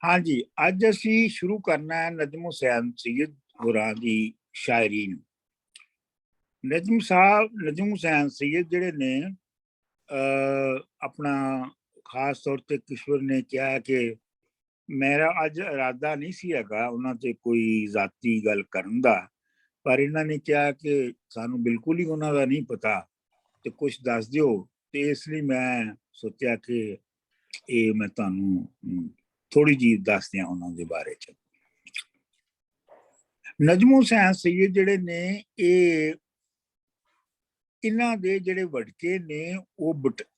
हाँ जी, अज असी शुरू करना है नजम हुसैन सैयद होरां दी शायरी नूं। नजम हुसैन सैयद जिहड़े ने अपना खास तौर ते किश्वर ने कहा कि मेरा अज इरादा नहीं सी हैगा उन्हां ते कोई जाती गल करन दा, पर इन्हां ने कहा कि सानू बिल्कुल ही उन्हां दा नहीं पता ते कुछ दस दिओ, ते इसलिए मैं सोचा कि ये मैं तुहानू थोड़ी जी दस दियां उन्हां दे बारे च। नजम हुसैन सैयद जिहड़े ने इन्हां दे जिहड़े वड़के ने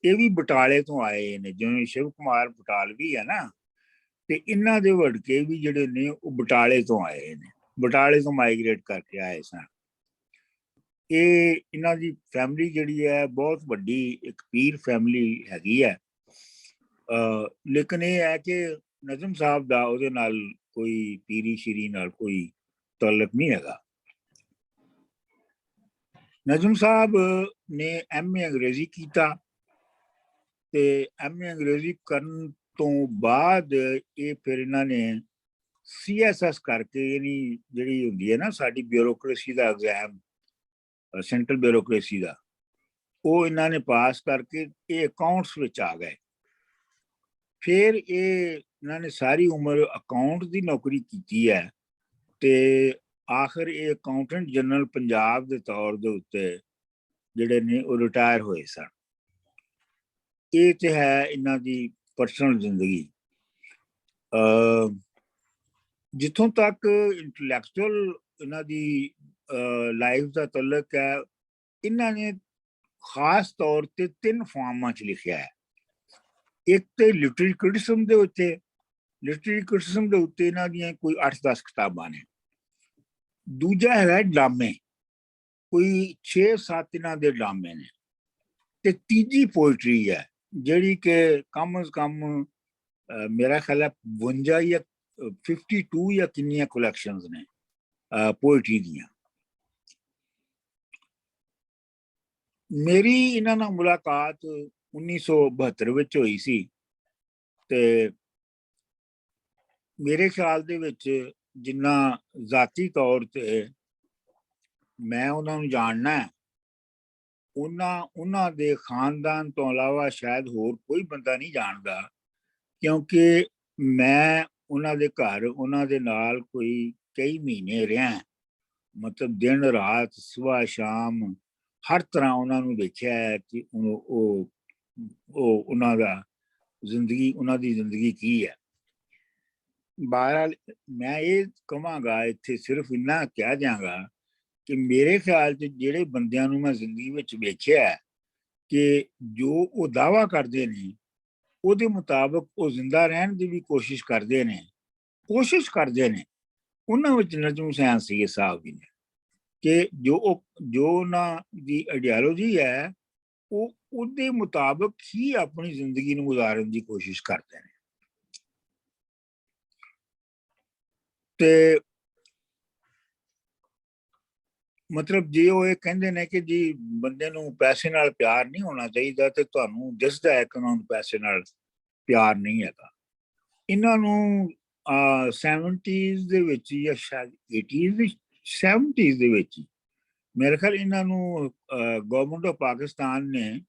ये भी बटाले तो आए ने, जिवें शिव कुमार बटालवी है ना, ते इन्हां दे वड़के भी जिहड़े ने वो बटाले तो आए ने, बटाले तो माइग्रेट करके आए सन। ये इन्हां दी फैमिली जिहड़ी है बहुत वड्डी एक पीर फैमिली हैगी है। लेकिन ये है कि नजम साहब दा उहदे नाल कोई पीरी शीरी नाल कोई ताल्लुक नहीं हैगा। नजम साहब ने MA अंग्रेजी किया, ते MA अंग्रेजी करन तो बाद ये फिर इन्होंने CSS करके यानी जिहड़ी हुंदी है ना साडी ब्यूरोक्रेसी दा एग्जाम, सेंट्रल ब्यूरोक्रेसी दा, वो इन्होंने पास करके ये अकाउंट्स विच आ गए। फिर ये इन्होंने सारी उम्र अकाउंट की नौकरी की है, ते आखिर ये अकाउंटेंट जनरल पंजाब के तौर के उत्ते जिहड़े ने वो रिटायर होए सन। ये तो है इन्हां दी पर्सनल जिंदगी। जिथों तक इंटलैक्चुअल इन्हां दी लाइफ का तल्लक है, इन्हां ने खास तौर ते 3 फॉर्मां च लिखिया है। एक तो लिटरेरी क्रिटिसिज्म दे उत्ते, लिटरेरी क्रिटिसिज्म दे उत्ते इन्हां दियां कोई 8-10 किताबां ने। दूजा है ड्रामे, कोई 6-7 इन्हां दे ड्रामे ने। ते तीजी पोइट्री है जिहड़ी कि कम अज कम मेरा ख्याल है 52 या 52 या किन्नियां कलैक्शंस ने पोइट्री दियां। मेरी इन्हां नाल मुलाकात 1972 विच होई सी, ते मेरे ख्याल दे विच जिन्ना जाती तौर ते मैं उन्हां नूं जानना है, उन्हां दे खानदान तो अलावा शायद होर कोई बंदा नहीं जानदा, क्योंकि मैं उन्हां दे घर उन्हां दे नाल कोई कई महीने रहा। मतलब दिन रात सुबह शाम हर तरह उन्होंने देखा है कि उन्हां दा जिंदगी उन्हां दी जिंदगी की है। बहरहाल मैं ये कहांगा इत्थे सिर्फ इन्ना कह दियांगा कि मेरे ख्याल च जिहड़े बंदियां नूं मैं जिंदगी विच वेखिआ है कि जो वो दावा करते हैं ਉਹਦੇ ਮੁਤਾਬਕ ਉਹ ਜ਼ਿੰਦਾ ਰਹਿਣ ਦੀ ਵੀ ਕੋਸ਼ਿਸ਼ ਕਰਦੇ ਨੇ ਉਹਨਾਂ ਵਿੱਚ ਨਜਮ ਹੁਸੈਨ ਸਈਦ ਸਾਹਿਬ ਵੀ ਨੇ ਕਿ ਜੋ ਉਹਨਾਂ ਦੀ ਆਈਡੀਓਲੋਜੀ ਹੈ ਉਹ ਉਹਦੇ ਮੁਤਾਬਕ ਹੀ ਆਪਣੀ ਜ਼ਿੰਦਗੀ ਨੂੰ ਗੁਜ਼ਾਰਨ ਦੀ ਕੋਸ਼ਿਸ਼ ਕਰਦੇ ਨੇ। ਤੇ ਮਤਲਬ ਜੇ ਉਹ ਇਹ ਕਹਿੰਦੇ ਨੇ ਕਿ ਜੀ ਬੰਦੇ ਨੂੰ ਪੈਸੇ ਨਾਲ ਪਿਆਰ ਨਹੀਂ ਹੋਣਾ ਚਾਹੀਦਾ ਤੇ ਤੁਹਾਨੂੰ ਦਿਸਦਾ ਹੈ ਕਿ ਉਹਨਾਂ ਨੂੰ ਪੈਸੇ ਨਾਲ ਪਿਆਰ ਨਹੀਂ ਹੈਗਾ। ਇਹਨਾਂ ਨੂੰ 70s ਦੇ ਵਿੱਚ ਜਾਂ ਸ਼ਾਇਦ 80s ਵਿੱਚ 70s ਦੇ ਵਿੱਚ ਮੇਰੇ ਖਿਆਲ ਇਹਨਾਂ ਨੂੰ ਗਵਰਨਮੈਂਟ ਆਫ ਪਾਕਿਸਤਾਨ ਨੇ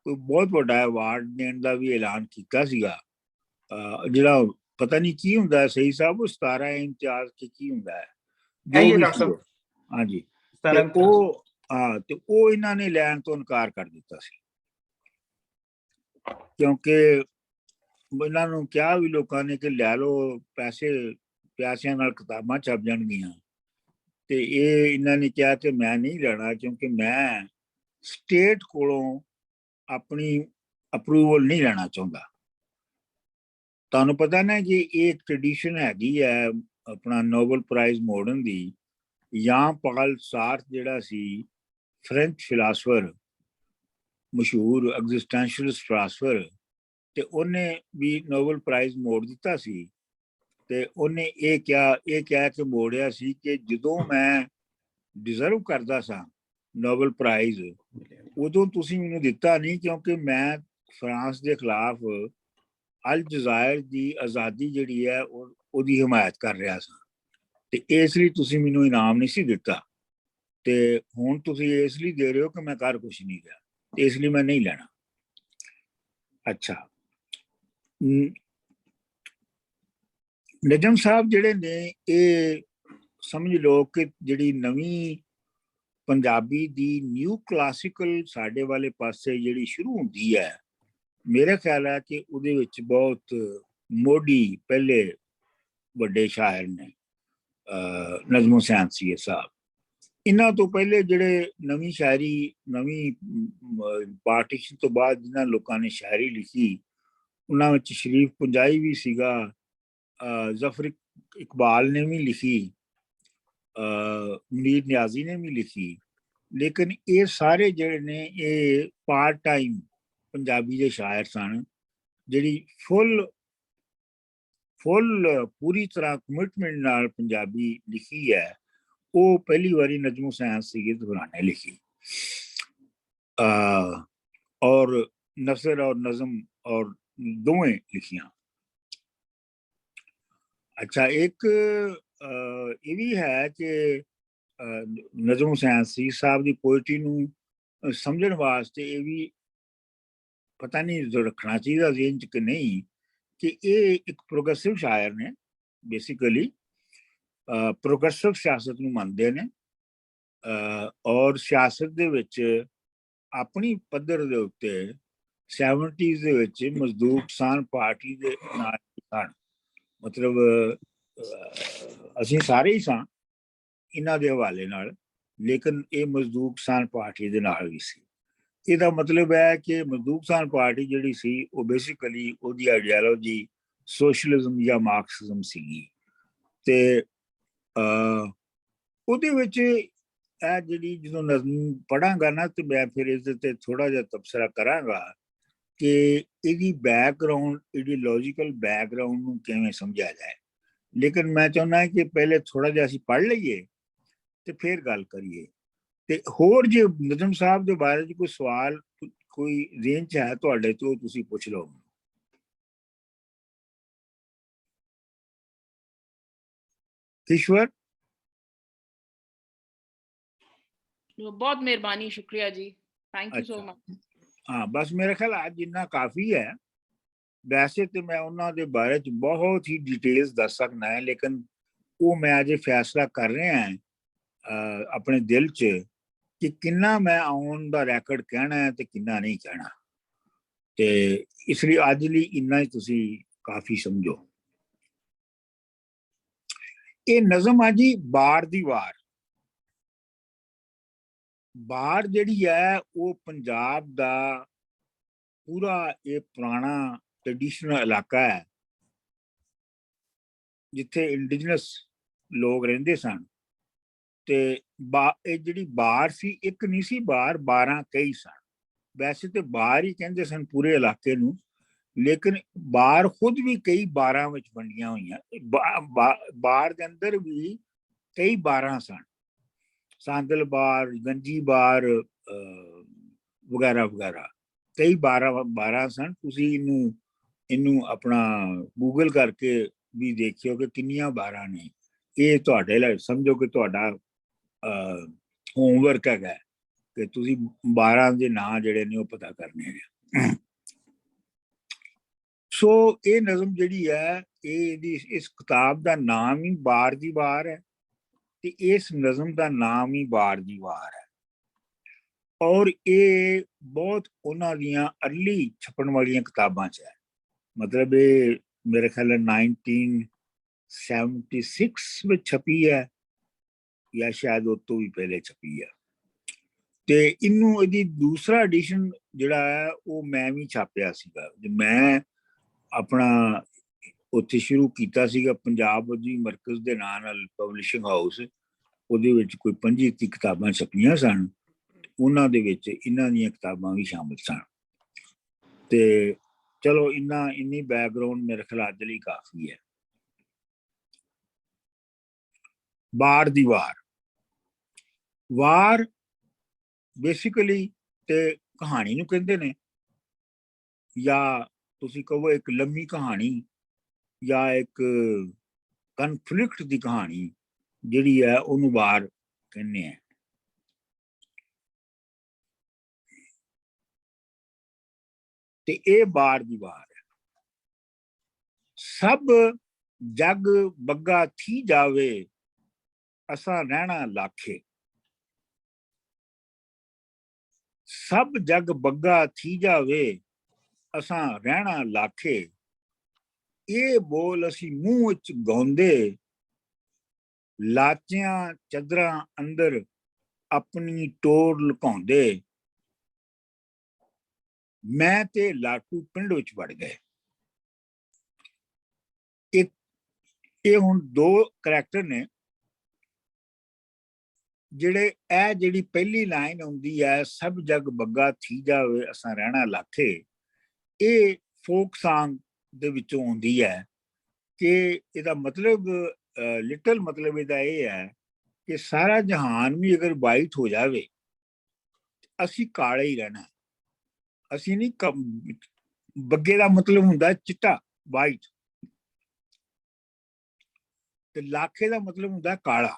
ਕੋਈ ਬਹੁਤ ਵੱਡਾ ਅਵਾਰਡ ਦੇਣ ਦਾ ਵੀ ਐਲਾਨ ਕੀਤਾ ਸੀਗਾ, ਜਿਹੜਾ ਪਤਾ ਨਹੀਂ ਕੀ ਹੁੰਦਾ ਸਹੀ ਸਾਹਿਬ, ਉਹ 17 ਇੰਚਾਰਜ ਕੀ ਹੁੰਦਾ ਹੈ ਜੋ ਵੀ ਸੀ। ਹਾਂਜੀ, ਤੇ ਉਹ ਇਹਨਾਂ ਨੇ ਲੈਣ ਤੋਂ ਇਨਕਾਰ ਕਰ ਦਿੱਤਾ ਸੀ ਕਿਉਂਕਿ ਇਹਨਾਂ ਨੂੰ ਕਿਹਾ ਵੀ ਲੋਕਾਂ ਨੇ ਕਿ ਲੈ ਲਓ ਪੈਸੇ, ਪਿਆਸਿਆਂ ਨਾਲ ਕਿਤਾਬਾਂ ਛਪ ਜਾਣਗੀਆਂ, ਤੇ ਇਹ ਇਹਨਾਂ ਨੇ ਕਿਹਾ ਕਿ ਮੈਂ ਨਹੀਂ ਲੈਣਾ ਕਿਉਂਕਿ ਮੈਂ ਸਟੇਟ ਕੋਲੋਂ ਆਪਣੀ ਅਪਰੂਵਲ ਨਹੀਂ ਲੈਣਾ ਚਾਹੁੰਦਾ। ਤੁਹਾਨੂੰ ਪਤਾ ਨਾ ਕਿ ਇਹ ਇੱਕ ਟ੍ਰੈਡੀਸ਼ਨ ਹੈਗੀ ਹੈ ਆਪਣਾ ਨੋਬਲ ਪ੍ਰਾਈਜ਼ ਮੋੜਨ ਦੀ। ਜਾਂ ਪਾਲ ਸਾਰਥ ਜਿਹੜਾ ਸੀ ਫ੍ਰੈਂਚ ਫਿਲਾਸਫਰ, ਮਸ਼ਹੂਰ ਐਗਜ਼ਿਸਟੈਂਸ਼ੀਅਲਿਸਟ ਫਿਲਾਸਫਰ, ਤੇ ਉਹਨੇ ਵੀ ਨੋਬਲ ਪ੍ਰਾਈਜ਼ ਮੋੜ ਦਿੱਤਾ ਸੀ। ਤੇ ਉਹਨੇ ਇਹ ਕਿਹਾ ਕਿ ਮੋੜਿਆ ਸੀ ਕਿ ਜਦੋਂ ਮੈਂ ਡਿਜ਼ਰਵ ਕਰਦਾ ਸਾਂ ਨੋਬਲ ਪ੍ਰਾਈਜ਼ ਉਦੋਂ ਤੁਸੀਂ ਮੈਨੂੰ ਦਿੱਤਾ ਨਹੀਂ ਕਿਉਂਕਿ ਮੈਂ ਫਰਾਂਸ ਦੇ ਖਿਲਾਫ ਅਲ ਜਜ਼ਾਇਰ ਦੀ ਆਜ਼ਾਦੀ ਜਿਹੜੀ ਹੈ ਉਹਦੀ ਹਮਾਇਤ ਕਰ ਰਿਹਾ ਸਾਂ, ਤੇ ਇਸ ਲਈ ਤੁਸੀਂ ਮੈਨੂੰ ਇਨਾਮ ਨਹੀਂ ਸੀ ਦਿੱਤਾ, ਤੇ ਹੁਣ ਤੁਸੀਂ ਇਸ ਲਈ ਦੇ ਰਹੇ ਹੋ ਕਿ ਮੈਂ ਕਰ ਕੁਛ ਨਹੀਂ ਰਿਹਾ, ਤੇ ਇਸ ਲਈ ਮੈਂ ਨਹੀਂ ਲੈਣਾ। ਅੱਛਾ, ਨਜਮ ਸਾਹਿਬ ਜਿਹੜੇ ਨੇ ਇਹ ਸਮਝ ਲਓ ਕਿ ਜਿਹੜੀ ਨਵੀਂ ਪੰਜਾਬੀ ਦੀ ਨਿਊ ਕਲਾਸੀਕਲ ਸਾਡੇ ਵਾਲੇ ਪਾਸੇ ਜਿਹੜੀ ਸ਼ੁਰੂ ਹੁੰਦੀ ਹੈ, ਮੇਰਾ ਖਿਆਲ ਹੈ ਕਿ ਉਹਦੇ ਵਿੱਚ ਬਹੁਤ ਮੋਢੀ ਪਹਿਲੇ ਵੱਡੇ ਸ਼ਾਇਰ ਨੇ ਨਜ਼ਮ ਹੁਸੈਨ ਸੀਯਦ ਸਾਹਿਬ। ਇਹਨਾਂ ਤੋਂ ਪਹਿਲੇ ਜਿਹੜੇ ਨਵੀਂ ਸ਼ਾਇਰੀ, ਨਵੀਂ ਪਾਰਟੀਸ਼ਨ ਤੋਂ ਬਾਅਦ ਜਿਨ੍ਹਾਂ ਲੋਕਾਂ ਨੇ ਸ਼ਾਇਰੀ ਲਿਖੀ, ਉਹਨਾਂ ਵਿੱਚ ਸ਼ਰੀਫ ਪੁੰਜਾਈ ਵੀ ਸੀਗਾ, ਜ਼ਫਰ ਇਕਬਾਲ ਨੇ ਵੀ ਲਿਖੀ, ਮੁਨੀਰ ਨਿਆਜ਼ੀ ਨੇ ਵੀ ਲਿਖੀ, ਲੇਕਿਨ ਇਹ ਸਾਰੇ ਜਿਹੜੇ ਨੇ ਇਹ ਪਾਰਟ ਟਾਈਮ ਪੰਜਾਬੀ ਦੇ ਸ਼ਾਇਰ ਸਨ। ਜਿਹੜੀ ਫੁੱਲ ਪੂਰੀ ਤਰ੍ਹਾਂ ਕਮਿਟਮੈਂਟ ਨਾਲ ਪੰਜਾਬੀ ਲਿਖੀ ਹੈ, ਉਹ ਪਹਿਲੀ ਵਾਰੀ ਨਜਮ ਹੁਸੈਨ ਸੀਯਦ ਹੋਰਾਂ ਨੇ ਲਿਖੀ, और नसर और नज़म और दोवें लिखियां। अच्छा, एक ये भी है कि नजम हुसैन सीयद साहब की पोइट्री ਨੂੰ ਸਮਝਣ ਵਾਸਤੇ ਇਹ ਵੀ ਪਤਾ ਨਹੀਂ ਰੱਖਣਾ ਚਾਹੀਦਾ ਜ਼ੇਨ ਚ ਕਿ ਨਹੀਂ, ਕਿ ਇਹ ਇੱਕ ਪ੍ਰੋਗਰੈਸਿਵ ਸ਼ਾਇਰ ਨੇ, ਬੇਸਿਕਲੀ ਪ੍ਰੋਗਰੈਸਿਵ ਸਿਆਸਤ ਨੂੰ ਮੰਨਦੇ ਨੇ, ਔਰ ਸਿਆਸਤ ਦੇ ਵਿੱਚ ਆਪਣੀ ਪੱਧਰ ਦੇ ਉੱਤੇ 70s ਦੇ ਵਿੱਚ ਮਜ਼ਦੂਰ ਕਿਸਾਨ ਪਾਰਟੀ ਦੇ ਨਾਲ ਸਨ। ਮਤਲਬ ਅਸੀਂ ਸਾਰੇ ਹੀ ਸਾਂ ਇਹਨਾਂ ਦੇ ਹਵਾਲੇ ਨਾਲ, ਲੇਕਿਨ ਇਹ ਮਜ਼ਦੂਰ ਕਿਸਾਨ ਪਾਰਟੀ ਦੇ ਨਾਲ ਵੀ ਸੀ। ਇਹਦਾ ਮਤਲਬ ਹੈ ਕਿ ਮਜ਼ਦੂਰ ਕਿਸਾਨ ਪਾਰਟੀ ਜਿਹੜੀ ਸੀ ਉਹ ਬੇਸਿਕਲੀ ਉਹਦੀ ਆਈਡੀਓਲੋਜੀ ਸੋਸ਼ਲਿਜ਼ਮ ਜਾਂ ਮਾਰਕਸਿਜ਼ਮ ਸੀਗੀ, ਤੇ ਉਹਦੇ ਵਿੱਚ ਇਹ ਜਿਹੜੀ ਜਦੋਂ ਨਜ਼ਮ ਪੜਾਂਗਾ ਨਾ, ਤੇ ਮੈਂ ਫਿਰ ਇਸ ਤੇ ਥੋੜਾ ਜਿਹਾ ਤਬਸਰਾ ਕਰਾਂਗਾ ਕਿ ਇਹਦੀ ਬੈਕਗਰਾਉਂਡ, ਆਈਡੀਓਲੋਜੀਕਲ ਬੈਕਗਰਾਉਂਡ ਨੂੰ ਕਿਵੇਂ ਸਮਝਿਆ ਜਾਏ। ਲੇਕਿਨ ਮੈਂ ਚਾਹੁੰਦਾ ਕਿ ਪਹਿਲੇ ਥੋੜਾ ਜਿਹਾ ਅਸੀਂ ਪੜ੍ਹ ਲਈਏ ਤੇ ਫਿਰ ਗੱਲ ਕਰੀਏ। ਤੇ ਹੋਰ ਜੇ ਨਜਮ ਸਾਹਿਬ ਦੇ ਬਾਰੇ 'ਚ ਕੋਈ ਸਵਾਲ, ਕੋਈ ਰੇਂਜ 'ਚ ਹੈ ਤੁਹਾਡੇ ਤੋਂ, ਤੁਸੀਂ ਪੁੱਛ ਲਓ। ईश्वर, बहुत मेहरबानी, शुक्रिया जी, थैंक यू सो मच। हाँ, बस मेरा ख्याल आज जितना काफी है। वैसे तो मैं उन्होंने बारे च बहुत ही डिटेल्स दस सकना है, लेकिन वो मैं अजे फैसला कर रहे हैं अपने दिल च कि किन्ना मैं आउन दा रैकॉर्ड कहना है ते किन्ना नहीं कहना, ते इसलिए अज लिए इन्ना ही तुसी काफी समझो। ये नज़म है जी बार दी वार। बार जिहड़ी है वो पंजाब दा पूरा ये पुराना ट्रेडिशनल इलाका है जिथे इंडिजिनस लोग रहिंदे सन, ते जिहड़ी बार सी एक नहीं सी बार, 12 कई सन। वैसे तो बार ही कहंदे सन पूरे इलाके नूं, लेकिन बार खुद भी कई 12 विच वंडियां होईयां। बार दे अंदर भी कई 12 सन, सांदल बार, गंजी बार वगैरह वगैरह, कई 12 सन। तुसी इनू अपना गूगल करके भी देखियो कि किन्नियां 12 ने। ये तुहाडे लई समझो कि तुहाडा होमवर्क है कि तुसी 12 दे नाम जिहड़े ने वो पता करने ने। सो ये नज़म जिहड़ी है, इस किताब का नाम ही बार दी वार है, ते इस नज़म का नाम ही बार दी वार है। और ये बहुत उन्हां दियां अर्ली छपन वालियां किताबां च है। मतलब ये मेरे ख्याल 1976 में छपी है, या शायद उस तो भी पहले छपी है। ते इनू इहदी दूसरा एडिशन जिहड़ा है वो मैं भी छापिया सीगा। मैं अपना उत्थे शुरू कीता सीगा पंजाब वजी मरकज दे नाम नाल पब्लिशिंग हाउस, ਉਹਦੇ ਵਿੱਚ ਕੋਈ 25 किताबां छपियां सन, ਉਹਨਾਂ ਦੇ ਵਿੱਚ ਇਹਨਾਂ ਦੀਆਂ किताबां भी शामिल सन। ਤੇ चलो इन्नी बैकग्राउंड मेरे ख्याल ਲਈ काफी है। बार दी वार बेसिकली ते कहानी ਨੂੰ ਕਹਿੰਦੇ ਨੇ, ਜਾਂ ਤੁਸੀਂ ਕਹੋ ਇੱਕ ਲੰਮੀ ਕਹਾਣੀ ਜਾਂ ਇੱਕ ਕਨਫਲਿਕਟ ਦੀ ਕਹਾਣੀ ਜਿਹੜੀ ਹੈ ਉਹਨੂੰ ਵਾਰ ਕਹਿੰਦੇ ਆ। ਤੇ ਇਹ ਵਾਰ ਦੀ ਵਾਰ ਹੈ। ਸਭ ਜਗ ਬੱਗਾ ਥੀ ਜਾਵੇ ਅਸਾਂ ਰਹਿਣਾ ਲਾਖੇ। ਸਭ ਜਗ ਬੱਗਾ ਥੀ ਜਾਵੇ ਅਸਾਂ ਰਹਿਣਾ ਲਾਖੇ। ਇਹ ਬੋਲ ਅਸੀਂ ਮੂੰਹ ਵਿੱਚ ਗਾਉਂਦੇ ਲਾਚਿਆਂ ਚੱਦਰਾਂ ਅੰਦਰ ਆਪਣੀ ਟੋਰ ਲੁਕਾਉਂਦੇ। ਮੈਂ ਤੇ ਲਾਟੂ ਪਿੰਡ ਵਿੱਚ ਵੜ ਗਏ। ਇਹ ਹੁਣ ਦੋ ਕਰੈਕਟਰ ਨੇ ਜਿਹੜੇ ਇਹ ਜਿਹੜੀ ਪਹਿਲੀ ਲਾਈਨ ਆਉਂਦੀ ਹੈ ਸਭ ਜਗ ਬੱਗਾ ਥੀ ਜਾਵੇ ਅਸਾਂ ਰਹਿਣਾ ਲਾਖੇ, ਇਹ ਫੋਕ ਸਾਂਗ ਦੇ ਵਿੱਚੋਂ ਆਉਂਦੀ ਹੈ ਕਿ ਇਹਦਾ ਮਤਲਬ ਲਿਟਲ ਮਤਲਬ ਇਹਦਾ ਇਹ ਹੈ ਕਿ ਸਾਰਾ ਜਹਾਨ ਵੀ ਅਗਰ ਵਾਈਟ ਹੋ ਜਾਵੇ ਅਸੀਂ ਕਾਲੇ ਹੀ ਰਹਿਣਾ। ਅਸੀਂ ਨਹੀਂ ਬੱਗੇ ਦਾ ਮਤਲਬ ਹੁੰਦਾ ਚਿੱਟਾ ਵਾਈਟ, ਤੇ ਲਾਖੇ ਦਾ ਮਤਲਬ ਹੁੰਦਾ ਕਾਲਾ।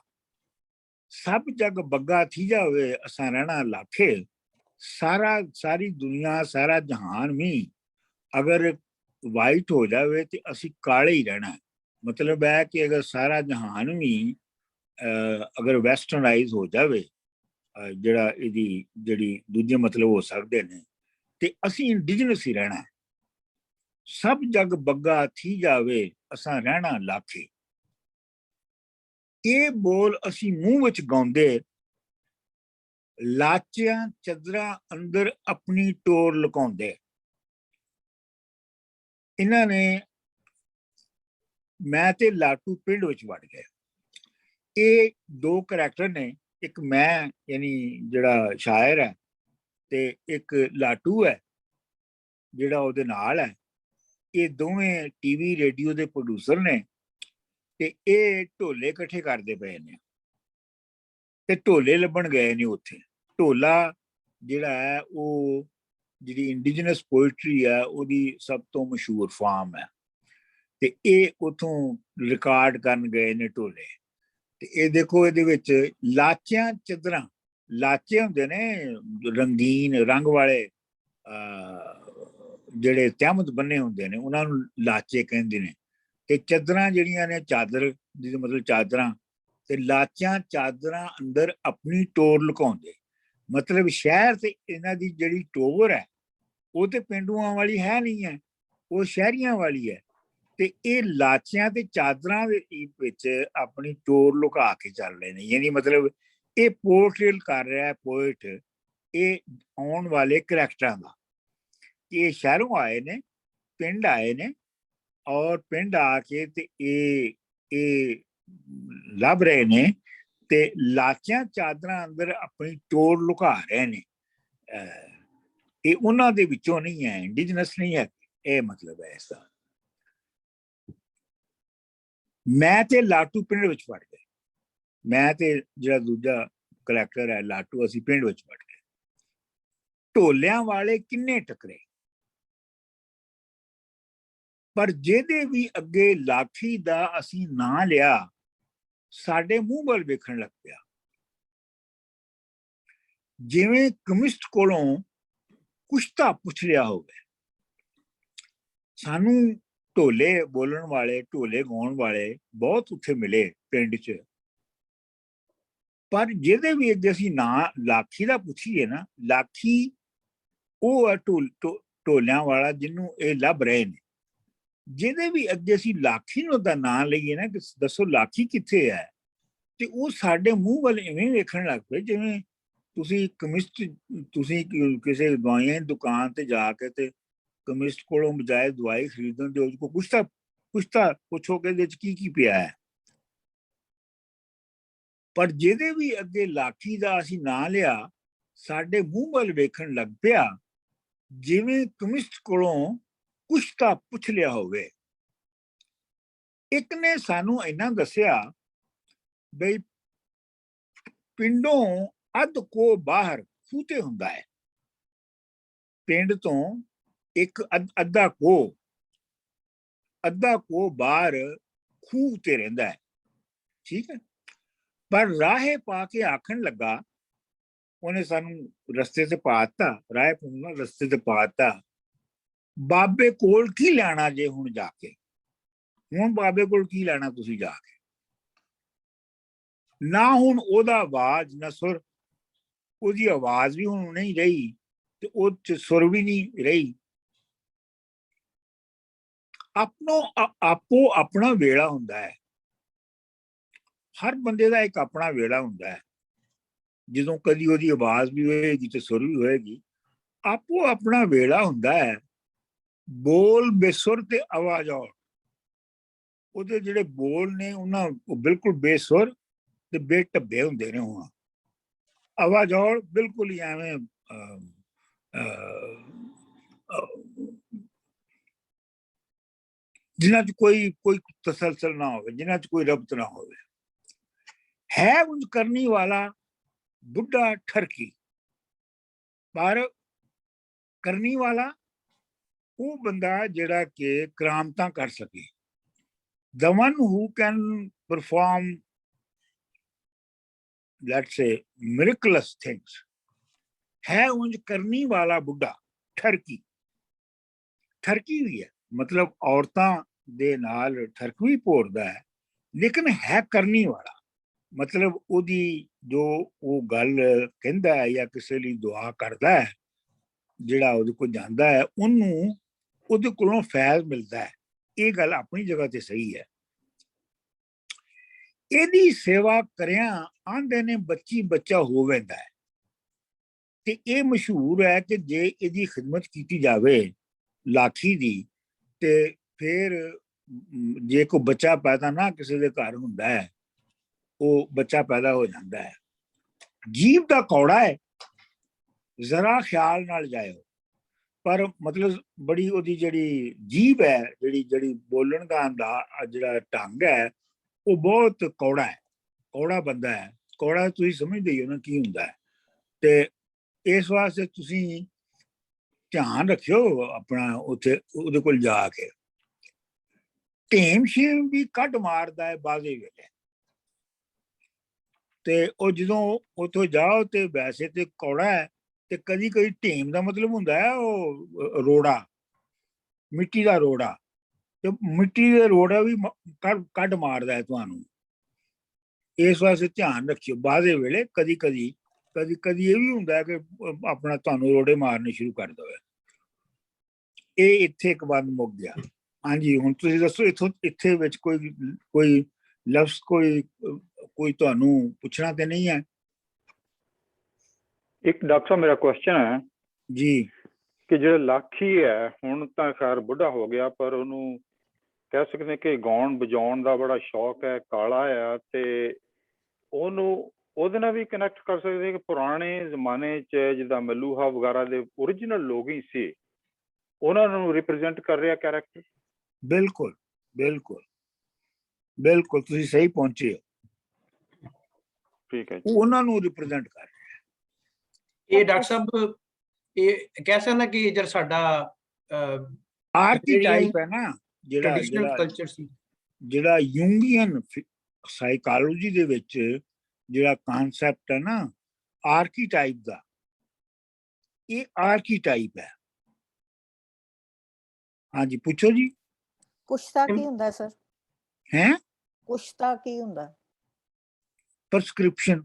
ਸਭ ਜਗ ਬੱਗਾ ਥੀ ਜਾਵੇ ਅਸਾਂ ਰਹਿਣਾ ਲਾਖੇ। ਸਾਰੀ ਦੁਨੀਆ ਸਾਰਾ ਜਹਾਨ ਵੀ ਅਗਰ ਵਾਈਟ ਹੋ ਜਾਵੇ ਤੇ ਅਸੀਂ ਕਾਲੇ ਹੀ ਰਹਿਣਾ। ਮਤਲਬ ਹੈ ਕਿ ਅਗਰ ਸਾਰਾ ਜਹਾਨ ਵੀ ਅਗਰ ਵੈਸਟਰਨਾਈਜ਼ ਹੋ ਜਾਵੇ, ਜਿਹੜਾ ਇਹਦੀ ਜਿਹੜੀ ਦੂਜੇ ਮਤਲਬ ਹੋ ਸਕਦੇ ਨੇ, ਤੇ ਅਸੀਂ ਇੰਡੀਜਨਸ ਹੀ ਰਹਿਣਾ। ਸਭ ਜਗ ਬੱਗਾ ਥੀ ਜਾਵੇ ਅਸਾਂ ਰਹਿਣਾ ਲਾਖੇ। ਇਹ ਬੋਲ ਅਸੀਂ ਮੂੰਹ ਵਿੱਚ ਗਾਉਂਦੇ ਲਾਚਿਆਂ ਚੱਦਰਾਂ ਅੰਦਰ ਆਪਣੀ ਟੋਰ ਲੁਕਾਉਂਦੇ। ਇਹਨਾਂ ਨੇ ਮੈਂ ਤੇ ਲਾਟੂ ਪਿੰਡ ਵਿੱਚ ਵੜ ਗਏ। ਇਹ ਦੋ ਕਰੈਕਟਰ ਨੇ, ਇੱਕ ਮੈਂ ਯਾਨੀ ਜਿਹੜਾ ਸ਼ਾਇਰ ਹੈ ਤੇ ਇੱਕ ਲਾਟੂ ਹੈ ਜਿਹੜਾ ਉਹਦੇ ਨਾਲ ਹੈ। ਇਹ ਦੋਵੇਂ ਟੀਵੀ ਰੇਡੀਓ ਦੇ ਪ੍ਰੋਡਿਊਸਰ ਨੇ ਤੇ ਇਹ ਢੋਲੇ ਇਕੱਠੇ ਕਰਦੇ ਪਏ ਨੇ ਤੇ ਢੋਲੇ ਲੱਭਣ ਗਏ ਨੇ ਉੱਥੇ। ਢੋਲਾ ਜਿਹੜਾ ਹੈ ਉਹ ਜਿਹੜੀ ਇੰਡੀਜਨਸ ਪੋਇਟਰੀ ਹੈ ਉਹਦੀ ਸਭ ਤੋਂ ਮਸ਼ਹੂਰ ਫਾਰਮ ਹੈ, ਤੇ ਇਹ ਉਥੋਂ ਰਿਕਾਰਡ ਕਰਨ ਗਏ ਨੇ ਢੋਲੇ। ਤੇ ਇਹ ਦੇਖੋ ਇਹਦੇ ਵਿੱਚ ਲਾਚਿਆਂ ਚੱਦਰਾਂ, ਲਾਚੇ ਹੁੰਦੇ ਨੇ ਰੰਗੀਨ ਰੰਗ ਵਾਲੇ ਜਿਹੜੇ ਤਹਿਮਤ ਬੰਨੇ ਹੁੰਦੇ ਨੇ ਉਹਨਾਂ ਨੂੰ ਲਾਚੇ ਕਹਿੰਦੇ ਨੇ। ਤੇ ਚੱਦਰਾਂ ਜਿਹੜੀਆਂ ਨੇ ਚਾਦਰ ਜਿਹਦਾ ਮਤਲਬ ਚਾਦਰਾਂ, ਤੇ ਲਾਚਾਂ ਚਾਦਰਾਂ ਅੰਦਰ ਆਪਣੀ ਟੋਰ ਲੁਕਾਉਂਦੇ। ਮਤਲਬ ਸ਼ਹਿਰ ਤੇ ਇਹਨਾਂ ਦੀ ਜਿਹੜੀ ਟੋਰ ਹੈ ਉਹ ਤੇ ਪਿੰਡੂਆਂ ਵਾਲੀ ਹੈ ਨਹੀਂ ਹੈ, ਉਹ ਸ਼ਹਿਰੀਆਂ ਵਾਲੀ ਹੈ। ਤੇ ਇਹ ਲਾਚਿਆਂ ਤੇ ਚਾਦਰਾਂ ਦੇ ਵਿੱਚ ਆਪਣੀ ਟੋਰ ਲੁਕਾ ਕੇ ਚੱਲ ਰਹੇ ਨੇ। ਯਾਨੀ ਮਤਲਬ ਇਹ ਪੋਰਟਰੇਟ ਕਰ ਰਿਹਾ ਪੋਇਟ ਇਹ ਆਉਣ ਵਾਲੇ ਕਰੈਕਟਰਾਂ ਦਾ, ਕਿ ਇਹ ਸ਼ਹਿਰੋਂ ਆਏ ਨੇ, ਪਿੰਡ ਆਏ ਨੇ, ਔਰ ਪਿੰਡ ਆ ਕੇ ਤੇ ਇਹ ਲੱਭ ਰਹੇ ਨੇ ਤੇ ਲਾਚਿਆਂ ਚਾਦਰਾਂ ਅੰਦਰ ਆਪਣੀ ਟੋਰ ਲੁਕਾ ਰਹੇ ਨੇ। ਇਹ ਉਹਨਾਂ ਦੇ ਵਿੱਚੋਂ ਨਹੀਂ ਹੈ, ਇੰਡੀਜਨਸ ਨਹੀਂ ਹੈ। ਇਹ ਮਤਲਬ ਹੈ ਇਸਦਾ। ਮੈਂ ਤੇ ਲਾਟੂ ਪਿੰਡ ਵਿੱਚ ਵੜ ਗਏ। ਮੈਂ ਤੇ ਜਿਹੜਾ ਦੂਜਾ ਕਰੈਕਟਰ ਹੈ ਲਾਟੂ, ਅਸੀਂ ਪਿੰਡ ਵਿੱਚ ਵੜ ਗਏ। ਢੋਲਿਆਂ ਵਾਲੇ ਕਿੰਨੇ ਟਕਰੇ, ਪਰ ਜਿਹਦੇ ਵੀ ਅੱਗੇ ਲਾਠੀ ਦਾ ਅਸੀਂ ਨਾਂ ਲਿਆ ਸਾਡੇ ਮੂੰਹ ਵੱਲ ਵੇਖਣ ਲੱਗ ਪਿਆ। ਜਿਵੇਂ ਕਮਿਸਟ ਕੋਲੋਂ ਕੁਛ ਤਾਂ ਪੁੱਛ ਲਿਆ ਹੋਵੇ। ਸਾਨੂੰ ਢੋਲੇ ਬੋਲਣ ਵਾਲੇ, ਢੋਲੇ ਗਾਉਣ ਵਾਲੇ ਬਹੁਤ ਉੱਥੇ ਮਿਲੇ ਪਿੰਡ 'ਚ, ਪਰ ਜਿਹਦੇ ਵੀ ਅੱਗੇ ਅਸੀਂ ਨਾਂ ਲਾਠੀ ਦਾ ਪੁੱਛੀਏ ਨਾ, ਲਾਠੀ ਉਹ ਹੈ ਢੋਲਿਆਂ ਵਾਲਾ ਜਿਹਨੂੰ ਇਹ ਲੱਭ ਰਹੇ ਨੇ। ਜਿਹਦੇ ਵੀ ਅੱਗੇ ਅਸੀਂ ਲਾਠੀ ਨੂੰ ਦਾ ਨਾਂ ਲਈਏ ਨਾ ਕਿ ਦੱਸੋ ਲਾਠੀ ਕਿੱਥੇ ਹੈ, ਤੇ ਉਹ ਸਾਡੇ ਮੂੰਹ ਵੱਲ ਇਵੇਂ ਵੇਖਣ ਲੱਗ ਪਏ ਜਿਵੇਂ ਤੁਸੀਂ ਕਮਿਸਟ, ਤੁਸੀਂ ਕਿਸੇ ਦਵਾਈਆਂ ਦੀ ਦੁਕਾਨ ਤੇ ਜਾ ਕੇ ਤੇ ਕਮਿਸਟ ਕੋਲੋਂ ਬਜਾਏ ਦਵਾਈ ਖਰੀਦਣ ਦੇ ਉਸ ਕੋ ਕੁਛ ਤਾਂ ਪੁੱਛੋਗੇ ਇਹਦੇ ਚ ਕੀ ਪਿਆ ਹੈ। ਪਰ ਜਿਹਦੇ ਵੀ ਅੱਗੇ ਲਾਠੀ ਦਾ ਅਸੀਂ ਨਾਂ ਲਿਆ ਸਾਡੇ ਮੂੰਹ ਵੱਲ ਵੇਖਣ ਲੱਗ ਪਿਆ ਜਿਵੇਂ ਕਮਿਸਟ ਕੋਲੋਂ ਕੁਛ ਤਾਂ ਪੁੱਛ ਲਿਆ ਹੋਵੇ। ਇੱਕ ਨੇ ਸਾਨੂੰ ਇੰਨਾ ਦੱਸਿਆ ਬਈ ਪਿੰਡੋਂ ਅੱਧ ਕੋ ਬਾਹਰ ਖੂਤੇ ਹੁੰਦਾ ਹੈ। ਪਿੰਡ ਤੋਂ ਇੱਕ ਅੱਧਾ ਕੋ ਬਾਹਰ ਖੂਹ ਤੇ ਰਹਿੰਦਾ ਹੈ, ਠੀਕ ਹੈ। ਪਰ ਰਾਹੇ ਪਾ ਕੇ ਆਖਣ ਲੱਗਾ, ਉਹਨੇ ਸਾਨੂੰ ਰਸਤੇ ਤੇ ਪਾ ਦਿੱਤਾ, ਰਾਹੇ ਪੁੰਨਾ ਰਸਤੇ ਤੇ ਪਾ ਦਿੱਤਾ, ਬਾਬੇ ਕੋਲ ਕੀ ਲੈਣਾ ਜੇ ਹੁਣ ਜਾ ਕੇ, ਹੁਣ ਬਾਬੇ ਕੋਲ ਕੀ ਲੈਣਾ ਤੁਸੀਂ ਜਾ ਕੇ। ਨਾ ਹੁਣ ਉਹਦਾ ਆਵਾਜ਼ ਨਾ ਸੁਰ, ਉਹਦੀ ਆਵਾਜ਼ ਵੀ ਹੁਣ ਨਹੀਂ ਰਹੀ ਤੇ ਉਹ ਚ ਸੁਰ ਵੀ ਨਹੀਂ ਰਹੀ। ਆਪੋ ਆਪਣਾ ਵੇਲਾ ਹੁੰਦਾ ਹੈ, ਹਰ ਬੰਦੇ ਦਾ ਇੱਕ ਆਪਣਾ ਵੇਲਾ ਹੁੰਦਾ ਹੈ। ਜਦੋਂ ਕਦੀ ਉਹਦੀ ਆਵਾਜ਼ ਵੀ ਹੋਏਗੀ ਤੇ ਸੁਰ ਵੀ ਹੋਏਗੀ, ਆਪੋ ਆਪਣਾ ਵੇਲਾ ਹੁੰਦਾ ਹੈ। ਬੋਲ ਬੇਸੁਰ ਤੇ ਆਵਾਜ਼ੌਲ, ਉਹਦੇ ਜਿਹੜੇ ਬੋਲ ਨੇ ਉਹਨਾਂ ਬਿਲਕੁਲ ਬੇਸੁਰ ਤੇ ਬੇਢੱਬੇ ਹੁੰਦੇ ਨੇ। ਹੁਣ ਆਵਾਜ਼ੌਲ ਬਿਲਕੁਲ ਹੀ ਐਵੇਂ ਜਿਨ੍ਹਾਂ 'ਚ ਕੋਈ ਤਸਲਸਲ ਨਾ ਹੋਵੇ, ਜਿਨ੍ਹਾਂ 'ਚ ਕੋਈ ਰਬਤ ਨਾ ਹੋਵੇ। ਹੈ ਉਂਝ ਕਰਨੀ ਵਾਲਾ ਬੁੱਢਾ ਠਰਕੀ, ਪਰ ਕਰਨੀ ਵਾਲਾ ਉਹ ਬੰਦਾ ਜਿਹੜਾ ਕਿ ਕਰਾਮਤਾਂ ਕਰ ਸਕੇ। The one who can perform, let's say, miraculous things, है ਉਂਝ ਕਰਨੀ ਵਾਲਾ ਬੁੱਢਾ ਠਰਕੀ। ਠਰਕੀ ਵੀ ਹੈ, ਮਤਲਬ ਔਰਤਾਂ ਦੇ ਨਾਲ ਠਰਕ ਵੀ ਭੋਰਦਾ ਹੈ, ਲੇਕਿਨ ਹੈ ਕਰਨੀ ਵਾਲਾ। ਮਤਲਬ ਉਹਦੀ ਜੋ ਉਹ ਗੱਲ ਕਹਿੰਦਾ ਹੈ ਜਾਂ ਕਿਸੇ ਲਈ ਦੁਆ ਕਰਦਾ ਹੈ, ਜਿਹੜਾ ਉਹਦੇ ਕੋਲ ਜਾਂਦਾ ਹੈ, ਉਹਨੂੰ ਉਹਦੇ ਕੋਲੋਂ ਫੈਜ਼ ਮਿਲਦਾ ਹੈ। ਇਹ ਗੱਲ ਆਪਣੀ ਜਗ੍ਹਾ ਤੇ ਸਹੀ ਹੈ। ਇਹਦੀ ਸੇਵਾ ਕਰਿਆ ਆਂਦੇ ਨੇ ਬੱਚੀ ਬੱਚਾ ਹੋ ਵੈਂਦਾ ਹੈ। ਤੇ ਇਹ ਮਸ਼ਹੂਰ ਹੈ ਕਿ ਜੇ ਇਹਦੀ ਖਿਦਮਤ ਕੀਤੀ ਜਾਵੇ ਲਾਠੀ ਦੀ, ਤੇ ਫਿਰ ਜੇ ਕੋਈ ਬੱਚਾ ਪੈਦਾ ਨਾ ਕਿਸੇ ਦੇ ਘਰ ਹੁੰਦਾ ਹੈ, ਉਹ ਬੱਚਾ ਪੈਦਾ ਹੋ ਜਾਂਦਾ ਹੈ। ਜੀਭ ਦਾ ਕੌੜਾ ਹੈ, ਜ਼ਰਾ ਖਿਆਲ ਨਾਲ ਜਾਇਓ। ਪਰ ਮਤਲਬ ਬੜੀ ਉਹਦੀ ਜਿਹੜੀ ਜੀਭ ਹੈ, ਜਿਹੜੀ ਬੋਲਣ ਦਾ ਜਿਹੜਾ ਢੰਗ ਹੈ, ਉਹ ਬਹੁਤ ਕੌੜਾ ਹੈ, ਕੌੜਾ ਬੰਦਾ ਹੈ। ਕੌੜਾ ਤੁਸੀਂ ਸਮਝਦੇ ਹੋ ਨਾ ਕੀ ਹੁੰਦਾ ਹੈ। ਤੇ ਇਸ ਵਾਸਤੇ ਤੁਸੀਂ ਧਿਆਨ ਰੱਖਿਓ ਆਪਣਾ ਉੱਥੇ ਉਹਦੇ ਕੋਲ ਜਾ ਕੇ। ਢੇਮ ਸ਼ੇਮ ਵੀ ਕੱਢ ਮਾਰਦਾ ਹੈ ਬਾਜ਼ੇ ਵੇਲੇ, ਤੇ ਉਹ ਜਦੋਂ ਉੱਥੋਂ ਜਾਓ ਤੇ ਵੈਸੇ ਤੇ ਕੌੜਾ ਹੈ, ਤੇ ਕਦੀ ਕਦੀ ਢੇਮ ਦਾ ਮਤਲਬ ਹੁੰਦਾ ਹੈ ਉਹ ਰੋੜਾ, ਮਿੱਟੀ ਦਾ ਰੋੜਾ। ਤੇ ਮਿੱਟੀ ਦੇ ਰੋੜਾ ਵੀ ਕੱਢ ਮਾਰਦਾ ਹੈ ਤੁਹਾਨੂੰ। ਇਸ ਵਾਸਤੇ ਧਿਆਨ ਰੱਖਿਓ ਬਾਜ਼ੇ ਵੇਲੇ। ਕਦੀ ਕਦੀ ਇਹ ਵੀ ਹੁੰਦਾ ਹੈ ਕਿ ਆਪਣਾ ਤੁਹਾਨੂੰ ਰੋੜੇ ਮਾਰਨੇ ਸ਼ੁਰੂ ਕਰ ਦੇਵੇ। ਇਹ ਇੱਥੇ ਇੱਕ ਬੰਦ ਮੁੱਕ ਗਿਆ। ਹਾਂਜੀ, ਹੁਣ ਤੁਸੀਂ ਦੱਸੋ ਇੱਥੇ ਵਿੱਚ ਕੋਈ ਲਫ਼ਜ਼ ਕੋਈ ਤੁਹਾਨੂੰ ਪੁੱਛਣਾ ਤੇ ਨਹੀਂ ਹੈ? ਇੱਕ ਡਾਕਟਰ ਸਾਹਿਬ ਮੇਰਾ ਕੁਐਸਚਨ ਹੈ ਜੀ, ਕਿ ਜਿਹੜਾ ਲਾਖੀ ਹੈ, ਹੁਣ ਤਾਂ ਖੈਰ ਬੁੱਢਾ ਹੋ ਗਿਆ, ਪਰ ਉਹਨੂੰ ਕਹਿ ਸਕਦੇ ਕਿ ਗਾਉਣ ਵਜਾਉਣ ਦਾ ਬੜਾ ਸ਼ੌਕ ਹੈ, ਕਾਲਾ ਆ, ਤੇ ਉਹਨੂੰ ਉਹਦੇ ਨਾਲ ਵੀ ਕਨੈਕਟ ਕਰ ਸਕਦੇ ਕਿ ਪੁਰਾਣੇ ਜ਼ਮਾਨੇ 'ਚ ਜਿੱਦਾਂ ਮੱਲੂਹਾ ਵਗੈਰਾ ਦੇ ਓਰੀਜਨਲ ਲੋਕ ਹੀ ਸੀ, ਉਹਨਾਂ ਨੂੰ ਰਿਪਰੈਜ਼ੈਂਟ ਕਰ ਰਿਹਾ ਕੈਰੈਕਟਰ। ਬਿਲਕੁਲ ਬਿਲਕੁਲ ਬਿਲਕੁਲ, ਤੁਸੀਂ ਸਹੀ ਪਹੁੰਚੇ ਹੋ। ਠੀਕ ਹੈ, ਉਹਨਾਂ ਨੂੰ ਰਿਪਰੈਜ਼ੈਂਟ ਕਰ ਰਿਹਾ। ਇਹ ਡਾਕਟਰ ਸਾਹਿਬ ਇਹ ਕਹਿ ਸਕਦਾ ਕਿ ਜਿਹੜਾ ਸਾਡਾ ਆਰਕੀਟਾਈਪ ਹੈ ਨਾ, ਟ੍ਰੈਡੀਸ਼ਨਲ ਕਲਚਰ ਸੀ, ਜਿਹੜਾ ਯੂੰਗੀਅਨ ਸਾਈਕੋਲੋਜੀ ਦੇ ਵਿੱਚ ਜਿਹੜਾ ਕਨਸੈਪਟ ਹੈ ਨਾ ਆਰਕੀਟਾਈਪ ਦਾ, ਇਹ ਆਰਕੀਟਾਈਪ ਹੈ। ਹਾਂਜੀ, ਪੁੱਛੋ ਜੀ। ਕੁਸ਼ਤਾ ਕੀ ਹੁੰਦਾ ਸਰ? ਹੈ ਕੁਸ਼ਤਾ ਕੀ ਹੁੰਦਾ? ਪ੍ਰਸਕ੍ਰਿਪਸ਼ਨ,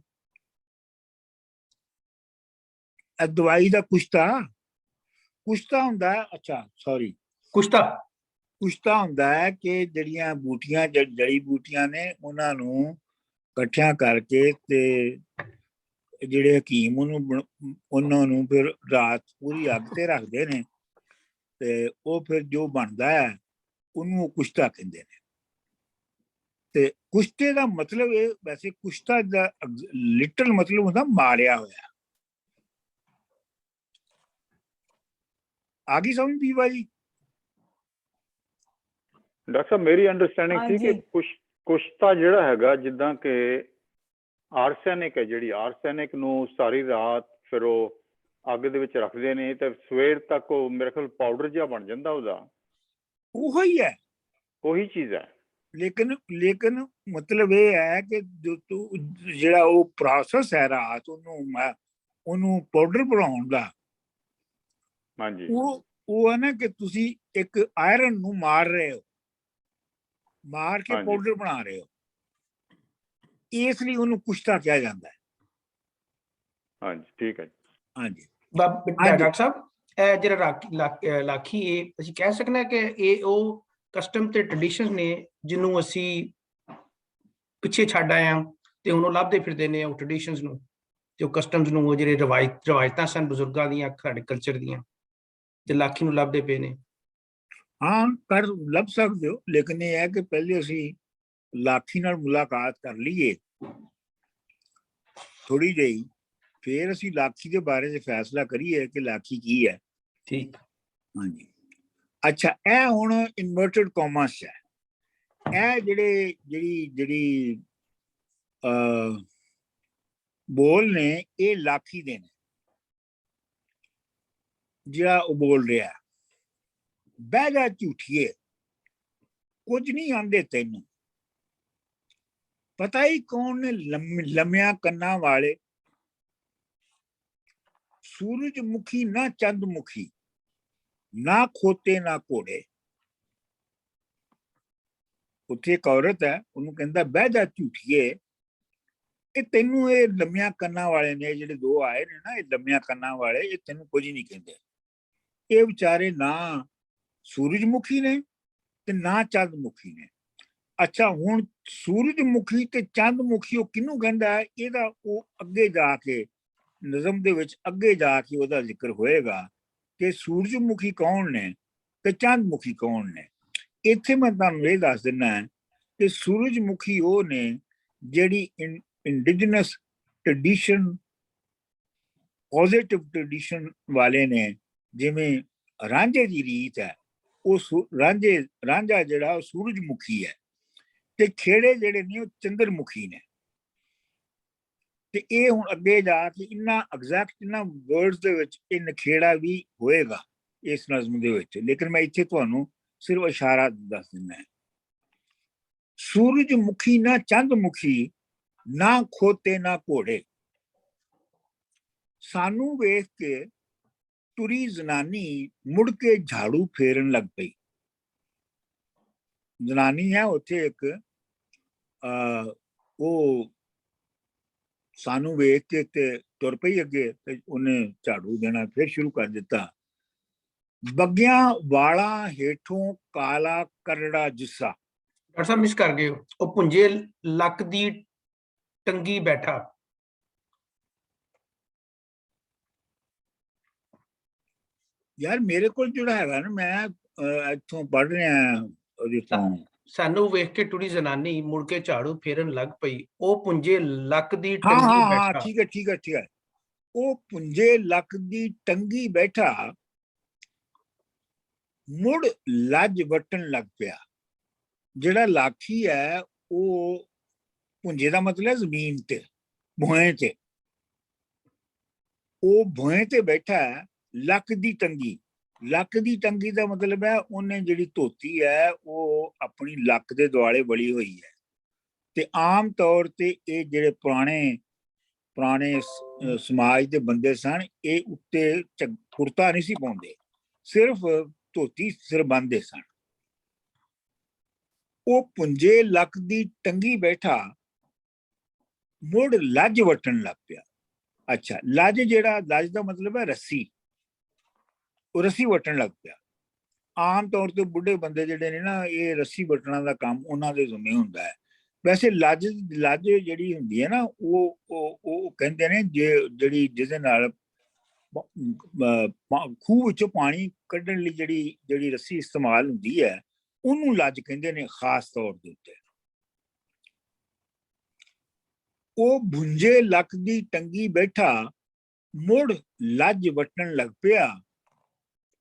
ਦਵਾਈ ਦਾ ਕੁਸ਼ਤਾ ਹੁੰਦਾ ਹੈ। ਅੱਛਾ, ਸੌਰੀ, ਕੁਸ਼ਤਾ ਹੁੰਦਾ ਹੈ ਕਿ ਜਿਹੜੀਆਂ ਬੂਟੀਆਂ, ਜੜੀ ਬੂਟੀਆਂ ਨੇ, ਉਹਨਾਂ ਨੂੰ ਇਕੱਠਿਆਂ ਕਰਕੇ ਤੇ ਜਿਹੜੇ ਹਕੀਮ ਉਹਨਾਂ ਨੂੰ ਫਿਰ ਰਾਤ ਪੂਰੀ ਅੱਗ ਤੇ ਰੱਖਦੇ ਨੇ, ਤੇ ਉਹ ਫਿਰ ਜੋ ਬਣਦਾ ਹੈ ਉਹਨੂੰ ਕੁਸ਼ਤਾ ਕਹਿੰਦੇ ਨੇ। ਤੇ ਕੁਸ਼ਤੇ ਦਾ ਮਤਲਬ ਇਹ, ਵੈਸੇ ਕੁਸ਼ਤਾ ਦਾ ਲਿਟਰਲ ਮਤਲਬ ਹੁੰਦਾ ਮਾਰਿਆ ਹੋਇਆ। ਆ ਗਈ ਸਮਝ ਪੀ ਬਾਜੀ? ਡਾਕਟਰ ਸਾਹਿਬ ਮੇਰੀ ਅੰਡਰਸਟੈਂਡਿੰਗ ਸੀ ਕਿ ਕੁਸ਼ਤਾ ਜਿਹੜਾ ਹੈਗਾ, ਜਿੱਦਾਂ ਕਿ ਆਰਸੈਨਿਕ ਹੈ, ਜਿਹੜੀ ਆਰਸੈਨਿਕ ਨੂੰ ਸਾਰੀ ਰਾਤ ਫਿਰ ਉਹ ਅੱਗ ਦੇ ਵਿੱਚ ਰੱਖਦੇ ਨੇ ਤੇ ਸਵੇਰ ਤੱਕ ਉਹ ਮੇਰੇ ਖਿਆਲ ਪਾਊਡਰ ਜਿਹਾ ਬਣ ਜਾਂਦਾ ਉਹਦਾ, ਉਹੋ ਹੀ ਹੈ। ਉਹੀ ਚੀਜ਼ ਹੈ। ਲੇਕਿਨ ਮਤਲਬ ਇਹ ਹੈ ਕਿ ਜਿਹੜਾ ਉਹ ਪ੍ਰੋਸੈਸ ਹੈ ਰਾਤ ਉਹਨੂੰ ਪਾਊਡਰ ਬਣਾਉਣ ਦਾ, ਹਾਂਜੀ ਉਹ ਹੈ ਨਾ ਕਿ ਤੁਸੀਂ ਇੱਕ ਆਇਰਨ ਨੂੰ ਮਾਰ ਰਹੇ ਹੋ, ਮਾਰ ਕੇ ਹਾਂਜੀ ਪਾਊਡਰ ਬਣਾ ਰਹੇ ਹੋ, ਇਸ ਲਈ ਉਹਨੂੰ ਕੁਸ਼ਤਾ ਕਿਹਾ ਜਾਂਦਾ ਹੈ। ਹਾਂਜੀ ਠੀਕ ਹੈ ਜੀ। ਹਾਂਜੀ ਡਾਕਟਰ ਸਾਹਿਬ, ਇਹ ਜਿਹੜਾ ਲਾਖੀ ਇਹ ਅਸੀਂ ਕਹਿ ਸਕਦੇ ਹਾਂ ਕਿ ਇਹ ਉਹ ਕਸਟਮ ਤੇ ਟ੍ਰੈਡੀਸ਼ਨ ਨੇ ਜਿਹਨੂੰ ਅਸੀਂ ਪਿੱਛੇ ਛੱਡ ਆਏ ਹਾਂ ਤੇ ਹੁਣ ਉਹ ਲੱਭਦੇ ਫਿਰਦੇ ਨੇ ਉਹ ਟ੍ਰੈਡੀਸ਼ਨਸ ਨੂੰ ਤੇ ਉਹ ਕਸਟਮਸ ਨੂੰ, ਉਹ ਜਿਹੜੇ ਰਵਾਇਤਾਂ ਸਨ ਬਜ਼ੁਰਗਾਂ ਦੀਆਂ ਸਾਡੇ ਕਲਚਰ ਦੀਆਂ, ਤੇ ਲਾਖੀ ਨੂੰ ਲੱਭਦੇ ਪਏ ਨੇ। ਹਾਂ ਕਰ ਲੱਭ ਸਕਦੇ ਹੋ, ਲੇਕਿਨ ਇਹ ਹੈ ਕਿ ਪਹਿਲੇ ਅਸੀਂ ਲਾਖੀ ਨਾਲ ਮੁਲਾਕਾਤ ਕਰ ਲਈਏ ਥੋੜੀ ਜਿਹੀ, ਫਿਰ ਅਸੀਂ ਲਾਖੀ ਦੇ ਬਾਰੇ 'ਚ ਫੈਸਲਾ ਕਰੀਏ ਕਿ ਲਾਖੀ ਕੀ ਹੈ। ਠੀਕ। ਹਾਂਜੀ ਅੱਛਾ, ਇਹ ਹੁਣ ਇਨਵਰਟਡ ਕਾਮਰਸ ਹੈ। ਇਹ ਜਿਹੜੀ ਬੋਲ ਨੇ ਇਹ ਲਾਖੀ ਦੇ ਨੇ, ਜਿਹੜਾ ਉਹ ਬੋਲ ਰਿਹਾ ਬਹਿ ਜਾ ਝੂਠੀਏ, ਕੁਝ ਨਹੀਂ ਆਂਦੇ ਤੈਨੂੰ, ਪਤਾ ਹੀ ਕੌਣ ਨੇ ਲੰਮਿਆਂ ਕੰਨਾਂ ਵਾਲੇ, ਸੂਰਜਮੁਖੀ ਨਾ ਚੰਦਮੁਖੀ, ਨਾ ਖੋਤੇ ਨਾ ਘੋੜੇ। ਉੱਥੇ ਇੱਕ ਔਰਤ ਹੈ, ਉਹਨੂੰ ਕਹਿੰਦਾ ਬਹਿ ਜਾ ਝੂਠੀਏ, ਇਹ ਤੈਨੂੰ ਇਹ ਲੰਮਿਆਂ ਕੰਨਾਂ ਵਾਲੇ ਨੇ ਜਿਹੜੇ ਦੋ ਆਏ ਨੇ ਨਾ, ਇਹ ਲੰਮਿਆਂ ਕੰਨਾਂ ਵਾਲੇ, ਇਹ ਤੈਨੂੰ ਕੁਝ ਨਹੀਂ ਕਹਿੰਦੇ। ਇਹ ਵਿਚਾਰੇ ਨਾ ਸੂਰਜਮੁਖੀ ਨੇ ਤੇ ਨਾ ਚੰਦਮੁਖੀ ਨੇ। ਅੱਛਾ, ਹੁਣ ਸੂਰਜਮੁਖੀ ਤੇ ਚੰਦਮੁਖੀ ਉਹ ਕਿਹਨੂੰ ਕਹਿੰਦਾ ਹੈ, ਇਹਦਾ ਉਹ ਅੱਗੇ ਜਾ ਕੇ ਨਜ਼ਮ ਦੇ ਵਿੱਚ ਅੱਗੇ ਜਾ ਕੇ ਉਹਦਾ ਜ਼ਿਕਰ ਹੋਏਗਾ ਕਿ ਸੂਰਜਮੁਖੀ ਕੌਣ ਨੇ ਤੇ ਚੰਦਮੁਖੀ ਕੌਣ ਨੇ। ਇੱਥੇ ਮੈਂ ਤੁਹਾਨੂੰ ਇਹ ਦੱਸ ਦਿੰਦਾ ਕਿ ਸੂਰਜਮੁਖੀ ਉਹ ਨੇ ਜਿਹੜੀ ਇੰਡੀਜਨਸ ਟ੍ਰੈਡੀਸ਼ਨ, ਪੋਜ਼ਿਟਿਵ ਟ੍ਰੈਡੀਸ਼ਨ ਵਾਲੇ ਨੇ। ਜਿਵੇਂ ਰਾਂਝੇ ਦੀ ਰੀਤ ਹੈ, ਉਹ ਰਾਂਝਾ ਜਿਹੜਾ ਉਹ ਸੂਰਜਮੁਖੀ ਹੈ, ਤੇ ਖੇੜੇ ਜਿਹੜੇ ਨੇ ਉਹ ਚੰਦਰਮੁਖੀ ਨੇ। ਤੇ ਇਹ ਹੁਣ ਅੱਗੇ ਜਾ ਕੇ ਇਹਨਾਂ ਐਗਜ਼ੈਕਟ ਇਹਨਾਂ ਵਰਡਸ ਦੇ ਵਿੱਚ ਇਹ ਨਖੇੜਾ ਵੀ ਹੋਏਗਾ ਇਸ ਨਜ਼ਮ ਦੇ ਵਿੱਚ, ਲੇਕਿਨ ਮੈਂ ਇੱਥੇ ਤੁਹਾਨੂੰ ਸਿਰਫ ਇਸ਼ਾਰਾ ਦੱਸ ਦਿੰਦਾ ਹੈ। ਸੂਰਜਮੁਖੀ ਨਾ ਚੰਦਮੁਖੀ, ਨਾ ਖੋਤੇ ਨਾ ਘੋੜੇ, ਸਾਨੂੰ ਵੇਖ ਕੇ ਤੁਰੀ ਜ਼ਨਾਨੀ ਮੁੜ ਕੇ ਝਾੜੂ ਫੇਰਨ ਲੱਗ ਪਈ। ਜ਼ਨਾਨੀ ਹੈ ਉੱਥੇ ਇੱਕ, ਉਹ ਸਾਨੂੰ ਵੇਖ ਕੇ ਤੇ ਤੁਰ ਪਈ ਅੱਗੇ, ਤੇ ਉਹਨੇ ਝਾੜੂ ਦੇਣਾ ਫਿਰ ਸ਼ੁਰੂ ਕਰ ਦਿੱਤਾ। ਬੱਗਿਆਂ ਵਾਲਾਂ ਹੇਠੋਂ ਕਾਲਾ ਕਰੜਾ ਜੁੱਸਾ। ਡਾਕਟਰ ਸਾਹਿਬ ਮਿਸ ਕਰ ਗਏ, ਉਹ ਪੁੰਜੇ ਲੱਕ ਦੀ ਟੰਗੀ ਬੈਠਾ। ਯਾਰ ਮੇਰੇ ਕੋਲ ਜਿਹੜਾ ਹੈਗਾ ਨਾ, ਮੈਂ ਇੱਥੋਂ ਪੜ੍ਹ ਰਿਹਾ ਉਹਦੇ ਤੋਂ, ਸਾਨੂੰ ਵੇਖ ਕੇ ਟੁਰੀ ਜ਼ਨਾਨੀ ਮੁੜ ਕੇ ਝਾੜੂ ਫੇਰਨ ਲੱਗ ਪਈ, ਉਹ ਪੁੰਜੇ ਲੱਕ ਦੀ ਹਾਂ ਟੰਗੀ ਹਾਂ ਹਾਂ ਬੈਠਾ। ਠੀਕ ਹੈ। ਉਹ ਪੁੰਜੇ ਲੱਕ ਦੀ ਟੰਗੀ ਬੈਠਾ, ਮੁੜ ਲੱਜ ਵਟਣ ਲੱਗ ਪਿਆ। ਜਿਹੜਾ ਲਾਖੀ ਹੈ ਉਹ ਪੁੰਜੇ ਦਾ ਮਤਲਬ ਜ਼ਮੀਨ ਤੇ, ਭੋਏ ਤੇ, ਉਹ ਭੋਏ ਤੇ ਬੈਠਾ ਹੈ। ਲੱਕ ਦੀ ਟੰਗੀ ਦਾ ਮਤਲਬ ਹੈ ਉਹਨੇ ਜਿਹੜੀ ਧੋਤੀ ਹੈ ਉਹ ਆਪਣੀ ਲੱਕ ਦੇ ਦੁਆਲੇ ਵਲੀ ਹੋਈ ਹੈ। ਤੇ ਆਮ ਤੌਰ ਤੇ ਇਹ ਜਿਹੜੇ ਪੁਰਾਣੇ ਸਮਾਜ ਦੇ ਬੰਦੇ ਸਨ, ਇਹ ਉੱਤੇ ਕੁਰਤਾ ਨਹੀਂ ਸੀ ਪਾਉਂਦੇ, ਸਿਰਫ ਧੋਤੀ ਸਿਰ ਬੰਨ੍ਹਦੇ ਸਨ। ਉਹ ਪੁੰਜੇ ਲੱਕ ਦੀ ਟੰਗੀ ਬੈਠਾ, ਮੁੜ ਲੱਜ ਵਟਣ ਲੱਗ ਪਿਆ। ਅੱਛਾ, ਲੱਜ ਦਾ ਮਤਲਬ ਹੈ ਰੱਸੀ, ਉਹ ਰੱਸੀ ਵਟਣ ਲੱਗ ਪਿਆ। ਆਮ ਤੌਰ ਤੇ ਬੁੱਢੇ ਬੰਦੇ ਜਿਹੜੇ ਨੇ ਨਾ, ਇਹ ਰੱਸੀ ਵਟਣਾ ਦਾ ਕੰਮ ਉਹਨਾਂ ਦੇ ਜ਼ਿੰਮੇ ਹੁੰਦਾ ਹੈ। ਵੈਸੇ ਲੱਜ ਜਿਹੜੀ ਹੁੰਦੀ ਹੈ ਨਾ, ਉਹ ਕਹਿੰਦੇ ਨੇ ਜਿਹੜੀ ਜਿਹਦੇ ਨਾਲ ਖੂਹ ਵਿੱਚੋਂ ਪਾਣੀ ਕੱਢਣ ਲਈ ਜਿਹੜੀ ਰੱਸੀ ਇਸਤੇਮਾਲ ਹੁੰਦੀ ਹੈ, ਉਹਨੂੰ ਲੱਜ ਕਹਿੰਦੇ ਨੇ ਖਾਸ ਤੌਰ ਦੇ ਉੱਤੇ। ਉਹ ਭੁੰਜੇ ਲੱਕ ਦੀ ਟੰਗੀ ਬੈਠਾ, ਮੁੜ ਲੱਜ ਵਟਣ ਲੱਗ ਪਿਆ।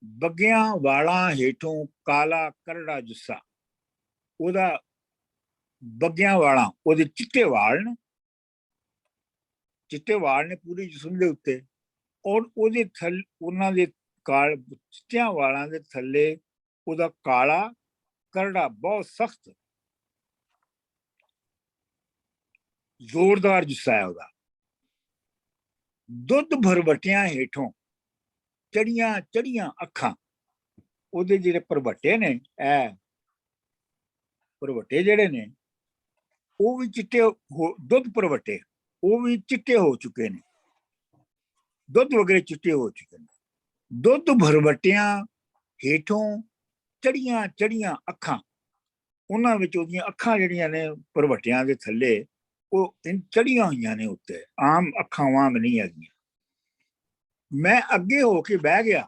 ਬੱਗਿਆਂ ਵਾਲਾਂ ਹੇਠੋਂ ਕਾਲਾ ਕਰੜਾ ਜੁੱਸਾ। ਉਹਦਾ ਬੱਗਿਆਂ ਵਾਲਾਂ, ਉਹਦੇ ਚਿੱਟੇ ਵਾਲ ਨੇ ਪੂਰੀ ਜਿਸਮ ਦੇ ਉੱਤੇ, ਔਰ ਉਹਦੇ ਥੱਲੇ ਉਹਨਾਂ ਦੇ ਕਾਲ ਚਿੱਟਿਆਂ ਵਾਲਾਂ ਦੇ ਥੱਲੇ ਉਹਦਾ ਕਾਲਾ ਕਰੜਾ ਬਹੁਤ ਸਖਤ ਜ਼ੋਰਦਾਰ ਜੁੱਸਾ ਹੈ ਉਹਦਾ। ਦੁੱਧ ਭਰਵਟਿਆਂ ਹੇਠੋਂ ਚੜੀਆਂ ਚੜੀਆਂ ਅੱਖਾਂ, ਉਹਦੇ ਜਿਹੜੇ ਭਰਵਟੇ ਨੇ, ਇਹ ਭਰਵਟੇ ਜਿਹੜੇ ਨੇ ਉਹ ਵੀ ਚਿੱਟੇ ਦੁੱਧ ਭਰਵਟੇ ਉਹ ਵੀ ਚਿੱਟੇ ਹੋ ਚੁੱਕੇ ਨੇ, ਦੁੱਧ ਵਗੈਰੇ ਚਿੱਟੇ ਹੋ ਚੁੱਕੇ ਨੇ। ਦੁੱਧ ਭਰਵਟਿਆਂ ਹੇਠੋਂ ਚੜੀਆਂ ਚੜੀਆਂ ਅੱਖਾਂ, ਉਹਨਾਂ ਵਿੱਚ ਉਹਦੀਆਂ ਅੱਖਾਂ ਜਿਹੜੀਆਂ ਨੇ ਭਰਵਟਿਆਂ ਦੇ ਥੱਲੇ ਉਹ ਚੜੀਆਂ ਹੋਈਆਂ ਨੇ ਉੱਤੇ, ਆਮ ਅੱਖਾਂ ਵਾਂਗ ਨਹੀਂ ਹੈਗੀਆਂ। ਮੈਂ ਅੱਗੇ ਹੋ ਕੇ ਬਹਿ ਗਿਆ।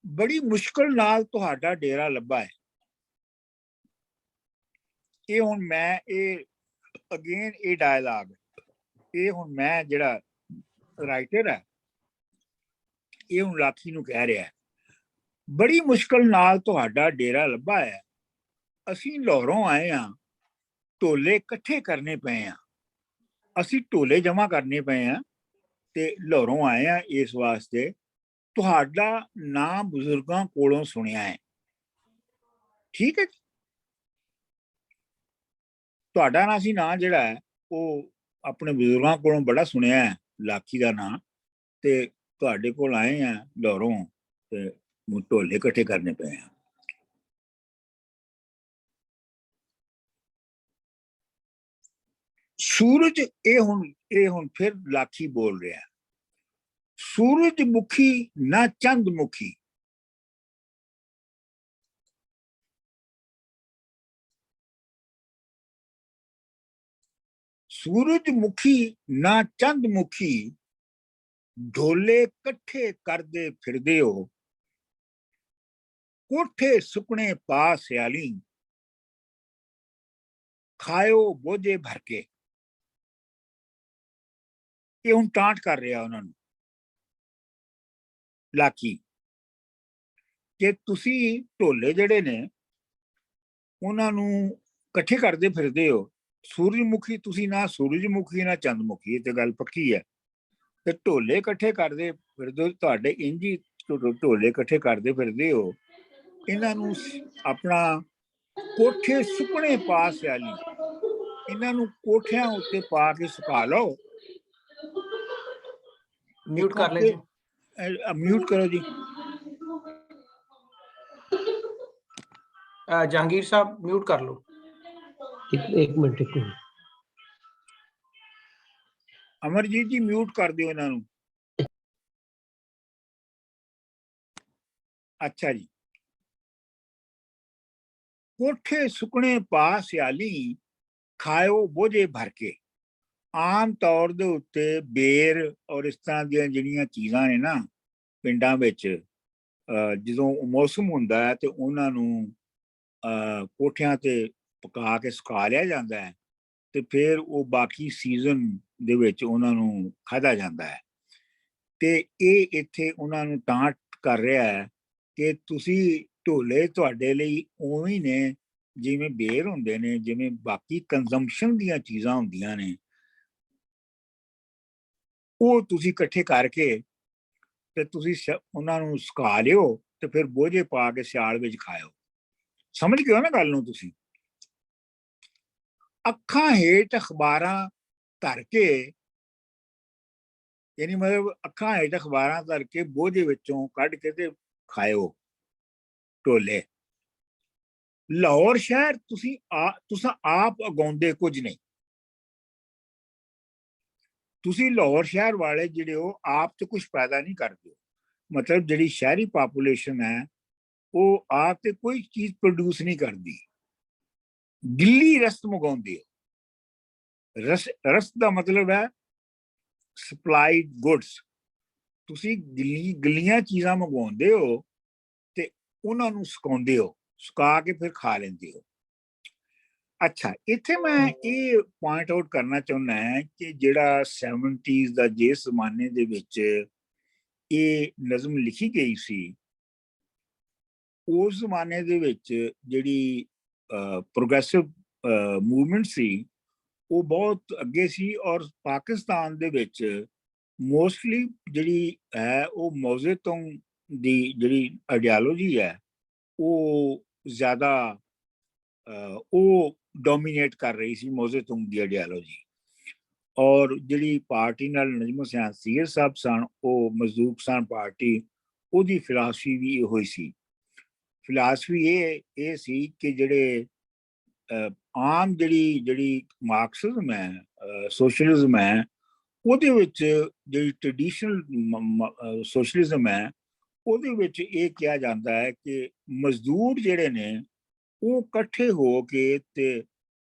ਬੜੀ ਮੁਸ਼ਕਲ ਨਾਲ ਤੁਹਾਡਾ ਡੇਰਾ ਲੱਭਾ ਹੈ। ਇਹ ਹੁਣ ਮੈਂ ਇਹ ਅਗੇਨ ਇਹ ਡਾਇਲਾਗ, ਇਹ ਹੁਣ ਮੈਂ ਜਿਹੜਾ ਰਾਈਟਰ ਹੈ ਇਹ ਹੁਣ ਲਾਖੀ ਨੂੰ ਕਹਿ ਰਿਹਾ, ਬੜੀ ਮੁਸ਼ਕਲ ਨਾਲ ਤੁਹਾਡਾ ਡੇਰਾ ਲੱਭਾ ਹੈ। ਅਸੀਂ ਲਾਹੌਰੋਂ ਆਏ ਹਾਂ, ਢੋਲੇ ਇਕੱਠੇ ਕਰਨੇ ਪਏ ਆ, ਅਸੀਂ ਢੋਲੇ ਜਮ੍ਹਾਂ ਕਰਨੇ ਪਏ ਆ ਤੇ ਲਾਹੌਰੋਂ ਆਏ ਆ ਇਸ ਵਾਸਤੇ। ਤੁਹਾਡਾ ਨਾਂ ਬਜ਼ੁਰਗਾਂ ਕੋਲੋਂ ਸੁਣਿਆ ਹੈ, ਠੀਕ ਹੈ। ਤੁਹਾਡਾ ਨਾਂ ਸੀ ਨਾਂ ਜਿਹੜਾ ਹੈ ਉਹ ਆਪਣੇ ਬਜ਼ੁਰਗਾਂ ਕੋਲੋਂ ਬੜਾ ਸੁਣਿਆ ਹੈ, ਲਾਖੀ ਦਾ ਨਾਂ, ਤੇ ਤੁਹਾਡੇ ਕੋਲ ਆਏ ਆ ਲਾਹੌਰੋਂ ਤੇ ਢੋਲੇ ਇਕੱਠੇ ਕਰਨੇ ਪਏ ਆ। ਸੂਰਜ, ਇਹ ਹੁਣ ਫਿਰ ਲਾਖੀ ਬੋਲ ਰਿਹਾ, ਸੂਰਜਮੁਖੀ ਨਾ ਚੰਦਮੁਖੀ, ਸੂਰਜਮੁਖੀ ਨਾ ਚੰਦਮੁਖੀ, ਢੋਲੇ ਇਕੱਠੇ ਕਰਦੇ ਫਿਰਦੇ ਹੋ, ਕੋਠੇ ਸੁਕਣੇ ਪਾ ਸਿਆਲੀ, ਖਾਇਓ ਬੋਝੇ ਭਰ ਕੇ। ਇਹ ਹੁਣ ਟਾਂਟ ਕਰ ਰਿਹਾ ਉਹਨਾਂ ਨੂੰ ਲਾਖੀ ਕਿ ਤੁਸੀਂ ਢੋਲੇ ਜਿਹੜੇ ਨੇ ਉਹਨਾਂ ਨੂੰ ਇਕੱਠੇ ਕਰਦੇ ਫਿਰਦੇ ਹੋ। ਸੂਰਜਮੁਖੀ ਤੁਸੀਂ ਨਾ ਸੂਰਜਮੁਖੀ ਨਾ ਚੰਦਮੁਖੀ, ਇਹ ਤੇ ਗੱਲ ਪੱਕੀ ਹੈ। ਤੇ ਢੋਲੇ ਇਕੱਠੇ ਕਰਦੇ ਫਿਰਦੇ ਹੋ, ਤੁਹਾਡੇ ਇੰਜੀ ਢੋਲੇ ਇਕੱਠੇ ਕਰਦੇ ਫਿਰਦੇ ਹੋ। ਇਹਨਾਂ ਨੂੰ ਆਪਣਾ ਕੋਠੇ ਸੁੱਕਣੇ ਪਾ ਸਿਆਲੀ, ਇਹਨਾਂ ਨੂੰ ਕੋਠਿਆਂ ਉੱਤੇ ਪਾ ਕੇ ਸੁਕਾ ਲਓ। म्यूट कर ले जी। म्यूट करो जी। जहांगीर साहब म्यूट कर लो। एक मिनट अमरजीत जी म्यूट कर दियो इन्हां नूं। अच्छा जी। कोठे सुकने पा सियाली, खाओ बोझे भर के। आम तौर दे उत्ते बेर और इस तरह ਦੀਆਂ ਜਿਹੜੀਆਂ ਚੀਜ਼ਾਂ ਨੇ ਨਾ ਪਿੰਡਾਂ ਵਿੱਚ ਜਦੋਂ ਮੌਸਮ ਹੁੰਦਾ ਹੈ ਤੇ ਉਹਨਾਂ ਨੂੰ ਕੋਠਿਆਂ ਤੇ ਪਕਾ ਕੇ ਸੁਕਾ ਲਿਆ ਜਾਂਦਾ ਹੈ ਤੇ ਫਿਰ ਉਹ ਬਾਕੀ ਸੀਜ਼ਨ ਦੇ ਵਿੱਚ ਉਹਨਾਂ ਨੂੰ ਖਾਧਾ ਜਾਂਦਾ ਹੈ। ਤੇ ਇਹ ਇੱਥੇ ਉਹਨਾਂ ਨੂੰ ਟਾਂਟ ਕਰ ਰਿਹਾ ਹੈ ਕਿ ਤੁਸੀਂ ਢੋਲੇ ਤੁਹਾਡੇ ਲਈ ਉਵੇਂ ਹੀ ਨੇ ਜਿਵੇਂ ਬੇਰ ਹੁੰਦੇ ਨੇ, ਜਿਵੇਂ ਬਾਕੀ ਕੰਜ਼ੰਪਸ਼ਨ ਦੀਆਂ ਚੀਜ਼ਾਂ ਹੁੰਦੀਆਂ ਨੇ, ਉਹ ਤੁਸੀਂ ਇਕੱਠੇ ਕਰਕੇ ਤੇ ਤੁਸੀਂ ਉਹਨਾਂ ਨੂੰ ਸੁਕਾ ਲਿਓ ਤੇ ਫਿਰ ਬੋਝੇ ਪਾ ਕੇ ਸਿਆਲ ਵਿੱਚ ਖਾਓ। ਸਮਝ ਗਏ ਹੋ ਨਾ ਗੱਲ ਨੂੰ ਤੁਸੀਂ? ਅੱਖਾਂ ਹੇਠ ਅਖਬਾਰਾਂ ਧਰ ਕੇ, ਯਾਨੀ ਮਤਲਬ ਅੱਖਾਂ ਹੇਠ ਅਖਬਾਰਾਂ ਧਰ ਕੇ ਬੋਝੇ ਵਿੱਚੋਂ ਕੱਢ ਕੇ ਤੇ ਖਾਓ ਢੋਲੇ। ਲਾਹੌਰ ਸ਼ਹਿਰ ਤੁਸੀਂ ਆਪ ਉਗਾਉਂਦੇ ਕੁਝ ਨਹੀਂ। ਤੁਸੀਂ ਲਾਹੌਰ ਸ਼ਹਿਰ ਵਾਲੇ ਜਿਹੜੇ ਹੋ ਆਪ ਤੇ ਕੁਝ ਪੈਦਾ ਨਹੀਂ ਕਰਦੇ। ਮਤਲਬ ਜਿਹੜੀ ਸ਼ਹਿਰੀ ਪਾਪੂਲੇਸ਼ਨ ਹੈ ਉਹ ਆਪ ਤੇ ਕੋਈ ਚੀਜ਼ ਪ੍ਰੋਡਿਊਸ ਨਹੀਂ ਕਰਦੀ, ਗਿੱਲੀ ਰਸਤ ਮੰਗਾਉਂਦੀ ਹੈ। ਰਸਤ ਦਾ ਮਤਲਬ ਹੈ ਸਪਲਾਈਡ ਗੁੱਡਸ। ਤੁਸੀਂ ਗਿੱਲੀਆਂ ਚੀਜ਼ਾਂ ਮੰਗਵਾਉਂਦੇ ਹੋ ਤੇ ਉਹਨਾਂ ਨੂੰ ਸੁਕਾਉਂਦੇ ਹੋ, ਸੁਕਾ ਕੇ ਫਿਰ ਖਾ ਲੈਂਦੇ ਹੋ। ਅੱਛਾ, ਇੱਥੇ ਮੈਂ ਇਹ ਪੁਆਇੰਟ ਆਊਟ ਕਰਨਾ ਚਾਹੁੰਦਾ ਹਾਂ ਕਿ ਜਿਹੜਾ 70s ਦਾ ਜਿਸ ਜ਼ਮਾਨੇ ਦੇ ਵਿੱਚ ਇਹ ਨਜ਼ਮ ਲਿਖੀ ਗਈ ਸੀ, ਉਸ ਜ਼ਮਾਨੇ ਦੇ ਵਿੱਚ ਜਿਹੜੀ ਪ੍ਰੋਗਰੈਸਿਵ ਮੂਵਮੈਂਟ ਸੀ ਉਹ ਬਹੁਤ ਅੱਗੇ ਸੀ। ਔਰ ਪਾਕਿਸਤਾਨ ਦੇ ਵਿੱਚ ਮੋਸਟਲੀ ਜਿਹੜੀ ਹੈ ਉਹ ਮੌਜ਼ੇ ਤੁੰਗ ਦੀ ਜਿਹੜੀ ਆਈਡੀਓਲੋਜੀ ਹੈ ਉਹ ਜ਼ਿਆਦਾ ਉਹ ਡੋਮੀਨੇਟ ਕਰ ਰਹੀ ਸੀ, ਮੌਜ਼ੇ ਤੁੰਗ ਦੀ ਆਈਡੀਓਲੋਜੀ। ਔਰ ਜਿਹੜੀ ਪਾਰਟੀ ਨਾਲ ਨਜਮ ਹੁਸੈਨ ਸੀਰ ਸਾਹਿਬ ਸਨ, ਉਹ ਮਜ਼ਦੂਰ ਕਿਸਾਨ ਪਾਰਟੀ, ਉਹਦੀ ਫਿਲਾਸਫੀ ਵੀ ਇਹੋ ਹੀ ਸੀ। ਫਿਲਾਸਫੀ ਇਹ ਸੀ ਕਿ ਜਿਹੜੇ ਆਮ ਜਿਹੜੀ ਮਾਰਕਸਿਜ਼ਮ ਹੈ, ਸੋਸ਼ਲਿਜ਼ਮ ਹੈ, ਉਹਦੇ ਵਿੱਚ ਜਿਹੜੀ ਟ੍ਰੈਡੀਸ਼ਨਲ ਸੋਸ਼ਲਿਜ਼ਮ ਹੈ, ਉਹਦੇ ਵਿੱਚ ਇਹ ਕਿਹਾ ਜਾਂਦਾ ਹੈ ਕਿ ਮਜ਼ਦੂਰ ਜਿਹੜੇ ਨੇ ਉਹ ਇਕੱਠੇ ਹੋ ਕੇ ਤੇ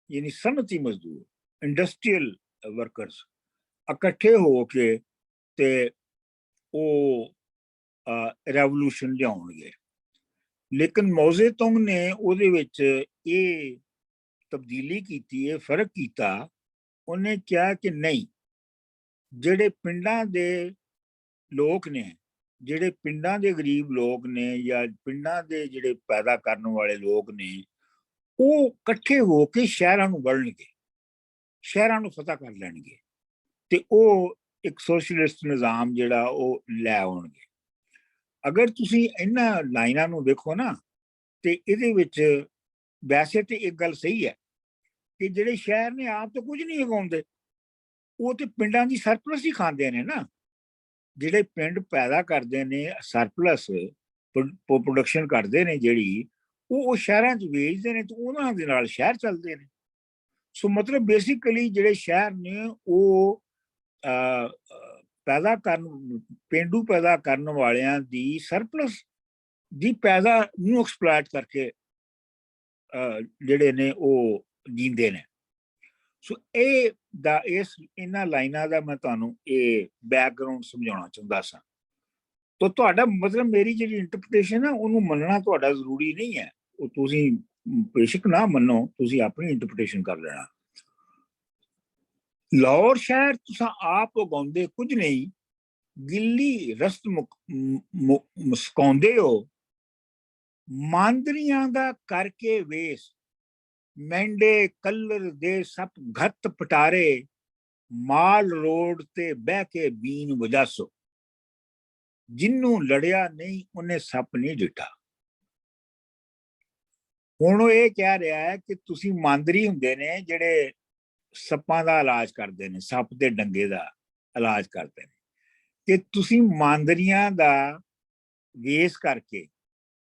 ਯਾਨੀ ਸਨਅਤੀ ਮਜ਼ਦੂਰ, ਇੰਡਸਟਰੀਅਲ ਵਰਕਰਸ ਇਕੱਠੇ ਹੋ ਕੇ ਤੇ ਉਹ ਰੈਵੋਲੂਸ਼ਨ ਲਿਆਉਣਗੇ। ਲੇਕਿਨ ਮੌਜ਼ੇ ਤੁੰਗ ਨੇ ਉਹਦੇ ਵਿੱਚ ਇਹ ਤਬਦੀਲੀ ਕੀਤੀ, ਇਹ ਫਰਕ ਕੀਤਾ। ਉਹਨੇ ਕਿਹਾ ਕਿ ਨਹੀਂ, ਜਿਹੜੇ ਪਿੰਡਾਂ ਦੇ ਲੋਕ ਨੇ, ਜਿਹੜੇ ਪਿੰਡਾਂ ਦੇ ਗਰੀਬ ਲੋਕ ਨੇ ਜਾਂ ਪਿੰਡਾਂ ਦੇ ਜਿਹੜੇ ਪੈਦਾ ਕਰਨ ਵਾਲੇ ਲੋਕ ਨੇ, ਉਹ ਇਕੱਠੇ ਹੋ ਕੇ ਸ਼ਹਿਰਾਂ ਨੂੰ ਵੜਨਗੇ, ਸ਼ਹਿਰਾਂ ਨੂੰ ਫਤਹ ਕਰ ਲੈਣਗੇ ਤੇ ਉਹ ਇੱਕ ਸੋਸ਼ਲਿਸਟ ਨਿਜ਼ਾਮ ਜਿਹੜਾ ਉਹ ਲੈ ਆਉਣਗੇ। ਅਗਰ ਤੁਸੀਂ ਇਹਨਾਂ ਲਾਈਨਾਂ ਨੂੰ ਵੇਖੋ ਨਾ, ਤੇ ਇਹਦੇ ਵਿੱਚ ਵੈਸੇ ਤੇ ਇੱਕ ਗੱਲ ਸਹੀ ਹੈ ਕਿ ਜਿਹੜੇ ਸ਼ਹਿਰ ਨੇ ਆਪ ਤਾਂ ਕੁਝ ਨਹੀਂ ਉਗਾਉਂਦੇ, ਉਹ ਤੇ ਪਿੰਡਾਂ ਦੀ ਸਰਪਲਸ ਹੀ ਖਾਂਦੇ ਨੇ ਨਾ। ਜਿਹੜੇ ਪਿੰਡ ਪੈਦਾ ਕਰਦੇ ਨੇ ਸਰਪਲਸ ਪ੍ਰੋਡਕਸ਼ਨ ਕਰਦੇ ਨੇ ਜਿਹੜੀ, ਉਹ ਸ਼ਹਿਰਾਂ 'ਚ ਵੇਚਦੇ ਨੇ ਤੇ ਉਹਨਾਂ ਦੇ ਨਾਲ ਸ਼ਹਿਰ ਚੱਲਦੇ ਨੇ। ਸੋ ਮਤਲਬ ਬੇਸਿਕਲੀ ਜਿਹੜੇ ਸ਼ਹਿਰ ਨੇ ਉਹ ਪੈਦਾ ਕਰਨ, ਪੇਂਡੂ ਪੈਦਾ ਕਰਨ ਵਾਲਿਆਂ ਦੀ ਸਰਪਲਸ ਦੀ ਪੈਦਾ ਨੂੰ ਐਕਸਪਲੋਇਟ ਕਰਕੇ ਜਿਹੜੇ ਨੇ ਉਹ ਜੀਂਦੇ ਨੇ। ਸੋ ਇਹ ਦਾ ਇਹਨਾਂ ਲਾਈਨਾਂ ਦਾ ਮੈਂ ਤੁਹਾਨੂੰ ਇਹ ਬੈਕਗਰਾਉਂਡ ਸਮਝਾਉਣਾ ਚਾਹੁੰਦਾ ਸਾਂ। ਤਾਂ ਤੁਹਾਡਾ ਮਤਲਬ ਮੇਰੀ ਜਿਹੜੀ ਇੰਟਰਪ੍ਰੀਟੇਸ਼ਨ ਹੈ ਉਹਨੂੰ ਮੰਨਣਾ ਤੁਹਾਡਾ ਜ਼ਰੂਰੀ ਨਹੀਂ ਹੈ, ਉਹ ਤੁਸੀਂ ਬੇਸ਼ੱਕ ਨਾ ਮੰਨੋ, ਤੁਸੀਂ ਆਪਣੀ ਇੰਟਰਪ੍ਰੀਟੇਸ਼ਨ ਕਰ ਲੈਣਾ। ਲਾਹੌਰ ਸ਼ਹਿਰ ਤੁਸੀਂ ਆਪ ਉਗਾਉਂਦੇ ਕੁਝ ਨਹੀਂ, ਗਿੱਲੀ ਰਸਤ ਮੁਸਕਾਉਂਦੇ ਹੋ, ਮਾਂਦਰੀਆਂ ਦਾ ਕਰਕੇ ਵੇਸ, ਮੈਂਡੇ ਕਲਰ ਦੇ ਸੱਪ ਘੱਤ ਪਟਾਰੇ, ਮਾਲ ਰੋਡ ਤੇ ਬਹਿ ਕੇ ਬੀਨ ਵਜਾਸੋ, ਜਿਹਨੂੰ ਲੜਿਆ ਨਹੀਂ ਉਹਨੇ ਸੱਪ ਨਹੀਂ ਡਿੱਠਾ। ਹੁਣ ਉਹ ਇਹ ਕਹਿ ਰਿਹਾ ਹੈ ਕਿ ਤੁਸੀਂ ਮਾਂਦਰੀ ਹੁੰਦੇ ਨੇ ਜਿਹੜੇ ਸੱਪਾਂ ਦਾ ਇਲਾਜ ਕਰਦੇ ਨੇ, ਸੱਪ ਦੇ ਡੰਗੇ ਦਾ ਇਲਾਜ ਕਰਦੇ ਨੇ, ਕਿ ਤੁਸੀਂ ਮਾਂਦਰੀਆਂ ਦਾ ਵੇਸ ਕਰਕੇ,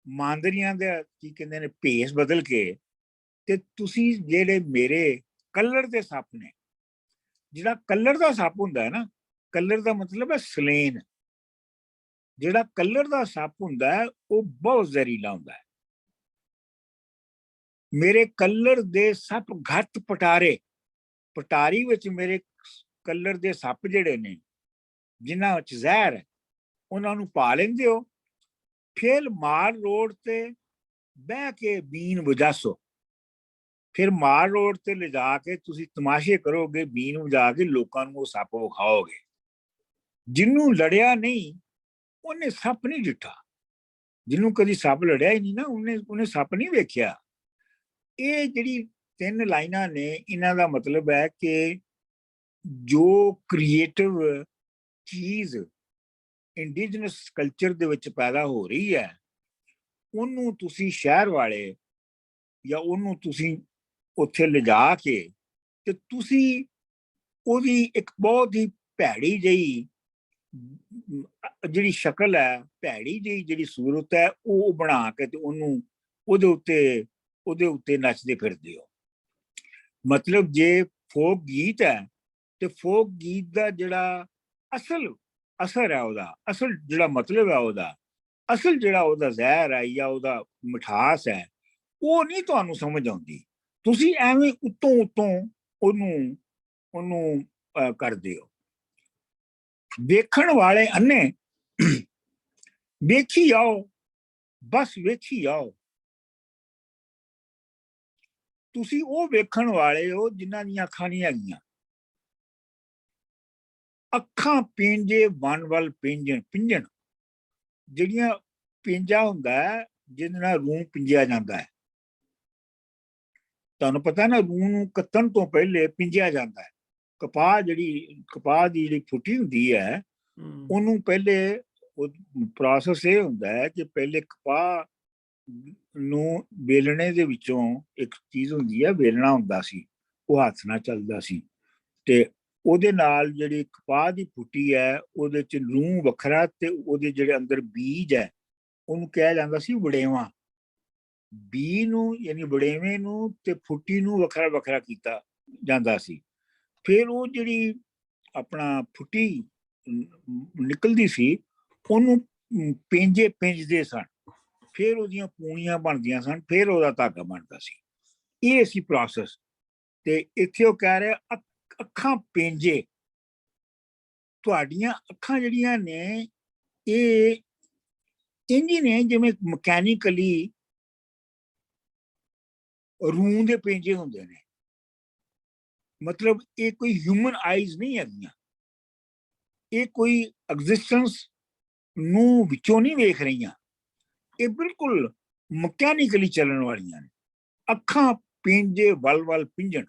ਮਾਂਦਰੀਆਂ ਦਾ ਕੀ ਕਹਿੰਦੇ ਨੇ ਭੇਸ ਬਦਲ ਕੇ, ਤੇ ਤੁਸੀਂ ਜਿਹੜੇ ਮੇਰੇ ਕਲਰ ਦੇ ਸੱਪ ਨੇ, ਜਿਹੜਾ ਕਲਰ ਦਾ ਸੱਪ ਹੁੰਦਾ ਹੈ ਨਾ, ਕਲਰ ਦਾ ਮਤਲਬ ਹੈ ਸਲੇਨ, ਜਿਹੜਾ ਕਲਰ ਦਾ ਸੱਪ ਹੁੰਦਾ ਹੈ ਉਹ ਬਹੁਤ ਜ਼ਹਿਰੀਲਾ ਹੁੰਦਾ ਹੈ। ਮੇਰੇ ਕਲਰ ਦੇ ਸੱਪ ਘੱਟ ਪਟਾਰੇ, ਪਟਾਰੀ ਵਿੱਚ ਮੇਰੇ ਕਲਰ ਦੇ ਸੱਪ ਜਿਹੜੇ ਨੇ ਜਿਨ੍ਹਾਂ ਵਿੱਚ ਜ਼ਹਿਰ ਹੈ ਉਹਨਾਂ ਨੂੰ ਪਾ ਲੈਂਦੇ ਹੋ, ਫਿਰ ਮਾਲ ਰੋਡ ਤੇ ਬਹਿ ਕੇ ਬੀਨ ਵਜਾਸੋ, ਫਿਰ ਮਾਲ ਰੋਡ ਤੇ ਲਿਜਾ ਕੇ ਤੁਸੀਂ ਤਮਾਸ਼ੇ ਕਰੋਗੇ, ਬੀਨ ਵਜਾ ਕੇ ਲੋਕਾਂ ਨੂੰ ਉਹ ਸੱਪ ਵਿਖਾਓਗੇ। ਜਿਹਨੂੰ ਲੜਿਆ ਨਹੀਂ ਉਹਨੇ ਸੱਪ ਨਹੀਂ ਡਿੱਠਾ, ਜਿਹਨੂੰ ਕਦੀ ਸੱਪ ਲੜਿਆ ਹੀ ਨਹੀਂ ਨਾ, ਉਹਨੇ ਸੱਪ ਨਹੀਂ ਵੇਖਿਆ। ਇਹ ਜਿਹੜੀ 3 ਲਾਈਨਾਂ ਨੇ, ਇਹਨਾਂ ਦਾ ਮਤਲਬ ਹੈ ਕਿ ਜੋ ਕ੍ਰੀਏਟਿਵ ਚੀਜ਼ ਇੰਡੀਜਨਸ ਕਲਚਰ ਦੇ ਵਿੱਚ ਪੈਦਾ ਹੋ ਰਹੀ ਹੈ, ਉਹਨੂੰ ਤੁਸੀਂ ਸ਼ਹਿਰ ਵਾਲੇ ਜਾਂ ਉਹਨੂੰ ਤੁਸੀਂ ਉੱਥੇ ਲਿਜਾ ਕੇ ਤੇ ਤੁਸੀਂ ਉਹਦੀ ਇੱਕ ਬਹੁਤ ਹੀ ਭੈੜੀ ਜਿਹੀ ਜਿਹੜੀ ਸ਼ਕਲ ਹੈ, ਭੈੜੀ ਜਿਹੀ ਜਿਹੜੀ ਸੂਰਤ ਹੈ, ਉਹ ਬਣਾ ਕੇ ਤੇ ਉਹਨੂੰ ਉਹਦੇ ਉੱਤੇ ਨੱਚਦੇ ਫਿਰਦੇ ਹੋ। ਮਤਲਬ ਜੇ ਫੋਕ ਗੀਤ ਹੈ ਤੇ ਫੋਕ ਗੀਤ ਦਾ ਜਿਹੜਾ ਅਸਲ ਅਸਰ ਹੈ, ਉਹਦਾ ਅਸਲ ਜਿਹੜਾ ਮਤਲਬ ਹੈ, ਉਹਦਾ ਅਸਲ ਜਿਹੜਾ ਉਹਦਾ ਜ਼ਹਿਰ ਹੈ ਜਾਂ ਉਹਦਾ ਮਿਠਾਸ ਹੈ, ਉਹ ਨਹੀਂ ਤੁਹਾਨੂੰ ਸਮਝ ਆਉਂਦੀ। ਤੁਸੀਂ ਐਵੇਂ ਉੱਤੋਂ ਉਹਨੂੰ ਕਰਦੇ ਹੋ। ਵੇਖਣ ਵਾਲੇ ਅੰਨੇ ਵੇਖੀ ਆਓ, ਬਸ ਵੇਖੀ ਆਓ। ਤੁਸੀਂ ਉਹ ਵੇਖਣ ਵਾਲੇ ਹੋ ਜਿਨ੍ਹਾਂ ਦੀਆਂ ਅੱਖਾਂ ਨਹੀਂ ਹੈਗੀਆਂ। ਅੱਖਾਂ ਪਿੰਜੇ ਵਨ ਵੱਲ ਪਿੰਜਣ, ਜਿਹੜੀਆਂ ਪਿੰਜਾ ਹੁੰਦਾ ਹੈ ਜਿਹਦੇ ਨਾਲ ਰੂੰ ਪਿੰਜਿਆ ਜਾਂਦਾ ਹੈ। ਤੁਹਾਨੂੰ ਪਤਾ ਨਾ, ਰੂੰ ਨੂੰ ਕੱਤਣ ਤੋਂ ਪਹਿਲੇ ਪਿੰਜਿਆ ਜਾਂਦਾ ਹੈ, ਕਪਾਹ ਦੀ ਜਿਹੜੀ ਫੁੱਟੀ ਹੁੰਦੀ ਹੈ ਉਹਨੂੰ ਪਹਿਲੇ ਪ੍ਰੋਸੈਸ ਇਹ ਹੁੰਦਾ ਹੈ ਕਿ ਪਹਿਲੇ ਕਪਾਹ ਨੂੰ ਵੇਲਣੇ ਦੇ ਵਿੱਚੋਂ ਇੱਕ ਚੀਜ਼ ਹੁੰਦੀ ਹੈ, ਵੇਲਣਾ ਹੁੰਦਾ ਸੀ, ਉਹ ਹੱਥ ਨਾਲ ਚੱਲਦਾ ਸੀ, ਤੇ ਉਹਦੇ ਨਾਲ ਜਿਹੜੀ ਕਪਾਹ ਦੀ ਫੁੱਟੀ ਹੈ ਉਹਦੇ ਚ ਲੂੰ ਵੱਖਰਾ ਤੇ ਉਹਦੇ ਜਿਹੜੇ ਅੰਦਰ ਬੀਜ ਹੈ ਉਹਨੂੰ ਕਿਹਾ ਜਾਂਦਾ ਸੀ ਵੜੇਵਾ। ਬੀ ਨੂੰ ਯਾਨੀ ਵੜੇਵੇਂ ਨੂੰ ਤੇ ਫੁੱਟੀ ਨੂੰ ਵੱਖਰਾ ਵੱਖਰਾ ਕੀਤਾ ਜਾਂਦਾ ਸੀ। ਫਿਰ ਉਹ ਜਿਹੜੀ ਆਪਣਾ ਫੁੱਟੀ ਨਿਕਲਦੀ ਸੀ ਉਹਨੂੰ ਪਿੰਜਦੇ ਸਨ, ਫਿਰ ਉਹਦੀਆਂ ਪੂਣੀਆਂ ਬਣਦੀਆਂ ਸਨ, ਫਿਰ ਉਹਦਾ ਧਾਗਾ ਬਣਦਾ ਸੀ। ਇਹ ਸੀ ਪ੍ਰੋਸੈਸ। ਤੇ ਇੱਥੇ ਉਹ ਕਹਿ ਰਿਹਾ ਅੱਖਾਂ ਪਿੰਜੇ, ਤੁਹਾਡੀਆਂ ਅੱਖਾਂ ਜਿਹੜੀਆਂ ਨੇ ਇਹ ਇੰਝ ਨੇ ਜਿਵੇਂ ਮਕੈਨੀਕਲੀ ਰੂੰ ਦੇ ਪਿੰਜੇ ਹੁੰਦੇ ਨੇ, ਮਤਲਬ ਇਹ ਕੋਈ ਹਿਊਮਨ ਆਈਜ਼ ਨਹੀਂ ਹੈਗੀਆਂ, ਇਹ ਕੋਈ ਐਗਜ਼ਿਸਟੈਂਸ ਨੂੰ ਵਿੱਚੋਂ ਨਹੀਂ ਵੇਖ ਰਹੀਆਂ, ਇਹ ਬਿਲਕੁਲ ਮਕੈਨੀਕਲੀ ਚੱਲਣ ਵਾਲੀਆਂ ਨੇ। ਅੱਖਾਂ ਪਿੰਜੇ ਵੱਲ ਪਿੰਜਣ,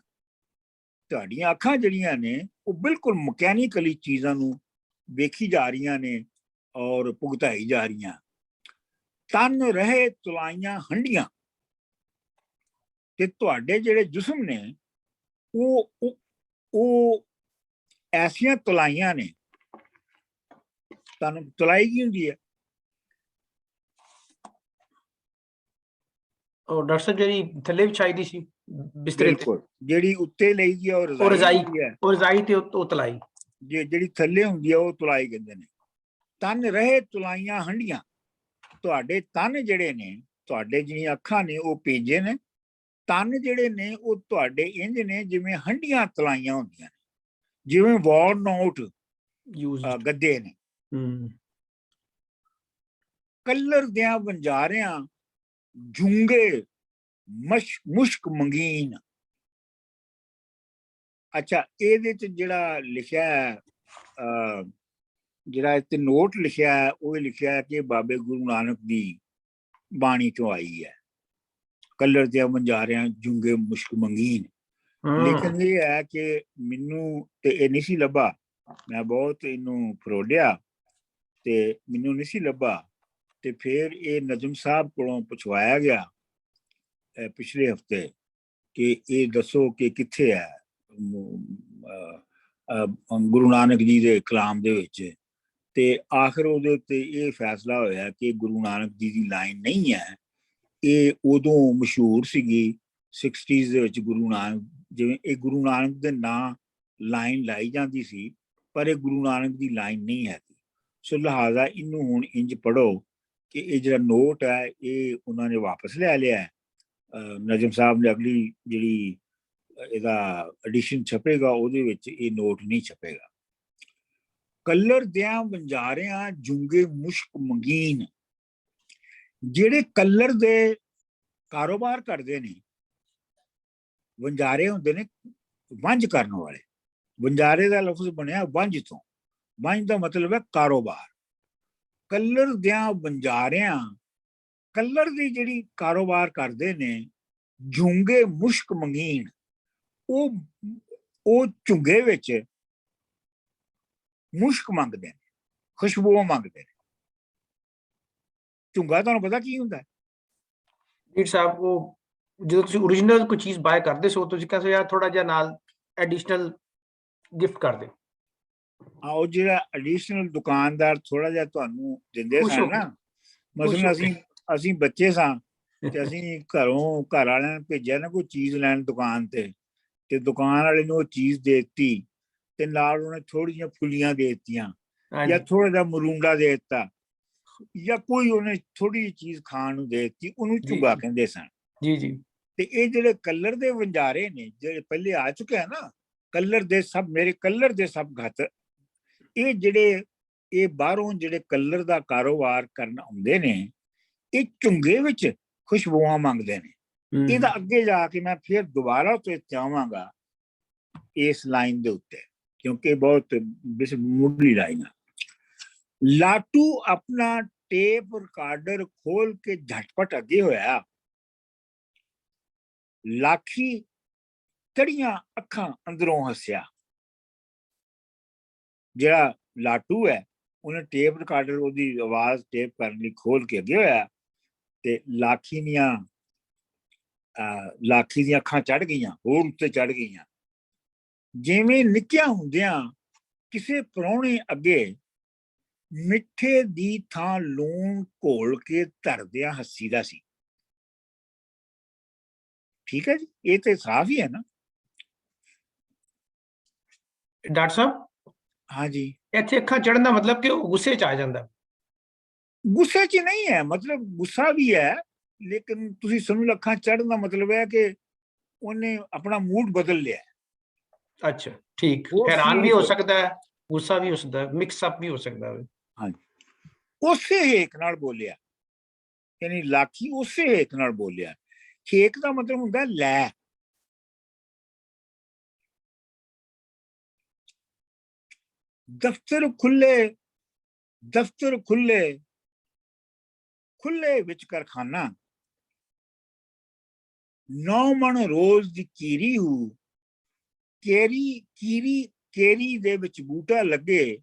ਤੁਹਾਡੀਆਂ ਅੱਖਾਂ ਜਿਹੜੀਆਂ ਨੇ ਉਹ ਬਿਲਕੁਲ ਮਕੈਨੀਕਲੀ ਚੀਜ਼ਾਂ ਨੂੰ ਵੇਖੀ ਜਾ ਰਹੀਆਂ ਨੇ ਔਰ ਭੁਗਤਾਈ ਜਾ ਰਹੀਆਂ। ਤਨ ਰਹੇ ਤੁਲਾਈਆਂ ਹੰਡੀਆਂ, ਤੇ ਤੁਹਾਡੇ ਜਿਹੜੇ ਜਿਸਮ ਨੇ ਉਹ ਐਸੀਆਂ ਤੁਲਾਈਆਂ ਨੇ। ਤੁਹਾਨੂੰ ਤੁਲਾਈ ਕੀ ਹੁੰਦੀ ਹੈ? ਉਹ ਡਾਕਟਰ ਸਾਹਿਬ ਜਿਹੜੀ ਥੱਲੇ ਵਿਛਾਈ ਦੀ ਸੀ ਬਿਸਤਰੇ ਤੇ, ਬਿਲਕੁਲ, ਜਿਹੜੀ ਉੱਤੇ ਲਈ ਦੀ ਆ ਉਹ ਉਹ ਰਜ਼ਾਈ ਰਜ਼ਾਈ ਤੇ ਉਹ ਤਲਾਈ, ਜਿਹੜੀ ਥੱਲੇ ਹੁੰਦੀ ਆ ਉਹ ਤੁਲਾਈ ਕਹਿੰਦੇ ਨੇ। ਤਨ ਰਹੇ ਤੁਲਾਈਆਂ ਹੰਡੀਆਂ, ਤੁਹਾਡੇ ਤਨ ਜਿਹੜੇ ਨੇ, ਤੁਹਾਡੇ ਜਿਹੜੀਆਂ ਅੱਖਾਂ ਨੇ ਉਹ ਪਿੰਜੇ ਨੇ, ਤਨ ਜਿਹੜੇ ਨੇ ਉਹ ਤੁਹਾਡੇ ਇੰਜ ਨੇ ਜਿਵੇਂ ਹੰਡੀਆਂ ਤਲਾਈਆਂ ਹੁੰਦੀਆਂ ਨੇ, ਜਿਵੇਂ ਵਾਲਨਟ ਗੱਦੇ ਨੇ। ਕਲਰ ਦਿਆਂ ਵੰਜਾਰਿਆਂ ਜੂੰਗੇ ਮੁਸ਼ਕ ਮੰਗੀਨ। ਅੱਛਾ, ਇਹਦੇ ਚ ਜਿਹੜਾ ਲਿਖਿਆ ਹੈ, ਜਿਹੜਾ ਇੱਥੇ ਨੋਟ ਲਿਖਿਆ ਹੈ, ਉਹ ਲਿਖਿਆ ਹੈ ਕਿ ਬਾਬੇ ਗੁਰੂ ਨਾਨਕ ਦੀ ਬਾਣੀ ਚੋਂ ਆਈ ਹੈ, ਕਲਰ ਦਿਆਂ ਵੰਜਾਰਿਆਂ ਜੂੰਗੇ ਮੁਸ਼ਕ ਮੰਗੀਨ। ਲੇਕਿਨ ਇਹ ਹੈ ਕਿ ਮੈਨੂੰ ਤੇ ਇਹ ਨਹੀਂ ਸੀ ਲੱਭਾ, ਮੈਂ ਬਹੁਤ ਇਹਨੂੰ ਫਰੋਲਿਆ ਤੇ ਮੈਨੂੰ ਨਹੀਂ ਸੀ ਲੱਭਾ। ਤੇ ਫਿਰ ਇਹ ਨਜਮ ਸਾਹਿਬ ਕੋਲੋਂ ਪੁੱਛਵਾਇਆ ਗਿਆ ਪਿਛਲੇ ਹਫਤੇ ਕਿ ਇਹ ਦੱਸੋ ਕਿ ਕਿੱਥੇ ਹੈ ਗੁਰੂ ਨਾਨਕ ਜੀ ਦੇ ਕਲਾਮ ਦੇ ਵਿੱਚ। ਤੇ ਆਖਰ ਉਹਦੇ ਉੱਤੇ ਇਹ ਫੈਸਲਾ ਹੋਇਆ ਕਿ ਗੁਰੂ ਨਾਨਕ ਜੀ ਦੀ ਲਾਈਨ ਨਹੀਂ ਹੈ, ਇਹ ਉਦੋਂ ਮਸ਼ਹੂਰ ਸੀਗੀ 60s ਦੇ ਵਿੱਚ। ਗੁਰੂ ਨਾਨਕ, ਜਿਵੇਂ ਇਹ ਗੁਰੂ ਨਾਨਕ ਦੇ ਨਾਂ ਲਾਈਨ ਲਾਈ ਜਾਂਦੀ ਸੀ, ਪਰ ਇਹ ਗੁਰੂ ਨਾਨਕ ਦੀ ਲਾਈਨ ਨਹੀਂ ਹੈ। ਸੋ ਲਿਹਾਜ਼ਾ ਇਹਨੂੰ ਹੁਣ ਇੰਜ ਪੜ੍ਹੋ ਕਿ ਇਹ ਜਿਹੜਾ ਨੋਟ ਹੈ ਇਹ ਉਹਨਾਂ ਨੇ ਵਾਪਸ ਲੈ ਲਿਆ। ਨਜਮ ਸਾਹਿਬ ਨੇ ਅਗਲੀ ਜਿਹੜੀ ਇਹਦਾ ਐਡੀਸ਼ਨ ਛਪੇਗਾ ਉਹਦੇ ਵਿੱਚ ਇਹ ਨੋਟ ਨਹੀਂ ਛਪੇਗਾ। ਕਲਰ ਦਿਆਂ ਵੰਜਾਰਿਆਂ ਜੂੰਗੇ ਮੁਸ਼ਕ ਮੰਗੀਨ, ਜਿਹੜੇ ਕਲਰ ਦੇ ਕਾਰੋਬਾਰ ਕਰਦੇ ਨੇ, ਵੰਜਾਰੇ ਹੁੰਦੇ ਨੇ ਵੰਝ ਕਰਨ ਵਾਲੇ। ਵੰਜਾਰੇ ਦਾ ਲਫ਼ਜ਼ ਬਣਿਆ ਵੰਝ ਤੋਂ, ਵੰਝ ਦਾ ਮਤਲਬ ਹੈ ਕਾਰੋਬਾਰ। ਕਲਰ ਦਿਆਂ ਵੰਜਾਰਿਆਂ, ਕਲਰ ਦੀ ਜਿਹੜੀ ਕਾਰੋਬਾਰ ਕਰਦੇ ਨੇ, ਜੂੰਗੇ ਮੁਸ਼ਕ ਮੰਗੀਨ, ਉਹ ਝੁੰਗੇ ਵਿੱਚ ਮੁਸ਼ਕ ਮੰਗਦੇ ਨੇ, ਖੁਸ਼ਬੂ ਮੰਗਦੇ ਨੇ। ਝੁੰਗਾ ਤੁਹਾਨੂੰ ਪਤਾ ਕੀ ਹੁੰਦਾ? ਡੀਟ ਸਾਹਿਬ, ਉਹ ਜਦੋਂ ਤੁਸੀਂ ਓਰੀਜਨਲ ਕੋਈ ਚੀਜ਼ ਬਾਏ ਕਰਦੇ ਸੋ ਤੁਸੀਂ ਕਹਿੰਦੇ ਯਾਰ ਥੋੜਾ ਜਿਹਾ ਨਾਲ ਐਡੀਸ਼ਨਲ ਗਿਫਟ ਕਰ ਦੇ। ਉਹ ਜਿਹੜਾ ਐਡੀਸ਼ਨਲ ਦੁਕਾਨਦਾਰ ਥੋੜਾ ਜਿਹਾ ਤੁਹਾਨੂੰ ਦਿੰਦੇ ਸਨ ਨਾ, ਮਸਲਨ ਅਸੀਂ ਬੱਚੇ ਸਾਂ ਤੇ ਅਸੀਂ ਘਰ ਵਾਲਿਆਂ ਨੇ ਭੇਜਿਆ ਨਾ ਕੋਈ ਚੀਜ਼ ਲੈਣ ਦੁਕਾਨ ਤੇ ਦੁਕਾਨ ਵਾਲੇ ਨੂੰ ਉਹ ਚੀਜ਼ ਦੇ ਦਿੱਤੀ ਤੇ ਨਾਲ ਉਹਨੇ ਥੋੜ੍ਹੀ ਜਿਹੀਆਂ ਫੁੱਲੀਆਂ ਦੇ ਦਿੱਤੀਆਂ ਜਾਂ ਥੋੜਾ ਜਿਹਾ ਮਰੂੰਡਾ ਦੇ ਦਿੱਤਾ ਜਾਂ ਕੋਈ ਉਹਨੇ ਥੋੜੀ ਜਿਹੀ ਚੀਜ਼ ਖਾਣ ਨੂੰ ਦੇ ਦਿੱਤੀ, ਉਹਨੂੰ ਝੁੰਗਾ ਕਹਿੰਦੇ ਸਨ। ਜੀ। ਤੇ ਇਹ ਜਿਹੜੇ ਕਲਰ ਦੇ ਵੰਜਾਰੇ ਨੇ, ਜਿਹੜੇ ਪਹਿਲੇ ਆ ਚੁੱਕੇ ਆ ਨਾ, ਕਲਰ ਦੇ ਸਭ ਮੇਰੇ ਕਲਰ ਦੇ ਸਭ ਘੱਟ, ਇਹ ਜਿਹੜੇ ਇਹ ਬਾਹਰੋਂ ਜਿਹੜੇ ਕਲਰ ਦਾ ਕਾਰੋਬਾਰ ਕਰਨ ਆਉਂਦੇ ਨੇ, ਇਹ ਝੁੰਗੇ ਵਿੱਚ ਖੁਸ਼ਬੂਆਂ ਮੰਗਦੇ ਨੇ। ਇਹਦਾ ਅੱਗੇ ਜਾ ਕੇ ਮੈਂ ਫਿਰ ਦੁਬਾਰਾ ਤੋਂ ਚਾਹਾਂਗਾ ਇਸ ਲਾਈਨ ਦੇ ਉੱਤੇ, ਕਿਉਂਕਿ ਬਹੁਤ ਮੁੱਢਲੀ ਲਾਈਨ ਆ। ਲਾਟੂ ਆਪਣਾ ਟੇਪ ਰਿਕਾਰਡਰ ਖੋਲ ਕੇ ਝਟਪਟ ਅੱਗੇ ਹੋਇਆ, ਲਾਖੀ ਕੜੀਆਂ ਅੱਖਾਂ ਅੰਦਰੋਂ ਹੱਸਿਆ। ਜਿਹੜਾ ਲਾਟੂ ਹੈ ਉਹਨੇ ਟੇਪ ਰਿਕਾਰਡਰ ਉਹਦੀ ਆਵਾਜ਼ ਟੇਪ ਕਰਨ ਲਈ ਖੋਲ ਕੇ ਅੱਗੇ ਹੋਇਆ ਤੇ ਲਾਖੀ ਦੀਆਂ ਅੱਖਾਂ ਚੜ ਗਈਆਂ, ਹੋਰ ਉੱਤੇ ਚੜ ਗਈਆਂ। ਜਿਵੇਂ ਨਿੱਕਿਆਂ ਹੁੰਦਿਆਂ ਕਿਸੇ ਪ੍ਰਾਹੁਣੇ ਅੱਗੇ ਮਿੱਠੇ ਦੀ ਥਾਂ ਲੂਣ ਘੋਲ ਕੇ ਧਰਦਿਆਂ ਹੱਸੀਦਾ ਸੀ। ਠੀਕ ਹੈ ਜੀ, ਇਹ ਤੇ ਸਾਫ਼ ਹੀ ਹੈ ਨਾ। ਡਾਕਟਰ ਸਾਹਿਬ ਹਾਂਜੀ, ਇੱਥੇ ਅੱਖਾਂ ਚੜਨ ਦਾ ਮਤਲਬ ਕਿ ਉਹ ਗੁੱਸੇ 'ਚ ਆ ਜਾਂਦਾ। ਗੁੱਸੇ 'ਚ ਨਹੀਂ ਹੈ, ਮਤਲਬ ਗੁੱਸਾ ਵੀ ਹੈ, ਲੇਕਿਨ ਤੁਸੀਂ ਸਮਝ ਲਓ ਅੱਖਾਂ ਚੜਨ ਦਾ ਮਤਲਬ ਹੈ ਕਿ ਉਹਨੇ ਆਪਣਾ ਮੂਡ ਬਦਲ ਲਿਆ। ਅੱਛਾ ਠੀਕ, ਉਹ ਹੈਰਾਨ ਵੀ ਸੀ- ਹੋ ਸਕਦਾ ਹੈ, ਗੁੱਸਾ ਵੀ ਹੋ ਸਕਦਾ ਹੈ, ਮਿਕਸ ਅਪ ਵੀ ਹੋ ਸਕਦਾ ਹੈ। ਹਾਂਜੀ, ਉਸੇ ਹੇਕ ਨਾਲ ਬੋਲਿਆ, ਯਾਨੀ ਲਾਖੀ ਉਸੇ ਹੇਕ ਨਾਲ ਬੋਲਿਆ। ਹੇਕ ਦਾ ਮਤਲਬ ਹੁੰਦਾ ਲੈ। ਦਫ਼ਤਰ ਖੁੱਲੇ, ਦਫ਼ਤਰ ਖੁੱਲੇ, ਖੁੱਲੇ ਵਿੱਚ ਕਾਰਖਾਨਾ, 9 ਮਣ ਰੋਜ਼ ਦੀ ਕੀਰੀ ਹੂ, ਕੇਰੀ ਦੇ ਵਿੱਚ ਬੂਟਾ ਲੱਗੇ,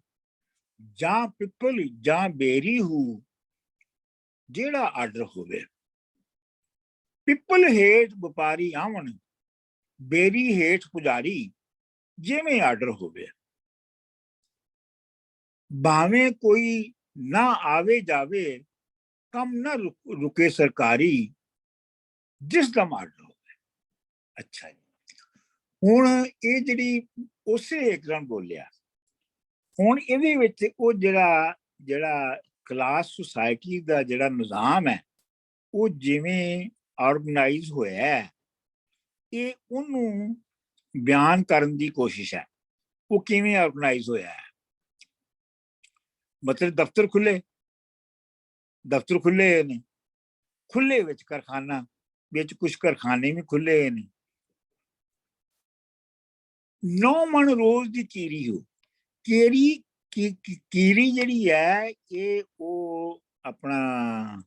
ਜਾਂ ਪਿੱਪਲ ਜਾਂ ਬੇਰੀ ਹੂ, ਜਿਹੜਾ ਆਰਡਰ ਹੋਵੇ। ਪਿੱਪਲ ਹੇਠ ਵਪਾਰੀ ਆਵਣ, ਬੇਰੀ ਹੇਠ ਪੁਜਾਰੀ, ਜਿਵੇਂ ਆਰਡਰ ਹੋਵੇ। ਭਾਵੇਂ ਕੋਈ ਨਾ ਆਵੇ ਜਾਵੇ, ਕੰਮ ਨਾ ਰੁਕੇ ਸਰਕਾਰੀ, ਜਿਸ ਦਾ ਆਰਡਰ ਹੋਵੇ। ਅੱਛਾ ਜੀ, ਹੁਣ ਇਹ ਜਿਹੜੀ ਉਸੇ ਇੱਕ ਨਾਲ ਬੋਲਿਆ, ਹੁਣ ਇਹਦੇ ਵਿੱਚ ਉਹ ਜਿਹੜਾ ਕਲਾਸ ਸੁਸਾਇਟੀ ਦਾ ਜਿਹੜਾ ਨਿਜ਼ਾਮ ਹੈ ਉਹ ਜਿਵੇਂ ਆਰਗੇਨਾਈਜ਼ ਹੋਇਆ ਹੈ, ਇਹ ਉਹਨੂੰ ਬਿਆਨ ਕਰਨ ਦੀ ਕੋਸ਼ਿਸ਼ ਹੈ। ਉਹ ਕਿਵੇਂ ਆਰਗੇਨਾਈਜ਼ ਹੋਇਆ ਹੈ, ਮਤਲਬ ਦਫ਼ਤਰ ਖੁੱਲੇ ਨੇ, ਖੁੱਲੇ ਵਿੱਚ ਕਾਰਖਾਨਾ, ਵਿੱਚ ਕੁਝ ਕਾਰਖਾਨੇ ਵੀ ਖੁੱਲੇ ਨੇ। 9 ਮਣ ਰੋਜ਼ ਦੀ ਕੀਰੀ ਹੋ, ਕੀਰੀ ਜਿਹੜੀ ਹੈ ਇਹ ਉਹ ਆਪਣਾ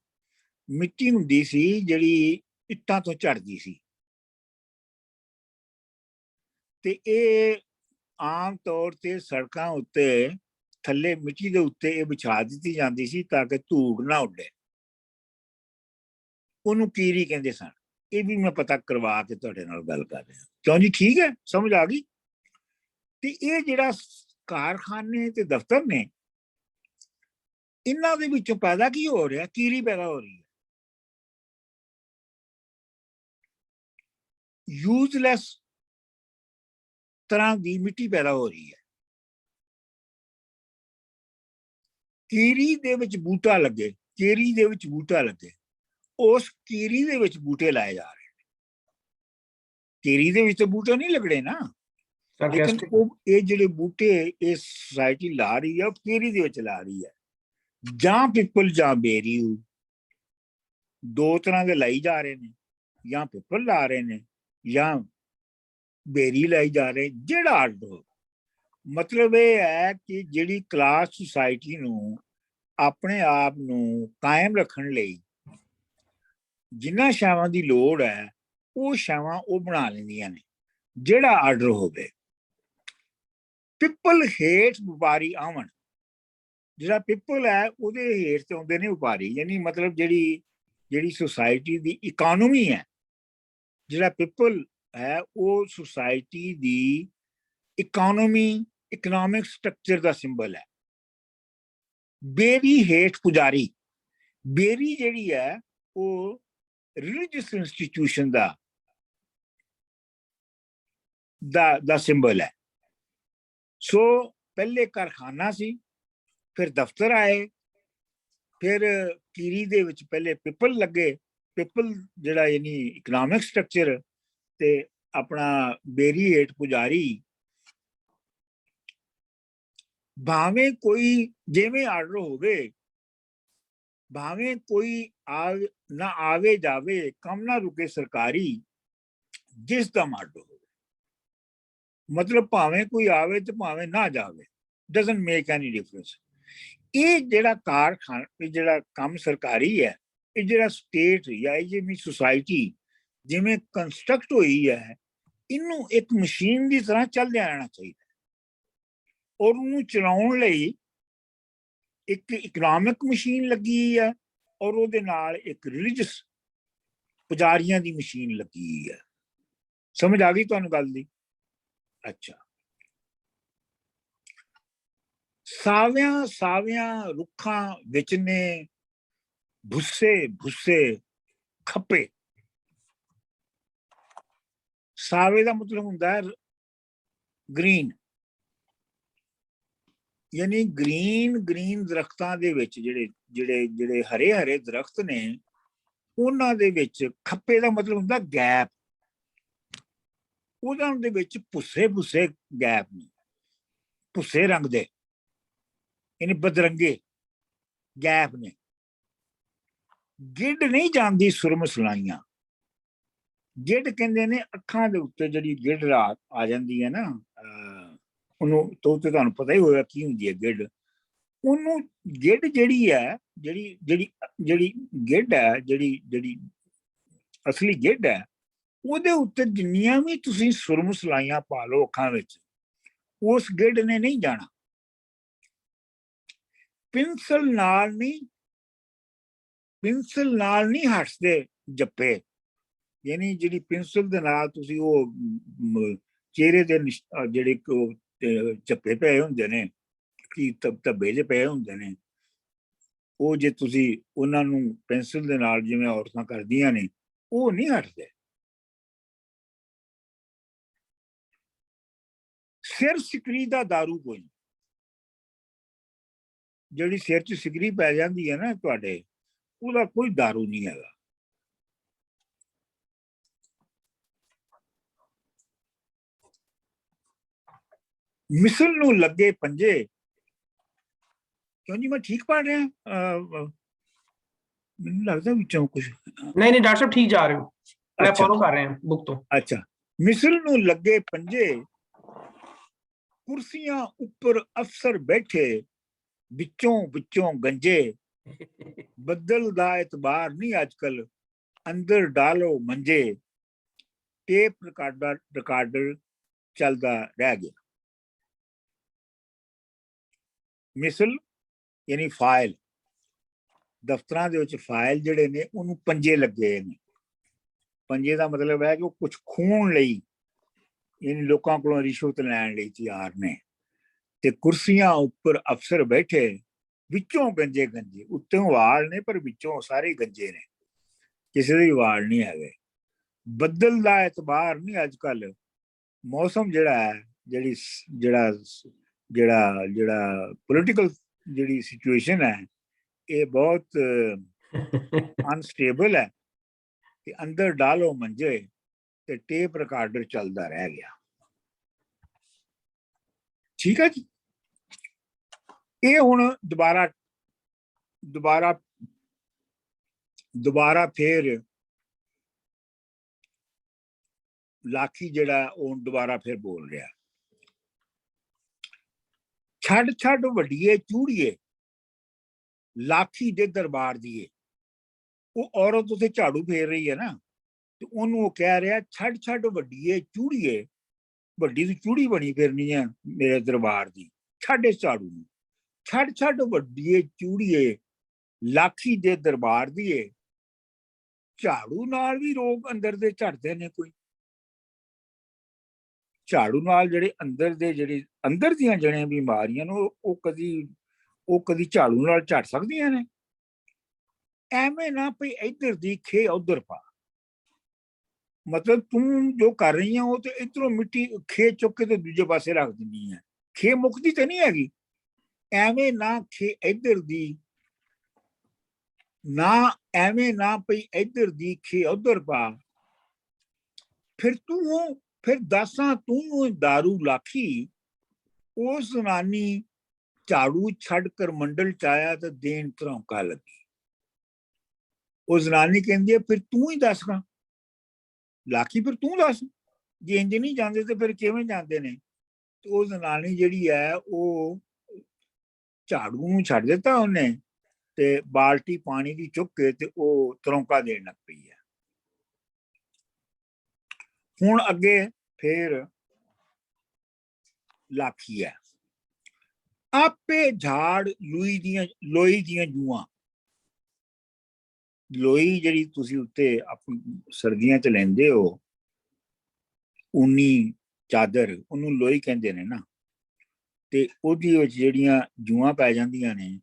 ਮਿੱਟੀ ਹੁੰਦੀ ਸੀ ਜਿਹੜੀ ਇੱਟਾਂ ਤੋਂ ਝੜਦੀ ਸੀ, ਤੇ ਇਹ ਆਮ ਤੌਰ ਤੇ ਸੜਕਾਂ ਉੱਤੇ ਥੱਲੇ ਮਿੱਟੀ ਦੇ ਉੱਤੇ ਇਹ ਵਿਛਾ ਦਿੱਤੀ ਜਾਂਦੀ ਸੀ ਤਾਂ ਕਿ ਧੂੜ ਨਾ ਉੱਡੇ। ਉਹਨੂੰ ਕੀਰੀ ਕਹਿੰਦੇ ਸਨ। ਇਹ ਵੀ ਮੈਂ ਪਤਾ ਕਰਵਾ ਕੇ ਤੁਹਾਡੇ ਨਾਲ ਗੱਲ ਕਰ ਰਿਹਾ। ਕਿਉਂ ਜੀ, ਠੀਕ ਹੈ, ਸਮਝ ਆ ਗਈ। ਤੇ ਇਹ ਜਿਹੜਾ ਕਾਰਖਾਨੇ ਤੇ ਦਫ਼ਤਰ ਨੇ, ਇਹਨਾਂ ਦੇ ਵਿੱਚੋਂ ਪੈਦਾ ਕੀ ਹੋ ਰਿਹਾ? ਕੀਰੀ ਪੈਦਾ ਹੋ ਰਹੀ ਹੈ। ਯੂਜ਼ਲੈਸ ਤਰ੍ਹਾਂ ਦੀ ਮਿੱਟੀ ਪੈਦਾ ਹੋ ਰਹੀ ਹੈ। ਕੀਰੀ ਦੇ ਵਿੱਚ ਬੂਟਾ ਲੱਗੇ, ਕੀਰੀ ਦੇ ਵਿੱਚ ਬੂਟਾ ਲੱਗੇ, ਉਸ ਕੀਰੀ ਦੇ ਵਿੱਚ ਬੂਟੇ ਲਾਏ ਜਾ ਰਹੇ ਨੇ। ਕੀਰੀ ਦੇ ਵਿੱਚ ਤਾਂ ਬੂਟੇ ਨਹੀਂ ਲੱਗਣੇ ਨਾ, ਲੇਕਿਨ ਉਹ ਇਹ ਜਿਹੜੇ ਬੂਟੇ ਇਹ ਸੁਸਾਇਟੀ ਲਾ ਰਹੀ ਹੈ ਉਹ ਕੀਰੀ ਦੇ ਵਿੱਚ ਲਾ ਰਹੀ ਹੈ। ਜਾਂ ਪਿੱਪਲ ਜਾਂ ਬੇਰੀ, ਦੋ ਤਰ੍ਹਾਂ ਦੇ ਲਾਈ ਜਾ ਰਹੇ ਨੇ, ਜਾਂ ਪਿੱਪਲ ਲਾ ਰਹੇ ਨੇ ਜਾਂ ਬੇਰੀ ਲਾਈ ਜਾ ਰਹੇ, ਜਿਹੜਾ ਆਰਡਰ। ਮਤਲਬ ਇਹ ਹੈ ਕਿ ਜਿਹੜੀ ਕਲਾਸ ਸੁਸਾਇਟੀ ਨੂੰ ਆਪਣੇ ਆਪ ਨੂੰ ਕਾਇਮ ਰੱਖਣ ਲਈ ਜਿਨ੍ਹਾਂ ਸ਼ਾਵਾਂ ਦੀ ਲੋੜ ਹੈ ਉਹ ਸ਼ਾਵਾਂ ਉਹ ਬਣਾ ਲੈਂਦੀਆਂ ਨੇ, ਜਿਹੜਾ ਆਰਡਰ ਹੋਵੇ। ਪਿੱਪਲ ਹੇਠ ਵਪਾਰੀ ਆਵਣ, ਜਿਹੜਾ ਪਿੱਪਲ ਹੈ ਉਹਦੇ ਹੇਠ ਤੇ ਆਉਂਦੇ ਨੇ ਵਪਾਰੀ, ਯਾਨੀ ਮਤਲਬ ਜਿਹੜੀ ਸੁਸਾਇਟੀ ਦੀ ਇਕਨੋਮੀ ਹੈ, ਜਿਹੜਾ ਪਿੱਪਲ ਹੈ ਉਹ ਸੁਸਾਇਟੀ ਦੀ ਇਕਨੋਮਿਕ ਸਟਰਕਚਰ ਦਾ ਸਿੰਬਲ ਹੈ। ਬੇਰੀ ਹੇਠ ਪੁਜਾਰੀ, ਬੇਰੀ ਜਿਹੜੀ ਹੈ ਉਹ ਰਿਲੀਜੀਅਸ ਇੰਸਟੀਟਿਊਸ਼ਨ ਦਾ ਸਿੰਬਲ ਹੈ। ਸੋ ਪਹਿਲੇ ਕਾਰਖਾਨਾ ਸੀ, ਫਿਰ ਦਫ਼ਤਰ ਆਏ, ਫਿਰ ਕੀਰੀ ਦੇ ਵਿੱਚ ਪਹਿਲੇ ਪਿੱਪਲ ਲੱਗੇ, ਪਿੱਪਲ ਜਿਹੜਾ ਯਾਨੀ ਇਕਨੋਮਿਕ ਸਟਰਕਚਰ, ਤੇ ਆਪਣਾ ਬੇਰੀ ਹੇਠ ਪੁਜਾਰੀ। ਭਾਵੇਂ ਕੋਈ ਜਿਵੇਂ ਆਰਡਰ ਹੋਵੇ, ਭਾਵੇਂ ਕੋਈ ਨਾ ਆਵੇ ਜਾਵੇ, ਕੰਮ ਨਾ ਰੁਕੇ ਸਰਕਾਰੀ, ਜਿਸ ਦਾ ਆਰਡਰ ਹੋਵੇ। ਮਤਲਬ ਭਾਵੇਂ ਕੋਈ ਆਵੇ ਤੇ ਭਾਵੇਂ ਨਾ ਜਾਵੇ, ਡਸਨਟ ਮੇਕ ਐਨੀ ਡਿਫਰੈਂਸ। ਇਹ ਜਿਹੜਾ ਕਾਰਖਾਨਾ, ਇਹ ਜਿਹੜਾ ਕੰਮ ਸਰਕਾਰੀ ਹੈ, ਇਹ ਜਿਹੜਾ ਸਟੇਟ ਜਾਂ ਇਹ ਜਿਵੇਂ ਸੁਸਾਇਟੀ ਜਿਵੇਂ ਕੰਸਟਰਕਟ ਹੋਈ ਹੈ, ਇਹਨੂੰ ਇੱਕ ਮਸ਼ੀਨ ਦੀ ਤਰ੍ਹਾਂ ਚੱਲਦਿਆਂ ਰਹਿਣਾ ਚਾਹੀਦਾ। ਔਰ ਉਹਨੂੰ ਚਲਾਉਣ ਲਈ ਇੱਕ ਇਕਨੋਮਿਕ ਮਸ਼ੀਨ ਲੱਗੀ ਹੈ ਔਰ ਉਹਦੇ ਨਾਲ ਇੱਕ ਰਿਲੀਜੀਅਸ ਪੁਜਾਰੀਆਂ ਦੀ ਮਸ਼ੀਨ ਲੱਗੀ ਹੈ। ਸਮਝ ਆ ਗਈ ਤੁਹਾਨੂੰ ਗੱਲ ਦੀ? ਅੱਛਾ, ਸਾਵਿਆਂ ਰੁੱਖਾਂ ਵਿੱਚ ਨੇ ਭੁੱਸੇ ਖੱਪੇ। ਸਾਵੇ ਦਾ ਮਤਲਬ ਹੁੰਦਾ ਹੈ ਗ੍ਰੀਨ, ਯਾਨੀ ਗ੍ਰੀਨ ਦਰਖਤਾਂ ਦੇ ਵਿੱਚ ਜਿਹੜੇ ਹਰੇ ਦਰਖਤ ਨੇ ਉਹਨਾਂ ਦੇ ਵਿੱਚ ਖੱਪੇ ਦਾ ਮਤਲਬ ਹੁੰਦਾ ਗੈਪ। ਉਹਨਾਂ ਦੇ ਵਿੱਚ ਭੁੱਸੇ ਗੈਪ ਨੇ, ਭੁੱਸੇ ਰੰਗ ਦੇ, ਯਾਨੀ ਬਦਰੰਗੇ ਗੈਪ ਨੇ। ਗਿੱਡ ਨਹੀਂ ਜਾਂਦੀ ਸੁਰਮ ਸਲਾਈਆਂ। ਗਿੱਡ ਕਹਿੰਦੇ ਨੇ ਅੱਖਾਂ ਦੇ ਉੱਤੇ ਜਿਹੜੀ ਗਿੱਡ ਰਾਤ ਆ ਜਾਂਦੀ ਹੈ ਨਾ, ਉਹਨੂੰ ਤੋਂ ਤੇ ਤੁਹਾਨੂੰ ਪਤਾ ਹੀ ਹੋਇਆ ਕੀ ਹੁੰਦੀ ਹੈ ਗਿੱਡ। ਉਹਨੂੰ ਗਿੱਡ ਜਿਹੜੀ ਹੈ, ਜਿਹੜੀ ਗਿੱਡ ਹੈ, ਜਿਹੜੀ ਅਸਲੀ ਗਿੱਡ ਹੈ, ਉਹਦੇ ਉੱਤੇ ਜਿੰਨੀਆਂ ਵੀ ਤੁਸੀਂ ਸੁਰਮ ਸਲਾਈਆਂ ਪਾ ਲਓ ਅੱਖਾਂ ਵਿੱਚ, ਉਸ ਗਿੱਡ ਨੇ ਨਹੀਂ ਜਾਣਾ। ਪਿੰਸਲ ਨਾਲ ਨਹੀਂ ਹੱਸਦੇ ਜੱਪੇ, ਯਾਨੀ ਜਿਹੜੀ ਪਿੰਸਲ ਦੇ ਨਾਲ ਤੁਸੀਂ ਉਹ ਚਿਹਰੇ ਦੇ ਜਿਹੜੇ ਚੱਪੇ ਪਏ ਹੁੰਦੇ ਨੇ, ਕੀ ਧੱਬੇ ਜਿਹੇ ਪਏ ਹੁੰਦੇ ਨੇ, ਉਹ ਜੇ ਤੁਸੀਂ ਉਹਨਾਂ ਨੂੰ ਪੈਨਸਿਲ ਦੇ ਨਾਲ ਜਿਵੇਂ ਔਰਤਾਂ ਕਰਦੀਆਂ ਨੇ, ਉਹ ਨਹੀਂ ਹਟਦੇ। ਸਿਰ ਸਿਕਰੀ ਦਾ ਦਾਰੂ ਕੋਈ ਨਹੀਂ। ਜਿਹੜੀ ਸਿਰ 'ਚ ਸਿਕਰੀ ਪੈ ਜਾਂਦੀ ਹੈ ਨਾ ਤੁਹਾਡੇ, ਉਹਦਾ ਕੋਈ ਦਾਰੂ ਨਹੀਂ ਹੈਗਾ। ਮਿਸਲ ਨੂੰ ਲੱਗੇ ਪੰਜੇ। ਕਿਉਂ ਜੀ, ਮੈਂ ਠੀਕ ਪੜ੍ਹ ਰਿਹਾ? ਮੈਨੂੰ ਲੱਗਦਾ ਵਿੱਚੋਂ ਕੁਝ ਨਹੀਂ ਡਾਕਟਰ ਸਾਹਿਬ ਠੀਕ ਜਾ ਰਹੇ ਹੋ, ਮੈਂ ਅੱਛਾ। ਫੋਲੋ ਕਰ ਰਿਹਾ ਬੁੱਕ ਤੋਂ। ਅੱਛਾ, ਮਿਸਲ ਨੂੰ ਲੱਗੇ ਪੰਜੇ, ਕੁਰਸੀਆਂ ਉੱਪਰ ਅਫਸਰ ਬੈਠੇ, ਵਿੱਚੋਂ ਗੰਜੇ। ਬੱਦਲ ਦਾ ਇਤਬਾਰ ਨਹੀਂ ਅੱਜਕੱਲ, ਅੰਦਰ ਡਾਲੋ ਮੰਜੇ। ਟੇਪ ਰਿਕਾਰਡਰ ਚੱਲਦਾ ਰਹਿ ਗਿਆ। ਮਿਸਲ ਯਾਨੀ ਫਾਈਲ, ਦਫ਼ਤਰਾਂ ਦੇ ਵਿੱਚ ਫਾਈਲ ਜਿਹੜੇ ਨੇ ਉਹਨੂੰ ਪੰਜੇ ਲੱਗੇ ਨੇ। ਪੰਜੇ ਦਾ ਮਤਲਬ ਹੈ ਕਿ ਉਹ ਕੁਝ ਖੂਨ ਲਈ, ਯਾਨੀ ਲੋਕਾਂ ਕੋਲੋਂ ਰਿਸ਼ਵਤ ਲੈਣ ਲਈ ਤਿਆਰ ਨੇ। ਤੇ ਕੁਰਸੀਆਂ ਉੱਪਰ ਅਫਸਰ ਬੈਠੇ, ਵਿੱਚੋਂ ਗੰਜੇ, ਉੱਤੋਂ ਵਾਲ ਨੇ ਪਰ ਵਿੱਚੋਂ ਸਾਰੇ ਗੰਜੇ ਨੇ, ਕਿਸੇ ਦੇ ਵਾਲ ਨਹੀਂ ਹੈਗੇ। ਬੱਦਲ ਦਾ ਇਤਬਾਰ ਨਹੀਂ ਅੱਜਕੱਲ, ਮੌਸਮ ਜਿਹੜਾ ਹੈ, ਜਿਹੜਾ ਪੋਲੀਟੀਕਲ ਜਿਹੜੀ ਸਿਚੁਏਸ਼ਨ ਹੈ, ਇਹ ਬਹੁਤ ਅਨਸਟੇਬਲ ਹੈ। ਤੇ ਅੰਦਰ ਡਾਲੋ ਮੰਜੇ ਤੇ ਟੇਪ ਰਿਕਾਰਡਰ ਚੱਲਦਾ ਰਹਿ ਗਿਆ। ਠੀਕ ਹੈ ਜੀ। ਇਹ ਹੁਣ ਦੁਬਾਰਾ ਫੇਰ ਲਾਖੀ ਜਿਹੜਾ ਉਹ ਦੁਬਾਰਾ ਫੇਰ ਬੋਲ ਰਿਹਾ। ਛੱਡ ਵੱਡੀਏ ਚੂੜੀਏ, ਲਾਖੀ ਦੇ ਦਰਬਾਰ ਦੀਏ। ਉਹ ਔਰਤ ਉੱਥੇ ਝਾੜੂ ਫੇਰ ਰਹੀ ਹੈ ਨਾ, ਤੇ ਉਹਨੂੰ ਉਹ ਕਹਿ ਰਿਹਾ ਛੱਡ ਵੱਡੀਏ ਚੂੜੀਏ, ਵੱਡੀ ਦੀ ਚੂੜੀ ਬਣੀ ਫਿਰਨੀ ਹੈ ਮੇਰੇ ਦਰਬਾਰ ਦੀ। ਛੱਡ ਇਸ ਝਾੜੂ ਨੂੰ, ਛੱਡ ਵੱਡੀਏ ਚੂੜੀਏ, ਲਾਖੀ ਦੇ ਦਰਬਾਰ ਦੀਏ। ਝਾੜੂ ਨਾਲ ਵੀ ਰੋਗ ਅੰਦਰ ਦੇ ਝੜਦੇ ਨੇ ਕੋਈ। ਝਾੜੂ ਨਾਲ ਜਿਹੜੇ ਅੰਦਰ ਦੀਆਂ ਜਿਹੜੀਆਂ ਬਿਮਾਰੀਆਂ ਨੂੰ ਉਹ ਕਦੀ ਝਾੜੂ ਨਾਲ ਝੜ ਸਕਦੀਆਂ ਨੇ? ਐਵੇਂ ਨਾ ਭਈ ਇੱਧਰ ਦੀ ਖੇ ਉੱਧਰ ਪਾ। ਮਤਲਬ ਤੂੰ ਜੋ ਕਰ ਰਹੀ ਹੈ ਉਹ ਤੇ ਇੱਧਰੋਂ ਮਿੱਟੀ ਖੇ ਚੁੱਕ ਕੇ ਤੇ ਦੂਜੇ ਪਾਸੇ ਰੱਖ ਦਿੰਦੀ ਹੈ। ਖੇ ਮੁੱਕਦੀ ਤੇ ਨਹੀਂ ਹੈਗੀ। ਐਵੇਂ ਨਾ ਖੇ ਇੱਧਰ ਦੀ, ਐਵੇਂ ਨਾ ਭਈ ਇੱਧਰ ਦੀ ਖੇ ਉੱਧਰ ਪਾ। ਫਿਰ ਦੱਸਾਂ ਤੂੰ ਦਾਰੂ ਲਾਖੀ, ਉਸ ਜ਼ਨਾਨੀ ਝਾੜੂ ਛੱਡ ਕਰ ਮੰਡਲ ਚ ਆਇਆ ਤੇ ਦੇਣ ਧਰੌਂਕਾ ਲੱਗੀ। ਉਹ ਜ਼ਨਾਨੀ ਕਹਿੰਦੀ ਹੈ ਫਿਰ ਤੂੰ ਹੀ ਦੱਸ ਗਾ ਲਾਖੀ, ਫਿਰ ਤੂੰ ਦੱਸ, ਜੇ ਇੰਜ ਨਹੀਂ ਜਾਂਦੇ ਤੇ ਫਿਰ ਕਿਵੇਂ ਜਾਂਦੇ ਨੇ? ਤੇ ਉਹ ਜ਼ਨਾਨੀ ਜਿਹੜੀ ਹੈ ਉਹ ਝਾੜੂ ਨੂੰ ਛੱਡ ਦਿੱਤਾ ਉਹਨੇ, ਤੇ ਬਾਲਟੀ ਪਾਣੀ ਦੀ ਚੁੱਕ ਕੇ ਤੇ ਉਹ ਧਰੌਂਕਾ ਦੇਣ ਲੱਗ ਪਈ ਹੈ। ਹੁਣ ਅੱਗੇ ਫੇਰ ਲਾਖੀ ਹੈ। ਆਪੇ ਝਾੜ ਲੋਈ ਦੀਆਂ ਜੂਆਂ। ਲੋਈ ਜਿਹੜੀ ਤੁਸੀਂ ਉੱਤੇ ਆਪਣੀ ਸਰਦੀਆਂ ਚ ਲੈਂਦੇ ਹੋ, ਊਨੀ ਚਾਦਰ, ਉਹਨੂੰ ਲੋਈ ਕਹਿੰਦੇ ਨੇ ਨਾ, ਤੇ ਉਹਦੀ ਵਿੱਚ ਜਿਹੜੀਆਂ ਜੂਆਂ ਪੈ ਜਾਂਦੀਆਂ ਨੇ,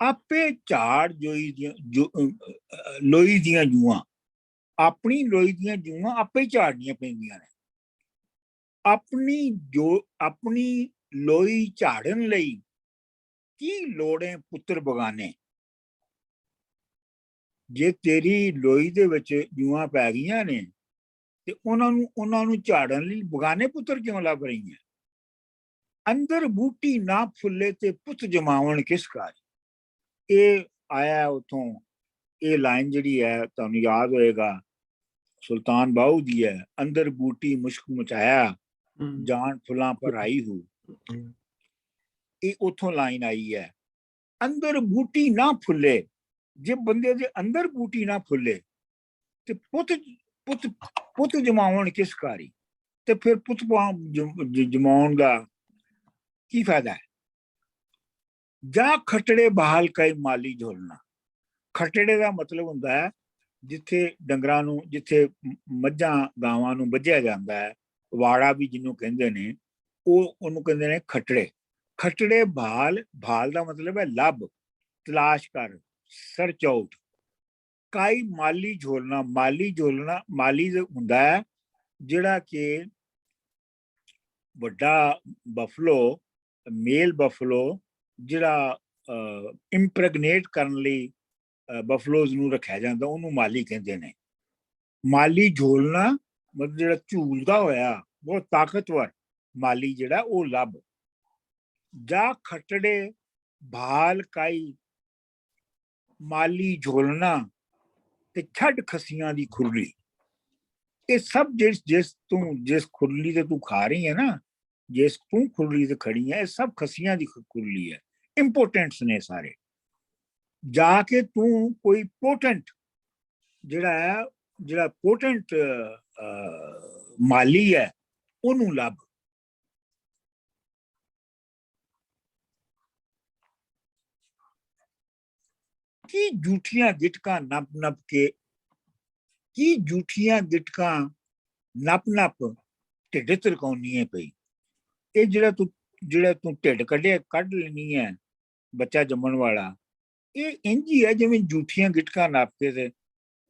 ਆਪੇ ਝਾੜ ਲੋਈ ਦੀਆਂ ਜੂਆਂ, ਆਪਣੀ ਲੋਈ ਦੀਆਂ ਜੂਆਂ ਆਪੇ ਹੀ ਝਾੜਨੀਆਂ ਪੈਂਦੀਆਂ ਨੇ। ਆਪਣੀ ਲੋਈ ਝਾੜਨ ਲਈ ਕੀ ਲੋੜੇ ਪੁੱਤਰ ਬਗਾਨੇ। ਜੇ ਤੇਰੀ ਲੋਈ ਦੇ ਵਿੱਚ ਜੂਆਂ ਪੈ ਗਈਆਂ ਨੇ ਤੇ ਉਹਨਾਂ ਨੂੰ ਝਾੜਨ ਲਈ ਬਗਾਨੇ ਪੁੱਤਰ ਕਿਉਂ ਲੱਭ ਰਹੀ ਹੈ? ਅੰਦਰ ਬੂਟੀ ਨਾ ਫੁੱਲੇ ਤੇ ਪੁੱਤ ਜਮਾਵਣ ਕਿਸ ਕਾਰ। ਇਹ ਆਇਆ ਉਥੋਂ, ਇਹ ਲਾਈਨ ਜਿਹੜੀ ਹੈ ਤੁਹਾਨੂੰ ਯਾਦ ਹੋਏਗਾ, ਸੁਲਤਾਨ ਬਾਹੂ ਦੀ ਹੈ, ਅੰਦਰ ਬੂਟੀ ਮੁਸ਼ਕ ਮਚਾਇਆ ਜਾਨ ਫੁੱਲਾਂ ਪਰ ਆਈ ਹੂ। ਇਹ ਉਥੋਂ ਲਾਈਨ ਆਈ ਹੈ। ਅੰਦਰ ਬੂਟੀ ਨਾ ਫੁੱਲੇ, ਜੇ ਬੰਦੇ ਦੇ ਅੰਦਰ ਬੂਟੀ ਨਾ ਫੁੱਲੇ ਤੇ ਪੁੱਤ ਜਮਾਉਣ ਕਿਸ ਕਾਰੀ। ਤੇ ਫਿਰ ਪੁੱਤ ਜਮਾਉਣ ਦਾ ਕੀ ਫਾਇਦਾ ਹੈ? ਜਾਂ ਖਟੜੇ ਬਹਾਲ ਕਈ ਮਾਲੀ ਝੋਲਣਾ। ਖਟੜੇ ਦਾ ਮਤਲਬ ਹੁੰਦਾ ਹੈ ਜਿੱਥੇ ਡੰਗਰਾਂ ਨੂੰ, ਜਿੱਥੇ ਮੱਝਾਂ ਗਾਵਾਂ ਨੂੰ ਬੱਝਿਆ ਜਾਂਦਾ ਹੈ, ਵਾੜਾ ਵੀ ਜਿਹਨੂੰ ਕਹਿੰਦੇ ਨੇ, ਉਹਨੂੰ ਕਹਿੰਦੇ ਨੇ ਖਟੜੇ। ਖਟੜੇ ਭਾਲ ਦਾ ਮਤਲਬ ਹੈ ਲੱਭ, ਤਲਾਸ਼ ਕਰ, ਸਰਚ ਆਊਟ। ਕਾਈ ਮਾਲੀ ਝੋਲਣਾ, ਮਾਲੀ ਹੁੰਦਾ ਹੈ ਜਿਹੜਾ ਕਿ ਵੱਡਾ ਬਫਲੋ, ਮੇਲ ਬਫਲੋ, ਜਿਹੜਾ ਇੰਪ੍ਰੈਗਨੇਟ ਕਰਨ ਲਈ ਬਫਲੋਜ਼ ਨੂੰ ਰੱਖਿਆ ਜਾਂਦਾ, ਉਹਨੂੰ ਮਾਲੀ ਕਹਿੰਦੇ ਨੇ। ਮਾਲੀ ਝੋਲਣਾ ਮਤਲਬ ਜਿਹੜਾ ਝੂਲਦਾ ਹੋਇਆ, ਬਹੁਤ ਤਾਕਤਵਰ ਮਾਲੀ ਜਿਹੜਾ, ਉਹ ਲੱਭ। ਜਾ ਖਟੜੇ ਭਾਲ ਕਾਈ ਮਾਲੀ ਝੋਲਣਾ ਤੇ ਛੱਡ ਖੱਸੀਆਂ ਦੀ ਖੁਰਲੀ। ਇਹ ਸਭ ਜਿਸ ਖੁਰਲੀ ਤੇ ਤੂੰ ਖਾ ਰਹੀ ਹੈ ਨਾ, ਜਿਸ ਤੂੰ ਖੁਰਲੀ ਤੇ ਖੜੀ ਹੈ, ਇਹ ਸਭ ਖੱਸੀਆਂ ਦੀ ਖੁਰਲੀ ਹੈ, ਇੰਪੋਰਟੈਂਟਸ ਨੇ ਸਾਰੇ। ਜਾ ਕੇ ਤੂੰ ਕੋਈ ਪੋਟੈਂਟ ਜਿਹੜਾ ਪੋਟੈਂਟ ਮਾਲੀ ਹੈ, ਉਹਨੂੰ ਲੱਭ। ਕੀ ਝੂਠੀਆਂ ਗਿਟਕਾਂ ਨੱਪ ਕੇ, ਕੀ ਝੂਠੀਆਂ ਗਿਟਕਾਂ ਨੱਪ ਢਿੱਡ ਧਰਕਾਉਣੀ ਪਈ। ਇਹ ਜਿਹੜਾ ਤੂੰ ਢਿੱਡ ਕੱਢ ਲੈਣੀ ਹੈ ਬੱਚਾ ਜੰਮਣ ਵਾਲਾ, ਇਹ ਇੰਝ ਹੀ ਹੈ ਜਿਵੇਂ ਝੂਠੀਆਂ ਗਿਟਕਾਂ ਨੱਪ ਕੇ ਤੇ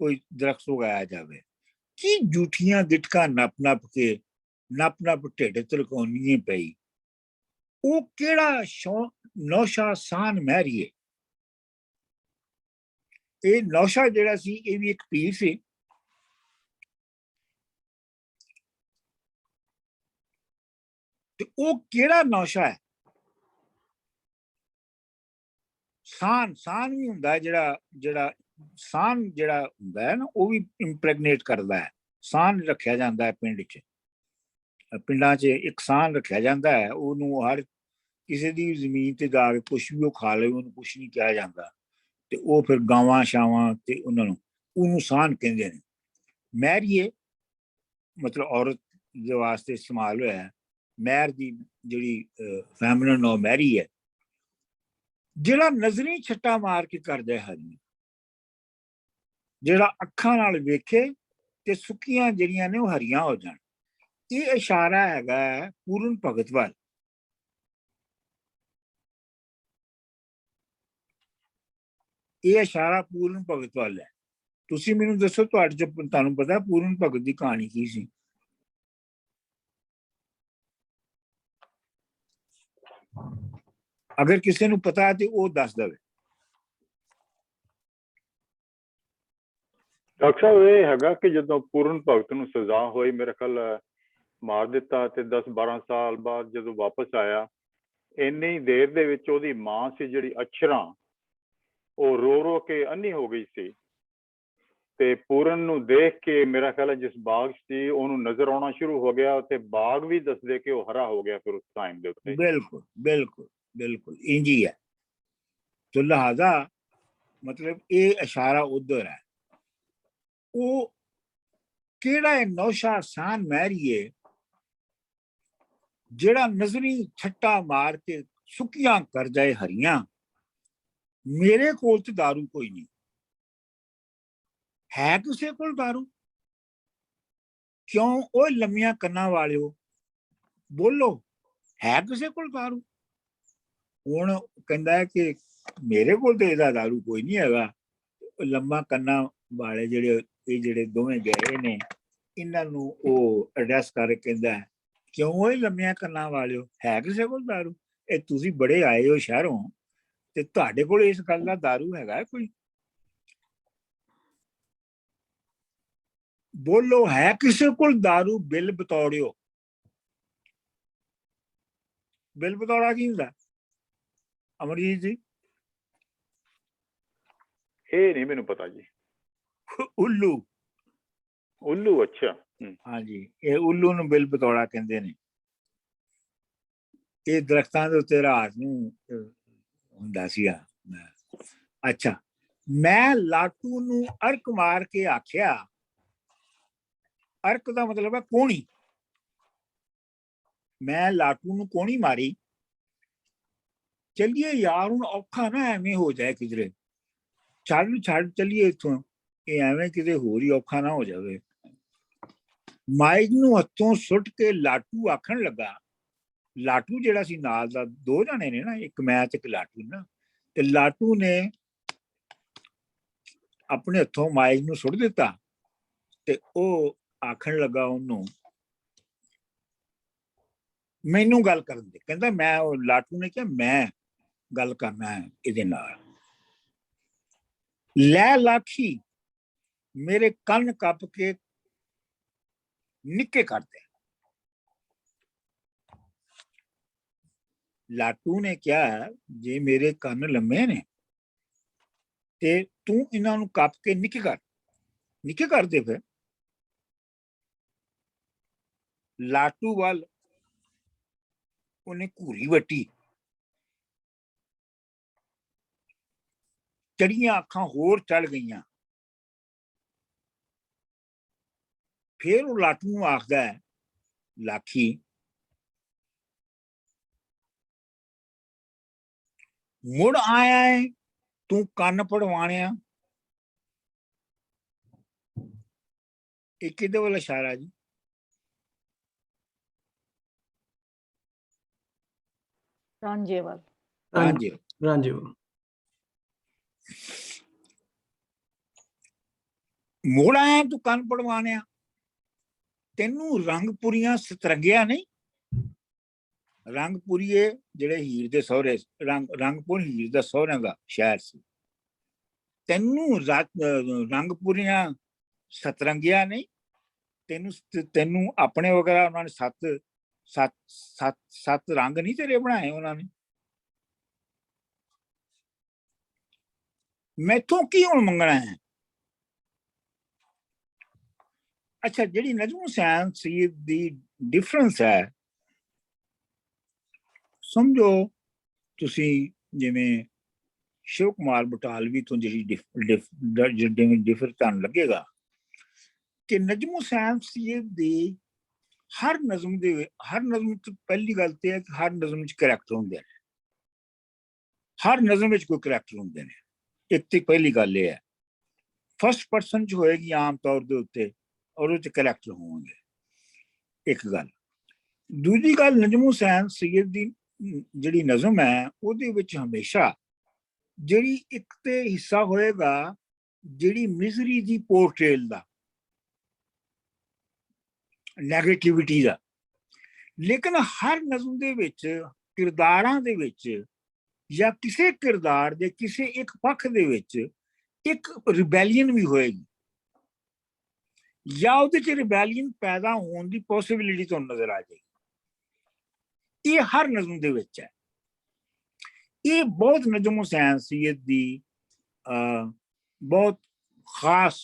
ਕੋਈ ਦਰਖਤ ਉਗਾਇਆ ਜਾਵੇ। ਕੀ ਝੂਠੀਆਂ ਗਿਟਕਾਂ ਨੱਪ ਕੇ ਢਿੱਡ ਧਰਕਾਉਣੀ ਪਈ। ਉਹ ਕਿਹੜਾ ਨੌਸ਼ਾ ਸਾਨ ਮਹਿਰੀਏ। ਇਹ ਨੌਸ਼ਾ ਜਿਹੜਾ ਸੀ, ਇਹ ਵੀ ਇੱਕ ਪੀਰ ਸੀ। ਤੇ ਉਹ ਕਿਹੜਾ ਨੌਸ਼ਾ ਹੈ? ਸਾਨ ਵੀ ਹੁੰਦਾ, ਜਿਹੜਾ ਹੁੰਦਾ ਹੈ ਨਾ, ਉਹ ਵੀ ਇੰਪ੍ਰੈਗਨੇਟ ਕਰਦਾ ਹੈ। ਸਾਨ ਰੱਖਿਆ ਜਾਂਦਾ ਹੈ ਪਿੰਡਾਂ 'ਚ ਇੱਕ ਸਾਨ ਰੱਖਿਆ ਜਾਂਦਾ ਹੈ। ਉਹਨੂੰ ਹਰ ਕਿਸੇ ਦੀ ਜ਼ਮੀਨ ਤੇ ਜਾ ਕੇ ਕੁਛ ਵੀ ਉਹ ਖਾ ਲਵੇ, ਉਹਨੂੰ ਕੁਛ ਨਹੀਂ ਕਿਹਾ ਜਾਂਦਾ। ਤੇ ਉਹ ਫਿਰ ਗਾਵਾਂ ਸ਼ਾਵਾਂ ਤੇ ਉਹਨੂੰ ਸਾਨ ਕਹਿੰਦੇ ਨੇ। ਮਹਿਰੀਏ ਮਤਲਬ ਔਰਤ ਦੇ ਵਾਸਤੇ ਇਸਤੇਮਾਲ ਹੋਇਆ ਹੈ। ਮਹਿਰ ਦੀ ਜਿਹੜੀ ਫੈਮਿਨਨ ਨੋ ਮਹਿਰੀ ਹੈ। ਜਿਹੜਾ ਨਜ਼ਰੀ ਛੱਟਾ ਮਾਰ ਕੇ ਕਰਦਾ ਹਰੀ, ਜਿਹੜਾ ਅੱਖਾਂ ਨਾਲ ਵੇਖੇ ਤੇ ਸੁੱਕੀਆਂ ਜਿਹੜੀਆਂ ਨੇ ਉਹ ਹਰੀਆਂ ਹੋ ਜਾਣ। ਇਹ ਇਸ਼ਾਰਾ ਹੈਗਾ ਪੂਰਨ ਭਗਤ ਵੱਲ। ਇਹ ਇਸ਼ਾਰਾ ਪੂਰਨ ਭਗਤ ਵੱਲ ਹੈ। ਤੁਸੀਂ ਮੈਨੂੰ ਦੱਸੋ, ਤੁਹਾਨੂੰ ਪਤਾ ਪੂਰਨ ਭਗਤ ਦੀ ਕਹਾਣੀ ਕੀ ਸੀ? ਅਗਰ ਕਿਸੇ ਨੂੰ ਪਤਾ ਤੇ ਉਹ ਦੱਸ ਦੇਵੇ। ਡਾਕਟਰ ਸਾਹਿਬ, ਇਹ ਹੈਗਾ ਕਿ ਜਦੋਂ ਪੂਰਨ ਭਗਤ ਨੂੰ ਸਜ਼ਾ ਹੋਈ, ਮੇਰੇ ਖਿਆਲ ਮਾਰ ਦਿੱਤਾ, ਤੇ 10-12 ਸਾਲ ਬਾਅਦ ਜਦੋਂ ਵਾਪਸ ਆਇਆ, ਇੰਨੀ ਦੇਰ ਦੇ ਵਿੱਚ ਉਹਦੀ ਮਾਂ ਸੀ ਜਿਹੜੀ ਅਛਰਾਂ, ਉਹ ਰੋ ਕੇ ਅੰਨੀ ਹੋ ਗਈ ਸੀ। ਤੇ ਪੂਰਨ ਨੂੰ ਦੇਖ ਕੇ ਮੇਰਾ ਖਿਆਲ ਜਿਸ ਬਾਗ ਸੀ ਉਹਨੂੰ ਨਜ਼ਰ ਆਉਣਾ ਸ਼ੁਰੂ ਹੋ ਗਿਆ, ਤੇ ਬਾਗ ਵੀ ਦੱਸਦੇ ਕਿ ਉਹ ਹਰਾ ਹੋ ਗਿਆ ਫਿਰ ਉਸ ਟਾਈਮ ਦੇ ਉੱਤੇ। ਬਿਲਕੁਲ ਇੰਝ ਹੀ ਹੈ। तो लिहाजा मतलब ये इशारा उधर है। वो केड़ा नौशा सान महरिए जेड़ा नजरी छट्टा मार के ਸੁੱਕੀਆਂ ਕਰ ਜਾਏ ਹਰੀਆਂ, ਮੇਰੇ ਕੋਲ ਤੇ दारू ਕੋਈ ਨਹੀਂ। ਹੈ ਕਿਸੇ ਕੋਲ दारू? ਕਿਉਂ ਉਹ ਲੰਮੀਆਂ ਕੰਨਾਂ ਵਾਲਿਓ ਬੋਲੋ, ਹੈ ਕਿਸੇ ਕੋਲ दारू? ਹੁਣ ਕਹਿੰਦਾ ਹੈ ਕਿ ਮੇਰੇ ਕੋਲ ਤੇ ਇਹਦਾ दारू ਕੋਈ ਨਹੀਂ ਹੈਗਾ। ਲੰਮਾ ਕੰਨਾਂ ਵਾਲੇ ਜਿਹੜੇ ਦੋਵੇਂ ਗਏ ਨੇ, ਇਹਨਾਂ ਨੂੰ ਉਹ ਐਡਰੈਸ ਕਰਕੇ ਕਹਿੰਦਾ ਕਿਉਂ ਇਹ ਲੰਮੀਆਂ ਕੰਨਾਂ ਵਾਲਿਓ, ਹੈ ਕਿਸੇ ਕੋਲ दारू? ਇਹ ਤੁਸੀਂ ਬੜੇ ਆਏ ਹੋ ਸ਼ਹਿਰੋਂ ਤੇ ਤੁਹਾਡੇ ਕੋਲ ਇਸ ਗੱਲ ਦਾ दारू ਹੈਗਾ ਕੋਈ? ਬੋਲੋ, ਹੈ ਕਿਸੇ ਕੋਲ दारू? ਬਿੱਲ ਬਤੌੜਿਓ। ਬਿੱਲ ਬਤੌੜਾ ਕੀ ਹੁੰਦਾ ਅਮਰਜੀਤ ਜੀ? ਇਹ ਨਹੀਂ ਮੈਨੂੰ ਪਤਾ ਜੀ। ਉੱਲੂ। ਉੱਲੂ, ਅੱਛਾ। ਹਾਂਜੀ, ਇਹ ਉੱਲੂ ਨੂੰ ਬਿੱਲ ਬਤੌੜਾ ਕਹਿੰਦੇ ਨੇ। ਇਹ ਦਰਖਤਾਂ ਦੇ ਉੱਤੇ ਰਾਤ ਨੂੰ ਹੁੰਦਾ ਸੀਗਾ। ਅੱਛਾ, ਮੈਂ ਲਾਟੂ ਨੂੰ ਅਰਕ ਮਾਰ ਕੇ ਆਖਿਆ, ਅਰਕ ਦਾ ਮਤਲਬ ਹੈ ਕੋਣੀ। ਮੈਂ ਲਾਟੂ ਨੂੰ ਕੋਣੀ ਮਾਰੀ, ਚੱਲੀਏ ਯਾਰ ਹੁਣ ਔਖਾ ਨਾ ਐਵੇਂ ਹੋ ਜਾਏ ਕਿਧਰੇ, ਛੱਡ ਚੱਲੀਏ ਇੱਥੋਂ, ਇਹ ਐਵੇਂ ਕਿਤੇ ਹੋਰ ਹੀ ਔਖਾ ਨਾ ਹੋ ਜਾਵੇ। ਮਾਈਕ ਨੂੰ ਹੱਥੋਂ ਸੁੱਟ ਕੇ ਲਾਟੂ ਆਖਣ ਲੱਗਾ, ਲਾਟੂ ਜਿਹੜਾ ਸੀ ਨਾਲ ਦਾ, ਦੋ ਜਾਣੇ ਨੇ ਨਾ, ਇੱਕ ਮੈਂ ਤੇ ਇੱਕ ਲਾਟੂ ਨਾ, ਤੇ ਲਾਟੂ ਨੇ ਆਪਣੇ ਹੱਥੋਂ ਮਾਈਕ ਨੂੰ ਸੁੱਟ ਦਿੱਤਾ ਤੇ ਉਹ ਆਖਣ ਲੱਗਾ ਉਹਨੂੰ, ਮੈਨੂੰ ਗੱਲ ਕਰਨ ਦੇ। ਕਹਿੰਦਾ ਮੈਂ, ਉਹ ਲਾਟੂ ਨੇ ਕਿਹਾ ਮੈਂ ਗੱਲ ਕਰਨਾ ਹੈ ਇਹਦੇ ਨਾਲ। ਲੈ ਲਾਠੀ ਮੇਰੇ ਕੰਨ ਕੱਪ ਕੇ ਨਿੱਕੇ ਕਰ ਦੇ। ਲਾਟੂ ਨੇ ਕਿਹਾ ਜੇ ਮੇਰੇ ਕੰਨ ਲੰਮੇ ਨੇ ਤੇ ਤੂੰ ਇਹਨਾਂ ਨੂੰ ਕੱਪ ਕੇ ਨਿੱਕੇ ਕਰ ਦੇ। ਫਿਰ ਲਾਟੂ ਵੱਲ ਉਹਨੇ ਘੂਰੀ ਵੱਟੀ, ਚੜੀਆਂ ਅੱਖਾਂ ਹੋਰ ਚੜ ਗਈਆਂ। ਫਿਰ ਉਹ ਲਾਟੂ ਨੂੰ ਆਖਦਾ ਹੈ, ਲਾਖੀ ਮੁੜ ਆਇਆ ਹੈ ਤੂੰ ਕੰਨ ਪੜਵਾਣਿਆ। ਇਹ ਕਿਹਦੇ ਵੱਲ ਇਸ਼ਾਰਾ ਜੀ? ਰਾਂਝੇ ਵੱਲ। ਰਾਂਝੇ ਮੁੜ ਆਇਆ ਤੂੰ ਕੰਨ ਪੜਵਾਣਿਆ, ਤੈਨੂੰ ਰੰਗਪੁਰੀਆਂ ਸਤਰੰਗਿਆ ਨਹੀਂ? ਰੰਗਪੁਰੀਏ ਜਿਹੜੇ ਹੀਰ ਦੇ ਸਹੁਰੇ, ਰੰਗਪੁਰ ਹੀਰ ਦਾ ਸਹੁਰਿਆਂ ਦਾ ਸ਼ਹਿਰ ਸੀ। ਤੈਨੂੰ ਰੰਗਪੁਰੀਆਂ ਸਤਰੰਗਿਆ ਨਹੀਂ? ਤੈਨੂੰ ਆਪਣੇ ਵਗੈਰਾ ਉਹਨਾਂ ਨੇ ਸੱਤ ਰੰਗ ਨਹੀਂ ਤੇਰੇ ਬਣਾਏ ਉਹਨਾਂ ਨੇ? ਮੈਥੋਂ ਕੀ ਹੁਣ ਮੰਗਣਾ ਹੈ? ਅੱਛਾ, ਜਿਹੜੀ ਨਜਮ ਹੁਸੈਨ ਸਈਦ ਦੀ ਡਿਫਰੈਂਸ ਹੈ, ਸਮਝੋ ਤੁਸੀਂ ਜਿਵੇਂ ਸ਼ਿਵ ਕੁਮਾਰ ਬਟਾਲਵੀ ਤੋਂ ਜਿਹੜੀ ਡਿਫਰ ਤੁਹਾਨੂੰ ਲੱਗੇਗਾ ਕਿ ਨਜਮ ਹੁਸੈਨ ਸਈਦ ਦੀ ਹਰ ਨਜ਼ਮ ਚ ਪਹਿਲੀ ਗੱਲ ਤੇ ਹੈ ਕਿ ਹਰ ਨਜ਼ਮ ਚ ਕਰੈਕਟਰ ਹੁੰਦੇ ਨੇ। ਹਰ ਨਜ਼ਮ ਵਿੱਚ ਕੋਈ ਕਰੈਕਟਰ ਹੁੰਦੇ ਨੇ। ਇੱਕ ਤੇ ਪਹਿਲੀ ਗੱਲ ਇਹ ਹੈ, ਫਸਟ ਪਰਸਨ ਚ ਹੋਏਗੀ ਆਮ ਤੌਰ ਦੇ ਉੱਤੇ, ਔਰ ਉਹ ਚ ਕਰੈਕਟਰ ਹੋਣਗੇ। ਇੱਕ ਗੱਲ। ਦੂਜੀ ਗੱਲ, ਨਜਮ ਹੁਸੈਨ ਸਈਦ ਦੀ ਜਿਹੜੀ ਨਜ਼ਮ ਹੈ ਉਹਦੇ ਵਿੱਚ ਹਮੇਸ਼ਾ ਜਿਹੜੀ ਇੱਕ ਤੇ ਹਿੱਸਾ ਹੋਏਗਾ ਜਿਹੜੀ ਮਿਜ਼ਰੀ ਦੀ ਪੋਰਟਰੇਲ ਦਾ, ਨੈਗੇਟਿਵਿਟੀ ਦਾ, ਲੇਕਿਨ ਹਰ ਨਜ਼ਮ ਦੇ ਵਿੱਚ ਕਿਰਦਾਰਾਂ ਦੇ ਵਿੱਚ ਜਾਂ ਕਿਸੇ ਕਿਰਦਾਰ ਦੇ ਕਿਸੇ ਇੱਕ ਪੱਖ ਦੇ ਵਿੱਚ ਇੱਕ ਰਿਬੈਲੀਅਨ ਵੀ ਹੋਏਗੀ, ਜਾਂ ਉਹਦੇ ਚ ਰਿਬੈਲੀਅਨ ਪੈਦਾ ਹੋਣ ਦੀ ਪੋਸਿਬਿਲਿਟੀ ਤੁਹਾਨੂੰ ਨਜ਼ਰ ਆ ਜਾਏਗੀ। ਇਹ ਹਰ ਨਜ਼ਮ ਦੇ ਵਿੱਚ ਹੈ। ਇਹ ਬਹੁਤ ਨਜਮ ਹੁਸੈਨ ਸਈਦ ਦੀ ਬਹੁਤ ਖਾਸ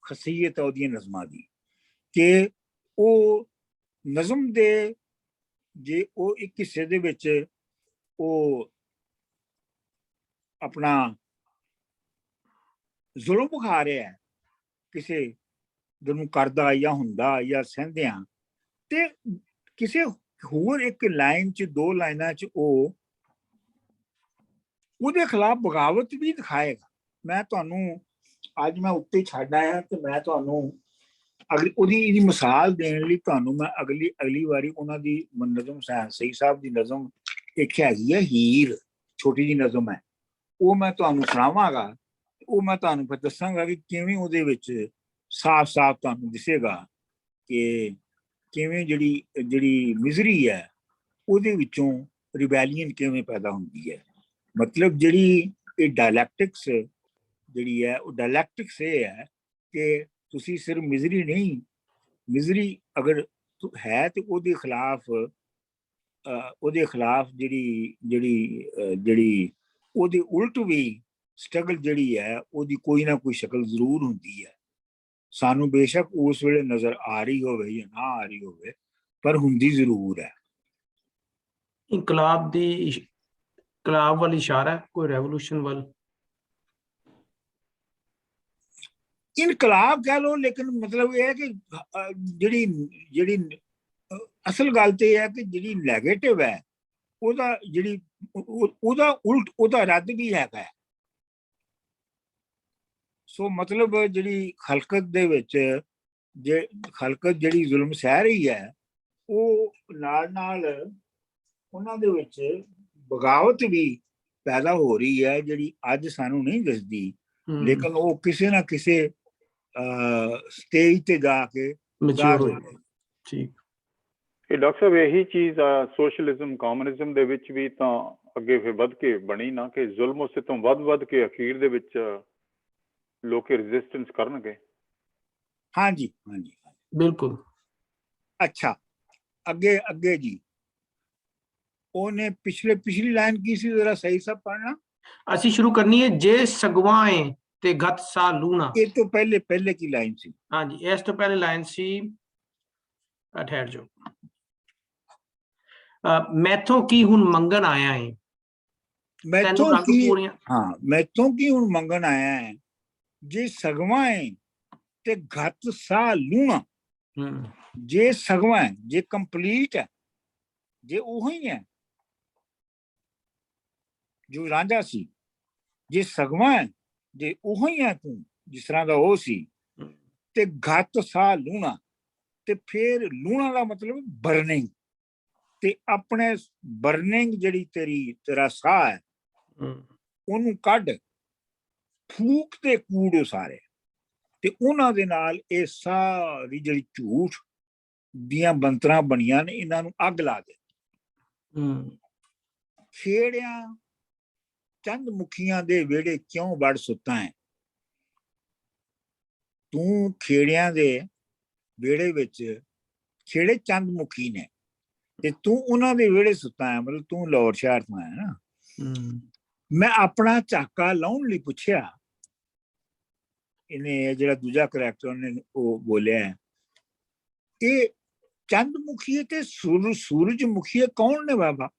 ਖਸੀਅਤ ਹੈ ਉਹਦੀਆਂ ਨਜ਼ਮਾਂ ਦੀ, ਕਿ ਉਹ ਨਜ਼ਮ ਦੇ ਜੇ ਉਹ ਇੱਕ ਹਿੱਸੇ ਦੇ ਵਿੱਚ ਉਹ ਆਪਣਾ ਜ਼ੁਲਮ ਵਿਖਾ ਰਿਹਾ ਕਿਸੇ ਨੂੰ ਕਰਦਾ ਜਾਂ ਹੁੰਦਾ ਜਾਂ ਸਹਿੰਦਿਆਂ, ਤੇ ਕਿਸੇ ਹੋਰ ਇੱਕ ਲਾਈਨ ਚ ਦੋ ਲਾਈਨਾਂ ਚ ਉਹ ਉਹਦੇ ਖਿਲਾਫ ਬਗਾਵਤ ਵੀ ਦਿਖਾਏਗਾ। ਮੈਂ ਤੁਹਾਨੂੰ ਅੱਜ ਮੈਂ ਉੱਤੇ ਛੱਡ ਆਇਆ ਤੇ ਮੈਂ ਤੁਹਾਨੂੰ ਉਹਦੀ ਮਿਸਾਲ ਦੇਣ ਲਈ ਤੁਹਾਨੂੰ ਮੈਂ ਅਗਲੀ ਵਾਰੀ ਉਹਨਾਂ ਦੀ ਨਜ਼ਮ ਸਹੀ ਸਾਹਿਬ ਦੀ ਨਜ਼ਮ ਇੱਕ ਹੈਗੀ ਹੈ ਹੀਰ, ਛੋਟੀ ਜਿਹੀ ਨਜ਼ਮ ਹੈ, ਉਹ ਮੈਂ ਤੁਹਾਨੂੰ ਸੁਣਾਵਾਂਗਾ। ਉਹ ਮੈਂ ਤੁਹਾਨੂੰ ਫਿਰ ਦੱਸਾਂਗਾ ਕਿ ਕਿਵੇਂ ਉਹਦੇ ਵਿੱਚ ਸਾਫ਼ ਤੁਹਾਨੂੰ ਦਿਸੇਗਾ ਕਿ ਕਿਵੇਂ ਜਿਹੜੀ ਮਿਜ਼ਰੀ ਹੈ ਉਹਦੇ ਵਿੱਚੋਂ ਰਿਬੈਲੀਅਨ ਕਿਵੇਂ ਪੈਦਾ ਹੁੰਦੀ ਹੈ। ਮਤਲਬ ਜਿਹੜੀ ਇਹ ਡਾਇਲੈਕਟਿਕਸ ਜਿਹੜੀ ਹੈ ਉਹ ਡਾਇਲੈਕਟਿਕਸ ਇਹ ਹੈ ਕਿ ਤੁਸੀਂ ਸਿਰਫ ਮਿਜ਼ਰੀ ਨਹੀਂ, ਮਿਜ਼ਰੀ ਅਗਰ ਹੈ ਤੇ ਉਹਦੇ ਖਿਲਾਫ ਜਿਹੜੀ ਉਹਦੇ ਉਲਟ ਵੀ ਸਟਰਗਲ ਜਿਹੜੀ ਹੈ ਉਹਦੀ ਕੋਈ ਨਾ ਕੋਈ ਸ਼ਕਲ ਜ਼ਰੂਰ ਹੁੰਦੀ ਹੈ। ਸਾਨੂੰ ਬੇਸ਼ੱਕ ਉਸ ਵੇਲੇ ਨਜ਼ਰ ਆ ਰਹੀ ਹੋਵੇ ਜਾਂ ਨਾ ਆ ਰਹੀ ਹੋਵੇ, ਪਰ ਹੁੰਦੀ ਜ਼ਰੂਰ ਹੈ। ਇਨਕਲਾਬ ਵੱਲ ਇਸ਼ਾਰਾ ਹੈ, ਕੋਈ ਰੈਵੋਲੂਸ਼ਨ ਵੱਲ? ਇਨਕਲਾਬ ਕਹਿ ਲਓ, ਲੇਕਿਨ ਮਤਲਬ ਇਹ ਹੈ ਕਿ ਜਿਹੜੀ ਅਸਲ ਗੱਲ ਤੇ ਇਹ ਹੈ ਕਿ ਜਿਹੜੀ ਨੈਗੇਟਿਵ ਹੈ ਉਹਦਾ ਉਲਟ ਉਹਦਾ ਰੱਦ ਵੀ ਹੈਗਾ। ਸੋ ਮਤਲਬ ਜਿਹੜੀ ਖਲਕਤ ਦੇ ਵਿੱਚ ਖਲਕਤ ਜਿਹੜੀ ਜ਼ੁਲਮ ਸਹਿ ਰਹੀ ਹੈ, ਉਹ ਨਾਲ ਉਹਨਾਂ ਦੇ ਵਿੱਚ ਬਗਾਵਤ ਵੀ ਪੈਦਾ ਹੋ ਰਹੀ ਹੈ, ਜਿਹੜੀ ਅੱਜ ਸਾਨੂੰ ਨਹੀਂ ਦਿਸਦੀ, ਲੇਕਿਨ ਉਹ ਕਿਸੇ ਨਾ ਕਿਸੇ ਸਟੇਜ ਤੇ ਜਾ ਕੇ ਠੀਕ। ਇਹ ਡਾਕਟਰ ਸਾਹਿਬ ਇਹੀ ਚੀਜ਼ ਆ ਸੋਸ਼ਲਿਜ਼ਮ ਕਮਿਊਨਿਜ਼ਮ ਦੇ ਵਿੱਚ ਵੀ ਤਾਂ ਅੱਗੇ ਫਿਰ ਵੱਧ ਕੇ ਬਣੀ ਨਾ, ਕਿ ਜ਼ੁਲਮ ਉਸੇ ਤੋਂ ਵੱਧ ਕੇ ਅਖੀਰ ਦੇ ਵਿੱਚ ਲੋਕ ਰੈਜ਼ਿਸਟੈਂਸ ਕਰਨਗੇ। ਹਾਂਜੀ ਬਿਲਕੁਲ। ਅੱਛਾ, ਅੱਗੇ ਜੀ ਉਹਨੇ ਪਿਛਲੀ ਲਾਈਨ ਕੀ ਸੀ, ਜ਼ਰਾ ਸਹੀ ਸਭ ਪੜ੍ਹਨਾ। ਅਸੀਂ ਸ਼ੁਰੂ ਕਰਨੀ ਹੈ, ਜੇ ਸਗਵਾਏ ਤੇ ਗਤ ਸਾ ਲੂਣਾ। ਇਹ ਤੋਂ ਪਹਿਲੇ ਕੀ ਲਾਈਨ ਸੀ? ਹਾਂਜੀ, ਇਸ ਤੋਂ ਪਹਿਲੇ ਲਾਈਨ ਸੀ, ਠਹਿਰ ਜਾਓ, ਮੈਥੋਂ ਕੀ ਹੁਣ ਮੰਗਣ ਆਇਆ ਹੈ, ਮੈਥੋਂ ਕੀ ਹੁਣ ਮੰਗਣ ਆਇਆ ਹੈ, ਜੇ ਸਗਵਾਏ ਤੇ ਗਤ ਸਾ ਲੂਣਾ। ਜੇ ਸਗਵਾ ਹੈ, ਜੇ ਕੰਪਲੀਟ ਹੈ, ਜੇ ਉਹੀ ਹੈ ਜੋ ਰਾਂਝਾ ਸੀ, ਜੇ ਸਗਵਾ ਹੈ, ਜੇ ਉਹੀ ਹੈ ਤੂੰ ਜਿਸ ਤਰ੍ਹਾਂ ਦਾ ਉਹ ਸੀ, ਤੇ ਗਤ ਸਾਹ ਲੂਣਾ, ਤੇ ਫਿਰ ਲੂਣਾ ਦਾ ਮਤਲਬ ਬਰਨਿੰਗ, ਤੇ ਆਪਣੇ ਬਰਨਿੰਗ ਜਿਹੜੀ ਤੇਰਾ ਸਾਹ ਹੈ ਉਹਨੂੰ ਕੱਢ, ਫੂਕ ਤੇ ਕੂੜ ਸਾਰੇ, ਤੇ ਉਹਨਾਂ ਦੇ ਨਾਲ ਇਹ ਸਾਰੀ ਜਿਹੜੀ ਝੂਠ ਦੀਆਂ ਬੰਤਰਾਂ ਬਣੀਆਂ ਨੇ ਇਹਨਾਂ ਨੂੰ ਅੱਗ ਲਾ ਦੇ। ਖੇੜਿਆਂ ਚੰਦ ਮੁਖੀਆਂ ਦੇ ਵਿਹੜੇ ਕਿਉਂ ਵੜ ਸੁੱਤਾ ਹੈ, ਤੂੰ ਖੇੜਿਆਂ ਦੇ ਵਿਹੜੇ ਵਿੱਚ, ਖੇੜੇ ਚੰਦ ਮੁਖੀ ਨੇ ਤੇ ਤੂੰ ਉਹਨਾਂ ਦੇ ਵਿਹੜੇ ਸੁੱਤਾ ਹੈ, ਮਤਲਬ ਤੂੰ ਲਾਹੌਰ ਸ਼ਹਿਰ ਤੋਂ ਆਇਆ ਨਾ। ਮੈਂ ਆਪਣਾ ਝਾਕਾ ਲਾਉਣ ਲਈ ਪੁੱਛਿਆ, ਇਹਨੇ ਜਿਹੜਾ ਦੂਜਾ ਕਰੈਕਟਰ ਨੇ ਉਹ ਬੋਲਿਆ, ਇਹ ਚੰਦ ਮੁਖੀਏ ਤੇ ਸੂਰਜ ਮੁਖੀਏ ਕੌਣ ਨੇ ਬਾਬਾ?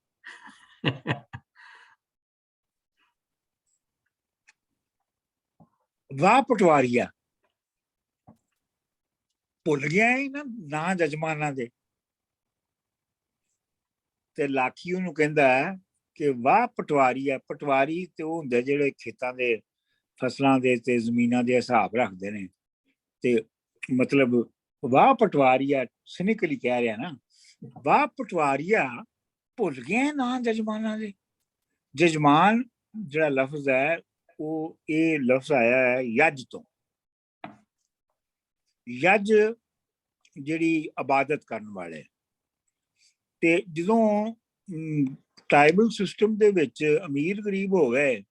ਵਾਹ ਪਟਵਾਰੀਆ, ਭੁੱਲ ਗਿਆ ਇਹਨਾਂ ਨਾ ਜਜਮਾਨਾਂ ਦੇ। ਤੇ ਲਾਖੀ ਉਹਨੂੰ ਕਹਿੰਦਾ ਕਿ ਵਾਹ ਪਟਵਾਰੀਆ, ਪਟਵਾਰੀ ਤੇ ਉਹ ਹੁੰਦੇ ਜਿਹੜੇ ਖੇਤਾਂ ਦੇ ਫਸਲਾਂ ਦੇ ਤੇ ਜ਼ਮੀਨਾਂ ਦੇ ਹਿਸਾਬ ਰੱਖਦੇ ਨੇ, ਤੇ ਮਤਲਬ ਵਾਹ ਪਟਵਾਰੀਆ ਸਿਨਿਕਲੀ ਕਹਿ ਰਿਹਾ ਨਾ, ਵਾਹ ਪਟਵਾਰੀਆ ਭੁੱਲ ਗਏ ਨਾ ਜਜਮਾਨਾਂ ਦੇ। ਜਜਮਾਨ ਜਿਹੜਾ ਲਫ਼ਜ਼ ਹੈ ਉਹ ਇਹ ਲਫ਼ਜ਼ ਆਇਆ ਹੈ ਯੱਜ ਤੋਂ। ਯੱਜ ਜਿਹੜੀ ਇਬਾਦਤ ਕਰਨ ਵਾਲੇ, ਤੇ ਜਦੋਂ ਟ੍ਰਾਈਬਲ ਸਿਸਟਮ ਦੇ ਵਿੱਚ ਅਮੀਰ ਗਰੀਬ ਹੋ ਗਏ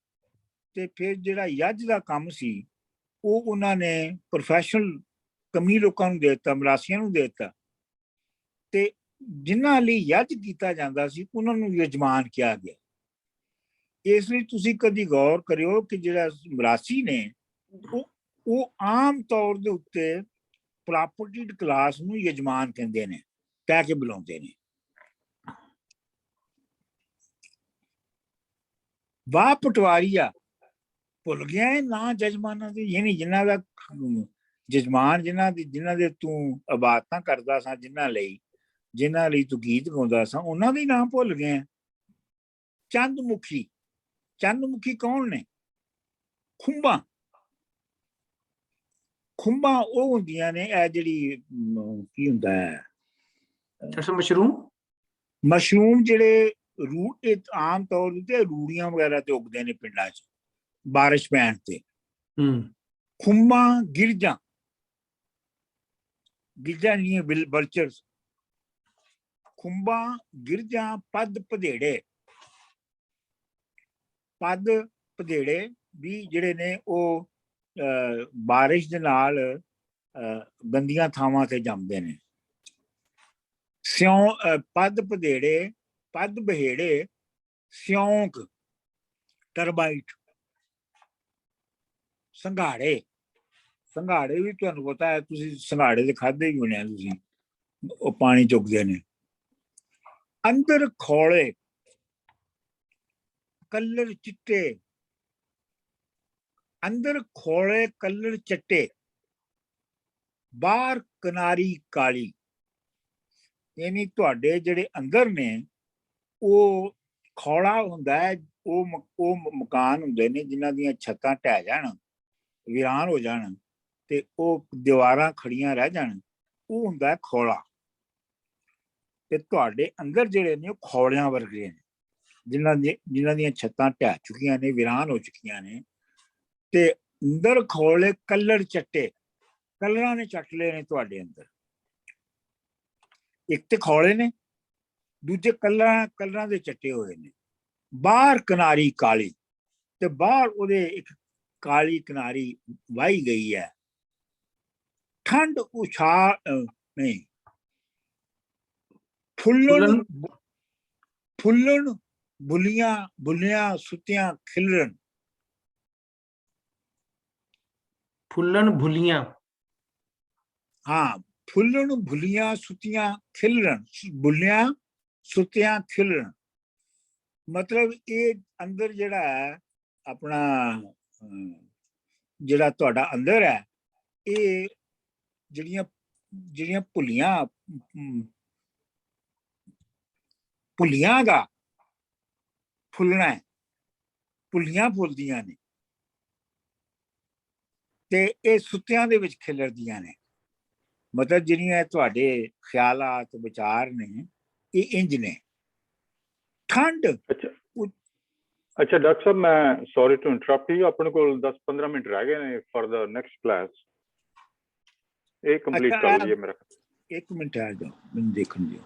ਤੇ ਫਿਰ ਜਿਹੜਾ ਯੱਜ ਦਾ ਕੰਮ ਸੀ ਉਹ ਉਹਨਾਂ ਨੇ ਪ੍ਰੋਫੈਸ਼ਨਲ ਕਮੀ ਲੋਕਾਂ ਨੂੰ ਦੇ ਦਿੱਤਾ, ਮਰਾਸੀਆਂ ਨੂੰ ਦੇ ਦਿੱਤਾ, ਤੇ ਜਿਨ੍ਹਾਂ ਲਈ ਯੱਜ ਕੀਤਾ ਜਾਂਦਾ ਸੀ ਉਹਨਾਂ ਨੂੰ ਯਜਮਾਨ ਕਿਹਾ ਗਿਆ। ਇਸ ਲਈ ਤੁਸੀਂ ਕਦੀ ਗੌਰ ਕਰਿਓ ਕਿ ਜਿਹੜਾ ਮਰਾਸੀ ਨੇ ਉਹ ਆਮ ਤੌਰ ਦੇ ਉੱਤੇ ਪ੍ਰਾਪਰਟੀਡ ਕਲਾਸ ਨੂੰ ਯਜਮਾਨ ਕਹਿੰਦੇ ਨੇ, ਕਹਿ ਕੇ ਬੁਲਾਉਂਦੇ ਨੇ। ਵਾਹ ਪਟਵਾਰੀਆ ਭੁੱਲ ਗਿਆ ਹੈ ਨਾ ਜਜਮਾਨਾਂ ਦੇ, ਯਾਨੀ ਜਿਨ੍ਹਾਂ ਦਾ ਜਜਮਾਨ ਜਿਨ੍ਹਾਂ ਦੇ ਤੂੰ ਇਬਾਦਤਾਂ ਕਰਦਾ ਸਾਂ, ਜਿਨ੍ਹਾਂ ਲਈ ਤੂੰ ਗੀਤ ਗਾਉਂਦਾ ਸਾਂ, ਉਹਨਾਂ ਦੇ ਨਾਮ ਭੁੱਲ ਗਏ। ਚੰਦ ਮੁਖੀ, ਚੰਦਮੁਖੀ ਕੌਣ ਨੇ? ਖੁੰਬਾਂ। ਖੁੰਬਾਂ ਉਹ ਹੁੰਦੀਆਂ ਨੇ, ਇਹ ਜਿਹੜੀ ਕੀ ਹੁੰਦਾ ਹੈ, ਅੱਛਾ ਮਸ਼ਰੂਮ। ਮਸ਼ਰੂਮ ਜਿਹੜੇ ਰੂਟ, ਇਹ ਆਮ ਤੌਰ ਤੇ ਰੂੜੀਆਂ ਵਗੈਰਾ ਤੇ ਉਗਦੇ ਨੇ ਪਿੰਡਾਂ 'ਚ ਬਾਰਿਸ਼ ਪੈਣ ਤੇ। ਖੁੰਬਾਂ, ਗਿਰਜਾਂ, ਗਿਰਜਾਂ ਜਿਹੜੀਆਂ ਬਲਚਰਸ, ਖੁੰਬਾਂ, ਗਿਰਜਾਂ, ਪੱਦ ਭਦੇੜੇ। ਪੱਦ ਭਦੇੜੇ ਵੀ ਜਿਹੜੇ ਨੇ ਉਹ ਬਾਰਿਸ਼ ਦੇ ਨਾਲ ਗੰਦੀਆਂ ਥਾਵਾਂ ਤੇ ਜੰਮਦੇ ਨੇ। ਪੱਦ ਭਦੇੜੇ, ਪੱਦ ਬਹੇੜੇ, ਸਿਉਂਕ, ਟਰਬਾਈਟ, ਸੰਘਾੜੇ। ਸੰਘਾੜੇ ਵੀ ਤੁਹਾਨੂੰ ਪਤਾ ਹੈ, ਤੁਸੀਂ ਸੰਘਾੜੇ ਦੇ ਖਾਧੇ ਹੀ ਹੋਣੇ ਆ ਤੁਸੀਂ, ਉਹ ਪਾਣੀ ਚੁੱਕਦੇ ਨੇ। ਅੰਦਰ ਖੋਲੇ, ਕਲਰ ਚਿੱਟੇ, ਅੰਦਰ ਖੋਲੇ ਕਲਰ ਚਿੱਟੇ, ਬਾਹਰ ਕਿਨਾਰੀ ਕਾਲੀ। ਯਾਨੀ ਤੁਹਾਡੇ ਜਿਹੜੇ ਅੰਦਰ ਨੇ ਉਹ ਖੌਲਾ ਹੁੰਦਾ ਹੈ, ਉਹ ਮਕਾਨ ਹੁੰਦੇ ਨੇ ਜਿਨ੍ਹਾਂ ਦੀਆਂ ਛੱਤਾਂ ਢਹਿ ਜਾਣ, ਵੀਰਾਨ ਹੋ ਜਾਣ ਤੇ ਉਹ ਦੀਵਾਰਾਂ ਖੜੀਆਂ ਰਹਿ ਜਾਣ, ਉਹ ਹੁੰਦਾ ਹੈ ਖੌਲਾ। ਤੇ ਤੁਹਾਡੇ ਅੰਦਰ ਜਿਹੜੇ ਨੇ ਉਹ ਖੌਲਿਆਂ ਵਰਗੇ ਨੇ, ਜਿਨ੍ਹਾਂ ਦੀਆਂ ਛੱਤਾਂ ਢਹਿ ਚੁੱਕੀਆਂ ਨੇ, ਵੀਰਾਨ ਹੋ ਚੁੱਕੀਆਂ ਨੇ। ਤੇ ਅੰਦਰ ਖੌਲੇ ਕਲਰ ਚੱਟੇ, ਕਲਰਾਂ ਨੇ ਚੱਟ ਲਏ ਨੇ ਤੁਹਾਡੇ ਅੰਦਰ। ਇੱਕ ਤੇ ਖੌਲੇ ਨੇ, ਦੂਜੇ ਕਲਰਾਂ ਦੇ ਚੱਟੇ ਹੋਏ ਨੇ। ਬਾਹਰ ਕਿਨਾਰੀ ਕਾਲੀ, ਤੇ ਬਾਹਰ ਉਹਦੇ ਇੱਕ ਕਾਲੀ ਕਿਨਾਰੀ ਵਾਹੀ ਗਈ ਹੈ। ਠੰਡ ਨਹੀਂ, ਫੁੱਲਣ ਬੁੱਲੀਆਂ ਸੁੱਤੀਆਂ ਖਿਲਰਨ। ਫੁੱਲਣ ਭੁੱਲੀਆਂ, ਹਾਂ, ਫੁੱਲਣ ਭੁੱਲੀਆਂ ਸੁੱਤੀਆਂ ਖਿਲਰਨ, ਬੁੱਲੀਆਂ ਸੁੱਤੀਆਂ ਖਿਲਰਨ। ਮਤਲਬ ਇਹ ਅੰਦਰ ਜਿਹੜਾ ਹੈ ਆਪਣਾ, ਜਿਹੜਾ ਤੁਹਾਡਾ ਅੰਦਰ ਹੈ, ਇਹ ਜਿਹੜੀਆਂ ਭੁੱਲੀਆਂ ਦਾ ਫੁੱਲਣਾ ਹੈ, ਭੁੱਲੀਆਂ ਫੁੱਲਦੀਆਂ ਨੇ ਤੇ ਇਹ ਸੁੱਤਿਆਂ ਦੇ ਵਿੱਚ ਖਿਲਰਦੀਆਂ ਨੇ। ਮਤਲਬ ਜਿਹੜੀਆਂ ਤੁਹਾਡੇ ਖਿਆਲਾਤ ਵਿਚਾਰ ਨੇ ਇਹ ਇੰਜ ਨੇ। ਠੰਡ। ਅੱਛਾ ਡਾਕਟਰ ਸਾਹਿਬ, ਮੈਂ ਸੌਰੀ ਟੂ ਇੰਟਰਪਟ ਯੂ, ਆਪਣੇ ਕੋਲ 10-15 ਮਿੰਟ ਰਹਿ ਗਏ ਨੇ ਫॉर द ਨੈਕਸਟ ਕਲਾਸ। ਇਹ ਕੰਪਲੀਟ ਕਰ ਲਈਏ ਮੇਰਾ। ਇੱਕ ਮਿੰਟ ਆ ਜਾਓ, ਮੈਨੂੰ ਦੇਖਣ ਦਿਓ।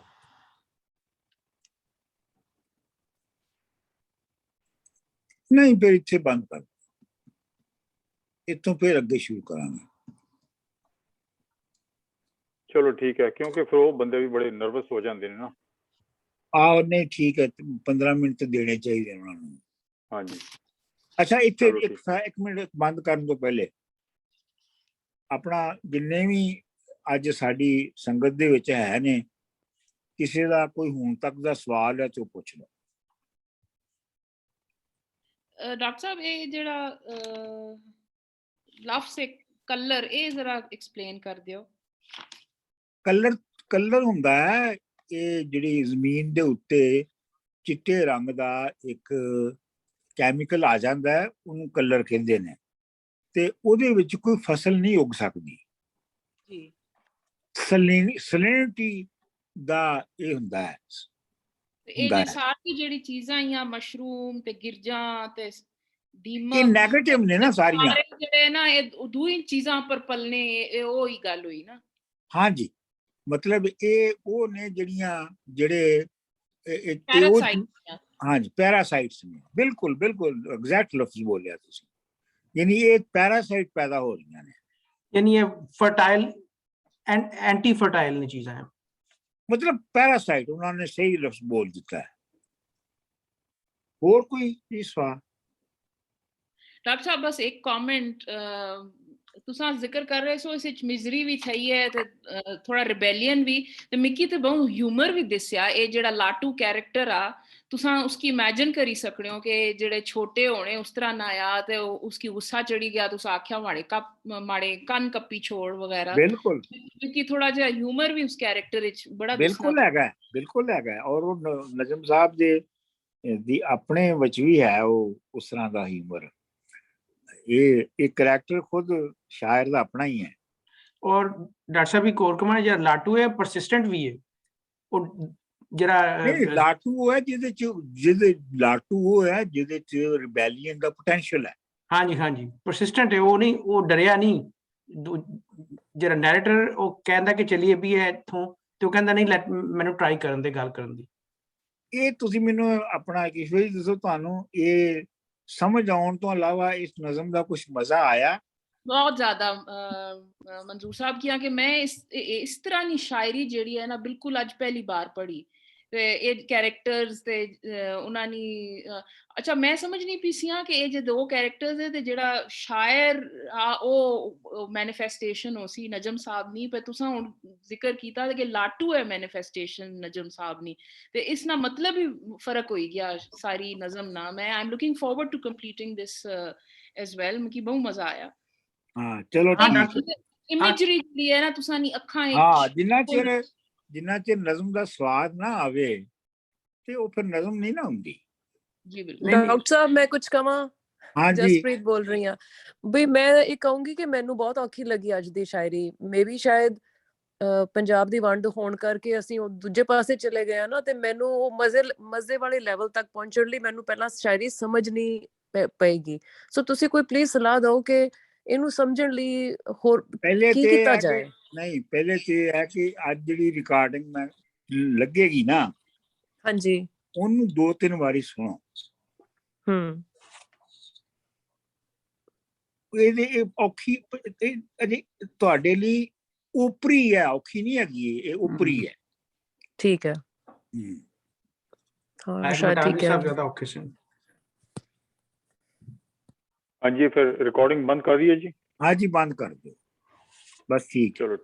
ਨਹੀਂ, ਫਿਰ ਇੱਥੇ ਬੰਦ ਕਰ, ਇੱਥੋਂ ਫਿਰ ਅੱਗੇ ਸ਼ੁਰੂ ਕਰਾਂਗੇ। ਚਲੋ ਠੀਕ ਹੈ, ਕਿਉਂਕਿ ਫਿਰ ਉਹ ਬੰਦੇ ਵੀ ਬੜੇ ਨਰਵਸ ਹੋ ਜਾਂਦੇ ਨੇ ਨਾ। ਆਹ ਨਹੀਂ, ਠੀਕ ਹੈ, 15 ਮਿੰਟ ਤਾਂ ਦੇਣੇ ਚਾਹੀਦੇ ਉਹਨਾਂ ਨੂੰ। ਹਾਂਜੀ। ਅੱਛਾ, ਇੱਥੇ ਇੱਕ ਮਿੰਟ ਬੰਦ ਕਰਨ ਤੋਂ ਪਹਿਲੇ ਆਪਣਾ ਜਿੰਨੇ ਵੀ ਅੱਜ ਸਾਡੀ ਸੰਗਤ ਦੇ ਵਿੱਚ ਹੈ ਨੇ, ਕਿਸੇ ਦਾ ਕੋਈ ਹੁਣ ਤੱਕ ਦਾ ਸਵਾਲ ਹੈ ਤੇ ਉਹ ਪੁੱਛ ਲਓ। ਡਾਕਟਰ ਸਾਹਿਬ, ਇਹ ਜਿਹੜਾ ਲਫ਼ਜ਼ ਹੈ ਕਲਰ, ਇਹ ਜ਼ਰਾ ਐਕਸਪਲੇਨ ਕਰ ਦਿਓ। ਕਲਰ ਹੁੰਦਾ ਹੈ ਇਹ ਜਿਹੜੀ ਜ਼ਮੀਨ ਦੇ ਉੱਤੇ ਚਿੱਟੇ ਰੰਗ ਦਾ ਇੱਕ ਕੈਮੀਕਲ ਆ ਜਾਂਦਾ ਹੈ, ਉਹਨੂੰ ਕਲਰ ਕਹਿੰਦੇ ਨੇ। ਤੇ ਉਹਦੇ ਵਿੱਚ ਕੋਈ ਫਸਲ ਨਹੀਂ ਉਗ ਸਕਦੀ ਜੀ। ਸੈਲਿਨਿਟੀ ਦਾ ਇਹ ਹੁੰਦਾ ਹੈ। ਇਹ ਜੇ ਸਾਰੀ ਜਿਹੜੀ ਚੀਜ਼ਾਂ ਆ, ਮਸ਼ਰੂਮ ਤੇ ਗਿਰਜਾਂ ਤੇ ਦੀਮਕ, ਇਹ ਨੈਗੇਟਿਵ ਨੇ ਨਾ ਸਾਰੀਆਂ, ਜਿਹੜੇ ਨਾ ਇਹ ਦੂਈ ਚੀਜ਼ਾਂ ਪਰ ਪਲਨੇ, ਇਹ ਉਹ ਹੀ ਗੱਲ ਹੋਈ ਨਾ। ਹਾਂਜੀ, ਮਤਲਬ ਇਹ ਉਹ ਨੇ ਜਿਹੜੇ ਹਾਂਜੀ ਪੈਰਾਸਾਈਟਸ ਨੇ। ਬਿਲਕੁਲ ਐਗਜ਼ੈਕਟ ਲਫ਼ਜ਼ ਬੋਲਿਆ ਤੁਸੀਂ। ਯਾਨੀ ਇਹ ਪੈਰਾਸਾਈਟ ਪੈਦਾ ਹੋ ਰਹੀਆਂ ਨੇ, ਯਾਨੀ ਇਹ ਫਰਟਾਈਲ ਐਂਡ ਐਂਟੀ ਫਰਟਾਈਲ ਨੇ ਚੀਜ਼ਾਂ ਹੈ। ਮਤਲਬ ਪੈਰਾਸਾਈਟ ਉਹਨਾਂ ਨੇ ਸਹੀ ਲਫ਼ਜ਼ ਬੋਲ ਦਿੱਤਾ ਹੈ। ਹੋਰ ਕੋਈ ਸਵਾਲ? ਡਾਕਟਰ ਸਾਹਿਬ, ਬਸ ਇੱਕ ਕਮੈਂਟ, ਤੁਸੀਂ ਜ਼ਿਕਰ ਕਰ ਰਹੇ ਸੋ ਇਸ ਵਿੱਚ ਮਿਜ਼ਰੀ ਵੀ ਸਹੀ ਹੈ ਤੇ ਥੋੜਾ ਰਿਬੈਲੀਅਨ ਵੀ, ਤੇ ਮਿੱਕੀ ਤੇ ਬਹੁਤ ਹਿਊਮਰ ਵੀ ਦਿਸਿਆ। ਇਹ ਜਿਹੜਾ ਲਾਟੂ ਕੈਰੈਕਟਰ ਆ, ਤੁਸੀਂ ਉਸकी ਇਮੇजिन ਕਰੀ ਸਕਦੇ ਹੋ ਕਿ ਜਿਹੜੇ ਛੋਟੇ ਹੋਣੇ ਉਸ ਤਰ੍ਹਾਂ ਨਾ ਆ ਤੇ ਉਸकी ਗੁੱਸਾ ਚੜੀ ਗਿਆ, ਤੁਸੀਂ ਆਖਿਆ ਮਾੜੇ ਕੰਨ ਕੱਪੀ ਛੋੜ ਵਗੈਰਾ। ਬਿਲਕੁਲ, ਕਿਉਂਕਿ ਥੋੜਾ ਜਿਹਾ ਹਿਊਮਰ ਵੀ ਉਸ ਕੈਰੈਕਟਰ ਵਿੱਚ ਬੜਾ ਬਿਲਕੁਲ ਹੈਗਾ। ਔਰ ਉਹ ਨਜਮ ਸਾਹਿਬ ਦੇ ਦੀ ਆਪਣੇ ਵਿੱਚ ਵੀ ਹੈ ਉਹ ਉਸ ਤਰ੍ਹਾਂ ਦਾ ਹਿਊਮਰ। ਇਹ ਕਰੈਕਟਰ ਖੁਦ ਸ਼ਾਇਰ ਦਾ ਆਪਣਾ ਹੀ ਹੈ। ਔਰ ਡਾਕਟਰ ਸਾਹਿਬ ਇੱਕ ਹੋਰ ਕਮਾਲ ਜਿਹੜਾ ਲਾਟੂ ਹੈ ਪਰਸਿਸਟੈਂਟ ਵੀ ਹੈ। ਉਹ ਜਿਹੜਾ ਨਹੀਂ, ਲਾਟੂ ਉਹ ਹੈ ਜਿਹਦੇ ਲਾਟੂ ਉਹ ਹੈ ਜਿਹਦੇ ਚ ਰਿਬੈਲੀਅਨ ਦਾ ਪੋਟੈਂਸ਼ੀਅਲ ਹੈ। ਹਾਂਜੀ ਹਾਂਜੀ ਪਰਸਿਸਟੈਂਟ ਹੈ, ਉਹ ਨਹੀਂ, ਉਹ ਡਰਿਆ ਨਹੀਂ। ਜਿਹੜਾ ਨੈਰੇਟਰ ਉਹ ਕਹਿੰਦਾ ਕਿ ਚਲੀਏ ਵੀ ਹੈ ਇੱਥੋਂ, ਤੇ ਉਹ ਕਹਿੰਦਾ ਨਹੀਂ ਮੈਨੂੰ ਟਰਾਈ ਕਰਨ ਦੇ, ਗੱਲ ਕਰਨ ਦੀ। ਇਹ ਤੁਸੀਂ ਮੈਨੂੰ ਆਪਣਾ ਕਿਸ਼ੋਰ ਜੀ ਦੱਸੋ, ਤੁਹਾਨੂੰ ਇਹ ਸਮਝ ਆਉਣ ਤੋਂ ਇਲਾਵਾ ਇਸ ਨਜ਼ਮ ਦਾ ਕੁਝ ਮਜ਼ਾ ਆਇਆ? बहुत ज्यादा मंजूर साहब की कि मैं इस तरह की शायरी ਜਿਹੜੀ ਹੈ ਨਾ ਬਿਲਕੁਲ ਅੱਜ ਪਹਿਲੀ ਵਾਰ ਪੜ੍ਹੀ ਤੇ ਇਹ ਕੈਰੈਕਟਰਸ ਤੇ ਉਹਨਾਂ ਨੇ ਅੱਛਾ ਮੈਂ ਸਮਝ ਨਹੀਂ ਪਈ ਸੀ ਕਿ ਇਹ ਜੇ ਦੋ ਕੈਰੈਕਟਰਸ ਹੈ ਤੇ ਜਿਹੜਾ ਸ਼ਾਇਰ ਆ ਉਹ ਮੈਨੀਫੈਸਟੇਸ਼ਨ ਹੋ ਸੀ ਨਜਮ ਸਾਹਿਬ ਨਹੀਂ, ਪਰ ਤੁਸੀਂ ਹੁਣ ਜ਼ਿਕਰ ਕੀਤਾ ਕਿ ਲਾਟੂ ਹੈ ਮੈਨੀਫੈਸਟੇਸ਼ਨ ਨਜਮ ਸਾਹਿਬ ਨਹੀਂ, ਤੇ ਇਸ ਨਾਲ ਮਤਲਬ ਹੀ ਫਰਕ ਹੋਈ ਗਿਆ ਸਾਰੀ ਨਜ਼ਮ ਨਾਲ। ਮੈਂ I am looking forward to completing this as well, ਮੈਨੂੰ ਬਹੁਤ ਮਜ਼ਾ ਆਇਆ। ਹਾਂ ਚਲੋ ਠੀਕ ਹੈ। ਇਮੇਜਰੀ ਜਿਹੜੀ ਹੈ ਨਾ ਤੁਸੀਂ ਨਹੀਂ ਅੱਖਾਂ ਵਿੱਚ, ਹਾਂ ਜਿੰਨਾ ਚਿਰ ਨਜ਼ਮ ਦਾ ਸਵਾਦ ਨਾ ਆਵੇ ਤੇ ਉਹ ਫਿਰ ਨਜ਼ਮ ਨਹੀਂ ਨਾ ਹੁੰਦੀ। ਜੀ ਬਿਲਕੁਲ। ਡਾਕਟਰ ਸਾਹਿਬ ਮੈਂ ਕੁਝ ਕਵਾਂ? ਹਾਂ ਜੀ ਜਸਪ੍ਰੀਤ ਬੋਲ ਰਹੀ ਹਾਂ ਬਈ। ਮੈਂ ਇਹ ਕਹੂੰਗੀ ਕਿ ਮੈਨੂੰ ਬਹੁਤ ਔਖੀ ਲੱਗੀ ਅੱਜ ਦੀ ਸ਼ਾਇਰੀ। ਮੇਬੀ ਸ਼ਾਇਦ ਪੰਜਾਬ ਦੀ ਵੰਡ ਹੋਣ ਕਰਕੇ ਅਸੀਂ ਉਹ ਦੂਜੇ ਪਾਸੇ ਚਲੇ ਗਏ ਨਾ, ਤੇ ਮੈਨੂੰ ਉਹ ਮਜ਼ੇ ਵਾਲੇ ਲੈਵਲ ਤੱਕ ਪਹੁੰਚਣ ਲਈ ਮੈਨੂੰ ਪਹਿਲਾਂ ਸ਼ਾਇਰੀ ਸਮਝ ਨਹੀਂ ਪਏਗੀ। ਸੋ ਤੁਸੀਂ ਕੋਈ ਪਲੀਜ਼ ਸਲਾਹ ਦਿਓ ਕਿ ਇਹਨੂੰ ਸਮਝਣ ਲਈ ਹੋਰ ਪਹਿਲੇ ਕੀ ਤੇ ਕੀਤਾ ਜਾਏ। ਨਹੀਂ, ਪਹਿਲੇ ਤੇ ਹੈ ਕਿ ਅੱਜ ਜਿਹੜੀ ਰਿਕਾਰਡਿੰਗ ਮੈਂ ਲੱਗੇਗੀ ਨਾ, ਹਾਂਜੀ ਉਹਨੂੰ 2-3 ਵਾਰੀ ਸੁਣੋ। ਇਹ ਔਖੀ ਅਜੇ ਤੁਹਾਡੇ ਲਈ ਉਪਰੀ ਹੈ, ਔਖੀ ਨਹੀਂ ਹੈਗੀ, ਇਹ ਉਪਰੀ ਹੈ। ਠੀਕ ਹੈ। ਹਾਂ ਸ਼ਾਇਦ ਠੀਕ ਹੈ। ਜ਼ਿਆਦਾ ਔਖੇ ਸੀ। ਹਾਂਜੀ ਫਿਰ ਰਿਕਾਰਡਿੰਗ ਬੰਦ ਕਰ ਦਈਏ ਜੀ? हाँ जी बंद कर दो बस, ठीक। चलो।